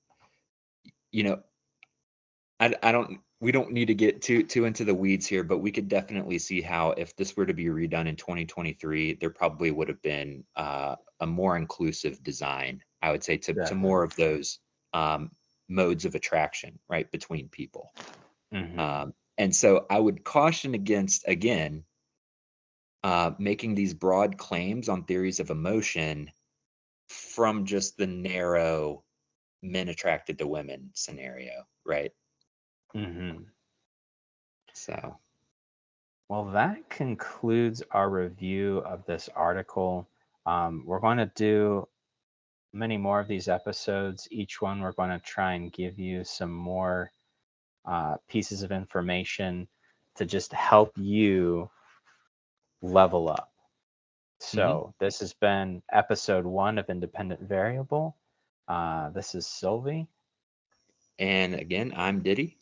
Speaker 2: you know, I don't we don't need to get too into the weeds here, but we could definitely see how, if this were to be redone in 2023, there probably would have been a more inclusive design, I would say, to
Speaker 1: Exactly.
Speaker 2: more of those modes of attraction, right, between people.
Speaker 1: Mm-hmm.
Speaker 2: And so I would caution against, again, making these broad claims on theories of emotion from just the narrow men attracted to women scenario, right?
Speaker 1: Mm-hmm.
Speaker 2: So,
Speaker 1: Well, that concludes our review of this article. We're going to do many more of these episodes. Each one, we're going to try and give you some more pieces of information to just help you level up. So, this has been episode 1 of Independent Variable. This is Silvie.
Speaker 2: and again, I'm Diddy.